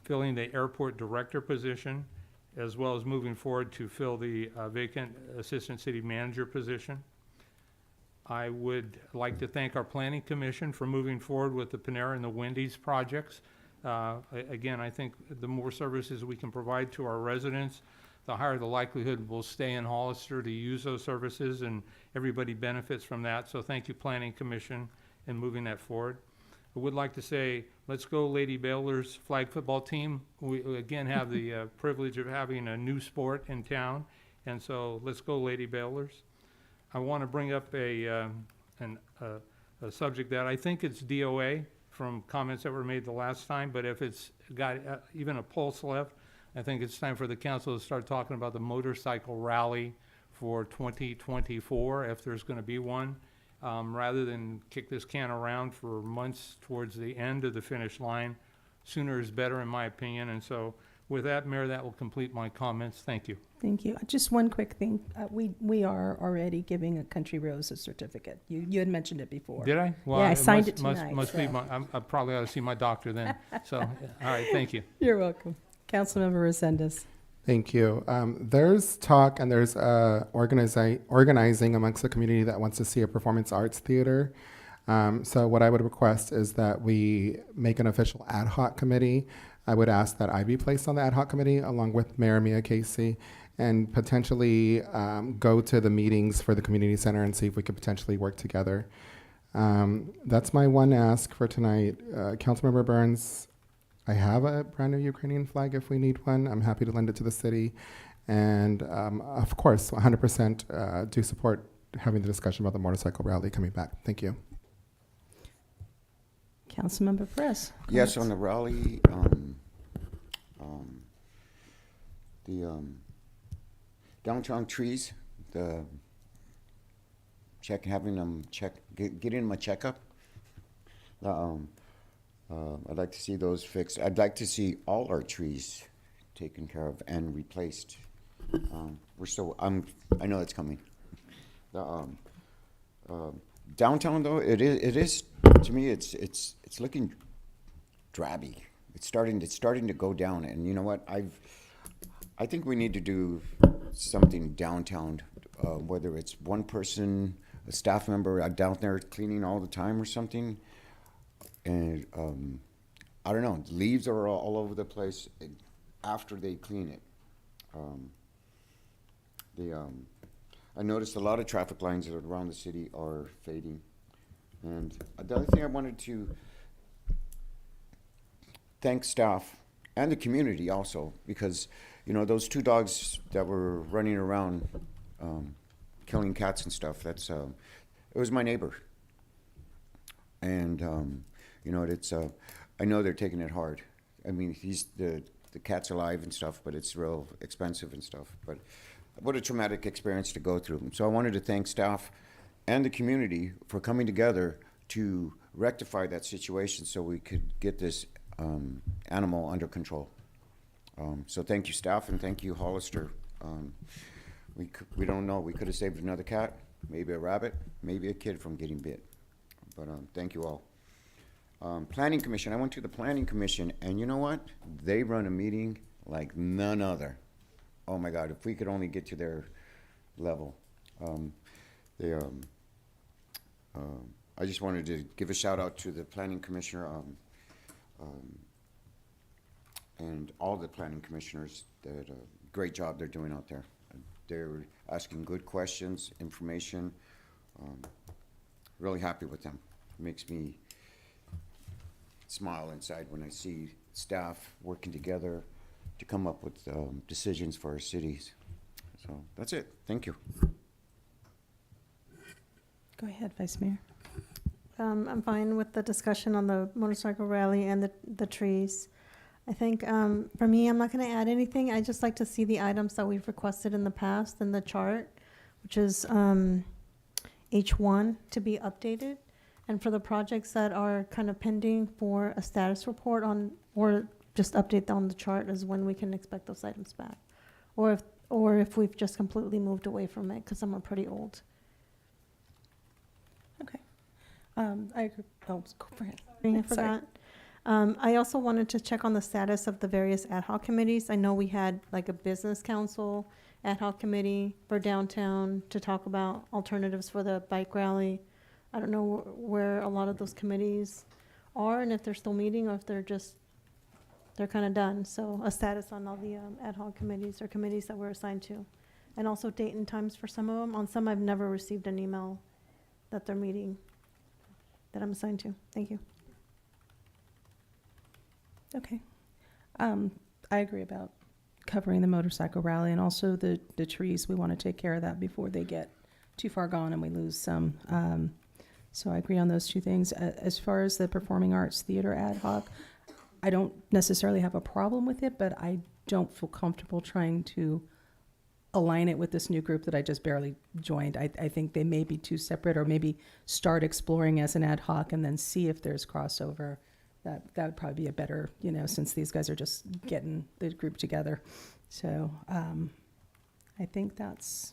B: filling the airport director position, as well as moving forward to fill the vacant assistant city manager position. I would like to thank our planning commission for moving forward with the Panera and the Wendy's projects. Again, I think the more services we can provide to our residents, the higher the likelihood we'll stay in Hollister to use those services, and everybody benefits from that. So thank you, Planning Commission, in moving that forward. I would like to say, let's go Lady Baylor's flag football team. We again have the privilege of having a new sport in town, and so let's go Lady Baylor's. I want to bring up a subject that I think it's DOA from comments that were made the last time, but if it's got even a pulse left, I think it's time for the council to start talking about the motorcycle rally for 2024, if there's going to be one, rather than kick this can around for months towards the end of the finish line. Sooner is better, in my opinion. And so with that, Mayor, that will complete my comments. Thank you.
A: Thank you. Just one quick thing. We are already giving a Country Rose a certificate. You had mentioned it before.
B: Did I? Well,
A: yeah, I signed it tonight.
B: Must be I probably ought to see my doctor then. So, all right, thank you.
A: You're welcome. Councilmember Resendez.
T: Thank you. There's talk and there's organizing amongst the community that wants to see a performance arts theater. So what I would request is that we make an official ad hoc committee. I would ask that I be placed on the ad hoc committee along with Mayor Mia Casey, and potentially go to the meetings for the community center and see if we could potentially work together. That's my one ask for tonight. Councilmember Burns, I have a brand new Ukrainian flag if we need one. I'm happy to lend it to the city. And of course, 100% do support having the discussion about the motorcycle rally coming back. Thank you.
A: Councilmember Perez.
R: Yes, on the rally, the downtown trees having them getting them a checkup. I'd like to see those fixed. I'd like to see all our trees taken care of and replaced. I know it's coming. Downtown though, it is to me, it's looking drabby. It's starting to go down, and you know what? I think we need to do something downtown, whether it's one person, a staff member down there cleaning all the time or something. And I don't know, leaves are all over the place after they clean it. I noticed a lot of traffic lines around the city are fading. And the other thing I wanted to thank staff and the community also, because you know those 2 dogs that were running around killing cats and stuff, it was my neighbor. And you know, I know they're taking it hard. I mean, the cat's alive and stuff, but it's real expensive and stuff. But what a traumatic experience to go through. So I wanted to thank staff and the community for coming together to rectify that situation so we could get this animal under control. So thank you, staff, and thank you, Hollister. We don't know. We could have saved another cat, maybe a rabbit, maybe a kid from getting bit. But thank you all. Planning Commission. I went to the Planning Commission, and you know what? They run a meeting like none other. Oh my God! If we could only get to their level. I just wanted to give a shout out to the Planning Commissioner and all the Planning Commissioners. That great job they're doing out there. They're asking good questions, information. Really happy with them. It makes me smile inside when I see staff working together to come up with decisions for our cities. So that's it. Thank you.
A: Go ahead, Vice Mayor.
S: I'm fine with the discussion on the motorcycle rally and the trees. I think for me, I'm not going to add anything. I just like to see the items that we've requested in the past in the chart, which is H1 to be updated. And for the projects that are kind of pending for a status report on, or just update on the chart is when we can expect those items back. Or if we've just completely moved away from it, because some are pretty old.
A: Okay. I agree. Oh, go for it.
S: I forgot. I also wanted to check on the status of the various ad hoc committees. I know we had like a business council ad hoc committee for downtown to talk about alternatives for the bike rally. I don't know where a lot of those committees are and if they're still meeting or if they're kind of done. So a status on all the ad hoc committees or committees that we're assigned to. And also date and times for some of them. On some, I've never received an email that they're meeting that I'm assigned to. Thank you.
A: Okay. I agree about covering the motorcycle rally and also the trees. We want to take care of that before they get too far gone and we lose some. So I agree on those 2 things. As far as the performing arts theater ad hoc, I don't necessarily have a problem with it, but I don't feel comfortable trying to align it with this new group that I just barely joined. I think they may be too separate, or maybe start exploring as an ad hoc and then see if there's crossover. That would probably be a better, since these guys are just getting the group together. So I think that's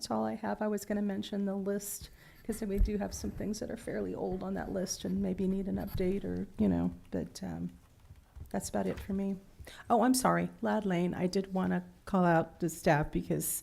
A: all I have. I was going to mention the list, because we do have some things that are fairly old on that list and maybe need an update or, but that's about it for me. Oh, I'm sorry, Lad Lane. I did want to call out the staff because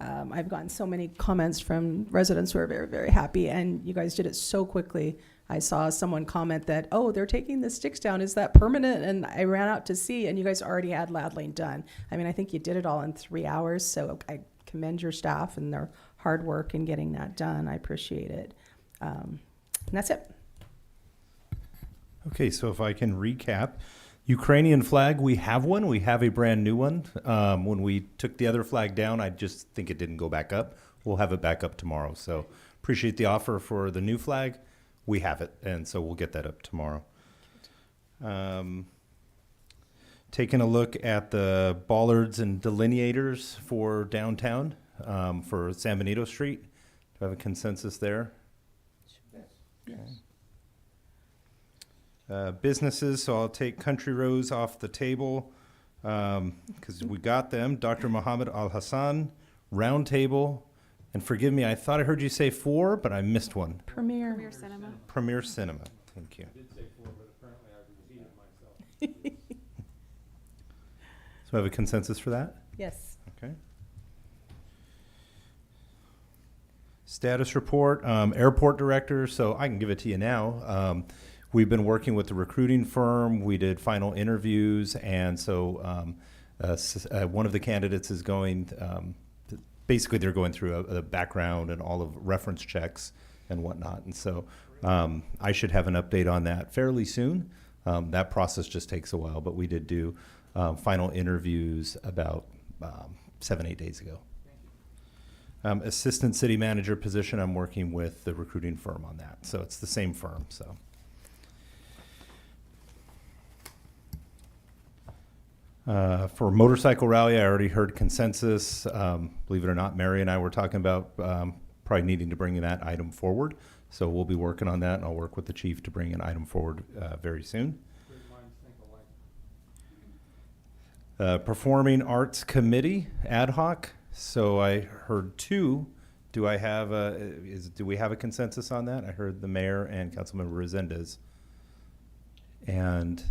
A: I've gotten so many comments from residents who are very, very happy, and you guys did it so quickly. I saw someone comment that, oh, they're taking the sticks down. Is that permanent? And I ran out to see, and you guys already had Lad Lane done. I mean, I think you did it all in 3 hours, so I commend your staff and their hard work in getting that done. I appreciate it. And that's it.
N: Okay, so if I can recap. Ukrainian flag, we have one. We have a brand new one. When we took the other flag down, I just think it didn't go back up. We'll have it back up tomorrow. So appreciate the offer for the new flag. We have it, and so we'll get that up tomorrow. Taking a look at the bollards and delineators for downtown. for San Benito Street. Do I have a consensus there?
A: Yes.
N: Businesses, so I'll take Country Rose off the table because we got them. Dr. Muhammad Al Hassan, Round Table, and forgive me, I thought I heard you say 4, but I missed one.
A: Premier.
D: Cinema.
N: Premier Cinema. Thank you.
B: I did say 4, but apparently I repeated myself.
N: So I have a consensus for that?
A: Yes.
N: Okay. Status report, airport director, so I can give it to you now. We've been working with the recruiting firm. We did final interviews, and so one of the candidates is going, basically they're going through a background and all of reference checks and whatnot. And so I should have an update on that fairly soon. That process just takes a while, but we did do final interviews about 7-8 days ago. Assistant city manager position, I'm working with the recruiting firm on that. So it's the same firm, so. For motorcycle rally, I already heard consensus. Believe it or not, Mary and I were talking about probably needing to bring that item forward. So we'll be working on that, and I'll work with the chief to bring an item forward very soon. Performing Arts Committee, ad hoc. So I heard 2. Do we have a consensus on that? I heard the mayor and Councilmember Resendez. And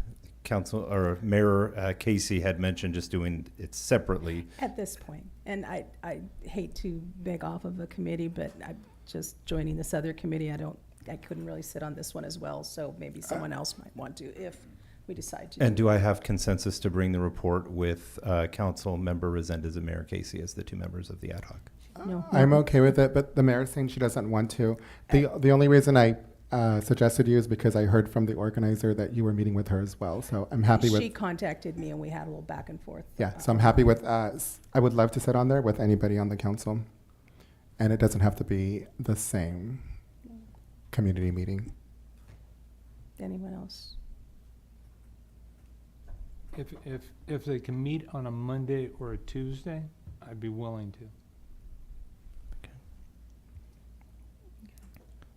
N: Mayor Casey had mentioned just doing it separately.
A: At this point, and I hate to beg off of a committee, but I'm just joining this other committee. I couldn't really sit on this one as well, so maybe someone else might want to if we decide to.
N: And do I have consensus to bring the report with Councilmember Resendez and Mayor Casey as the 2 members of the ad hoc?
A: No.
T: I'm okay with it, but the mayor's saying she doesn't want to. The only reason I suggested you is because I heard from the organizer that you were meeting with her as well. So I'm happy with.
A: She contacted me and we had a little back and forth.
T: Yeah, so I'm happy with. I would love to sit on there with anybody on the council, and it doesn't have to be the same community meeting.
A: Anyone else?
B: If they can meet on a Monday or a Tuesday, I'd be willing to.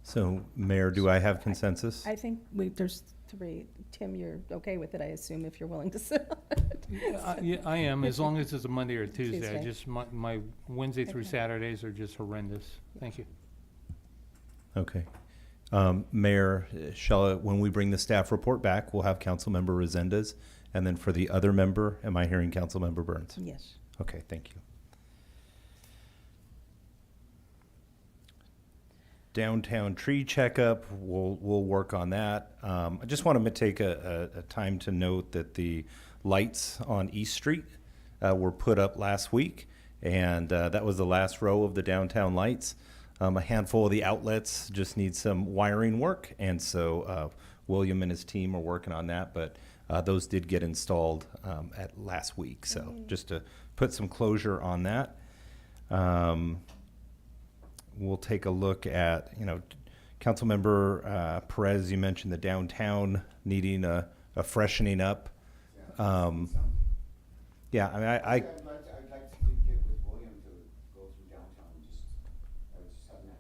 N: So, Mayor, do I have consensus?
A: I think there's 3. Tim, you're okay with it, I assume, if you're willing to sit on it.
B: Yeah, I am, as long as it's a Monday or Tuesday.
A: Tuesday.
B: I just, my Wednesday through
A: Okay.
B: Saturdays are just horrendous. Thank you.
N: Okay. Mayor, when we bring the staff report back, we'll have Councilmember Resendez. And then for the other member, am I hearing Councilmember Burns?
A: Yes.
N: Okay, thank you. Downtown tree checkup, we'll work on that. I just want to take a time to note that the lights on East Street were put up last week, and that was the last row of the downtown lights. A handful of the outlets just need some wiring work, and so William and his team are working on that, but those did get installed at last week. So just to put some closure on that. We'll take a look at, Councilmember Perez, you mentioned the downtown needing a freshening up. Yeah, I mean,
R: I'd like to get with William to go through downtown and just having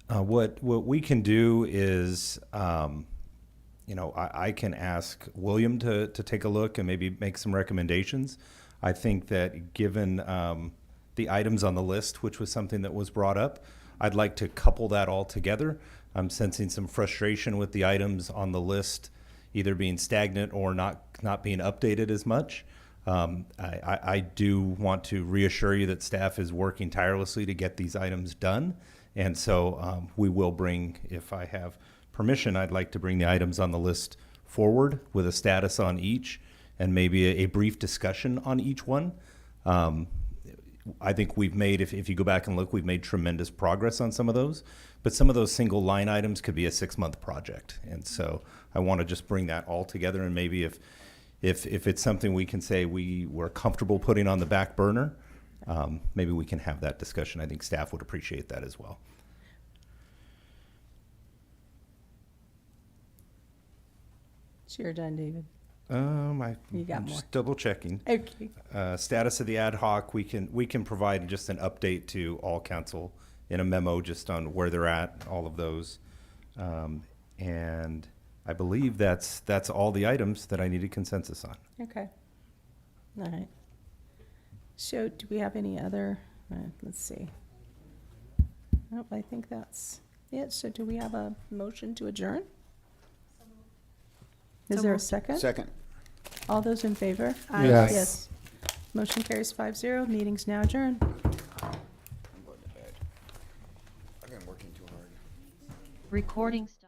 R: that time.
N: What we can do is, I can ask William to take a look and maybe make some recommendations. I think that given the items on the list, which was something that was brought up, I'd like to couple that all together. I'm sensing some frustration with the items on the list either being stagnant or not being updated as much. I do want to reassure you that staff is working tirelessly to get these items done. And so we will bring, if I have permission, I'd like to bring the items on the list forward with a status on each and maybe a brief discussion on each one. I think we've made, if you go back and look, we've made tremendous progress on some of those, but some of those single line items could be a 6-month project. And so I want to just bring that all together, and maybe if it's something we can say we're comfortable putting on the back burner, maybe we can have that discussion. I think staff would appreciate that as well.
A: So you're done, David? You got
N: I'm
A: more.
N: just double checking.
A: Okay.
N: Status of the ad hoc, we can provide just an update to all council in a memo just on where they're at, all of those. And I believe that's all the items that I needed consensus on.
A: Okay. All right. So do we have any other, let's see. Nope, I think that's it. So do we have a motion to adjourn? Is there a second?
R: Second.
A: All those in favor?
T: Aye. Yes.
A: Yes. Motion carries 5-0. Meeting's now adjourned.
R: I'm going to bed. I've been working too hard.
E: Recording stopped.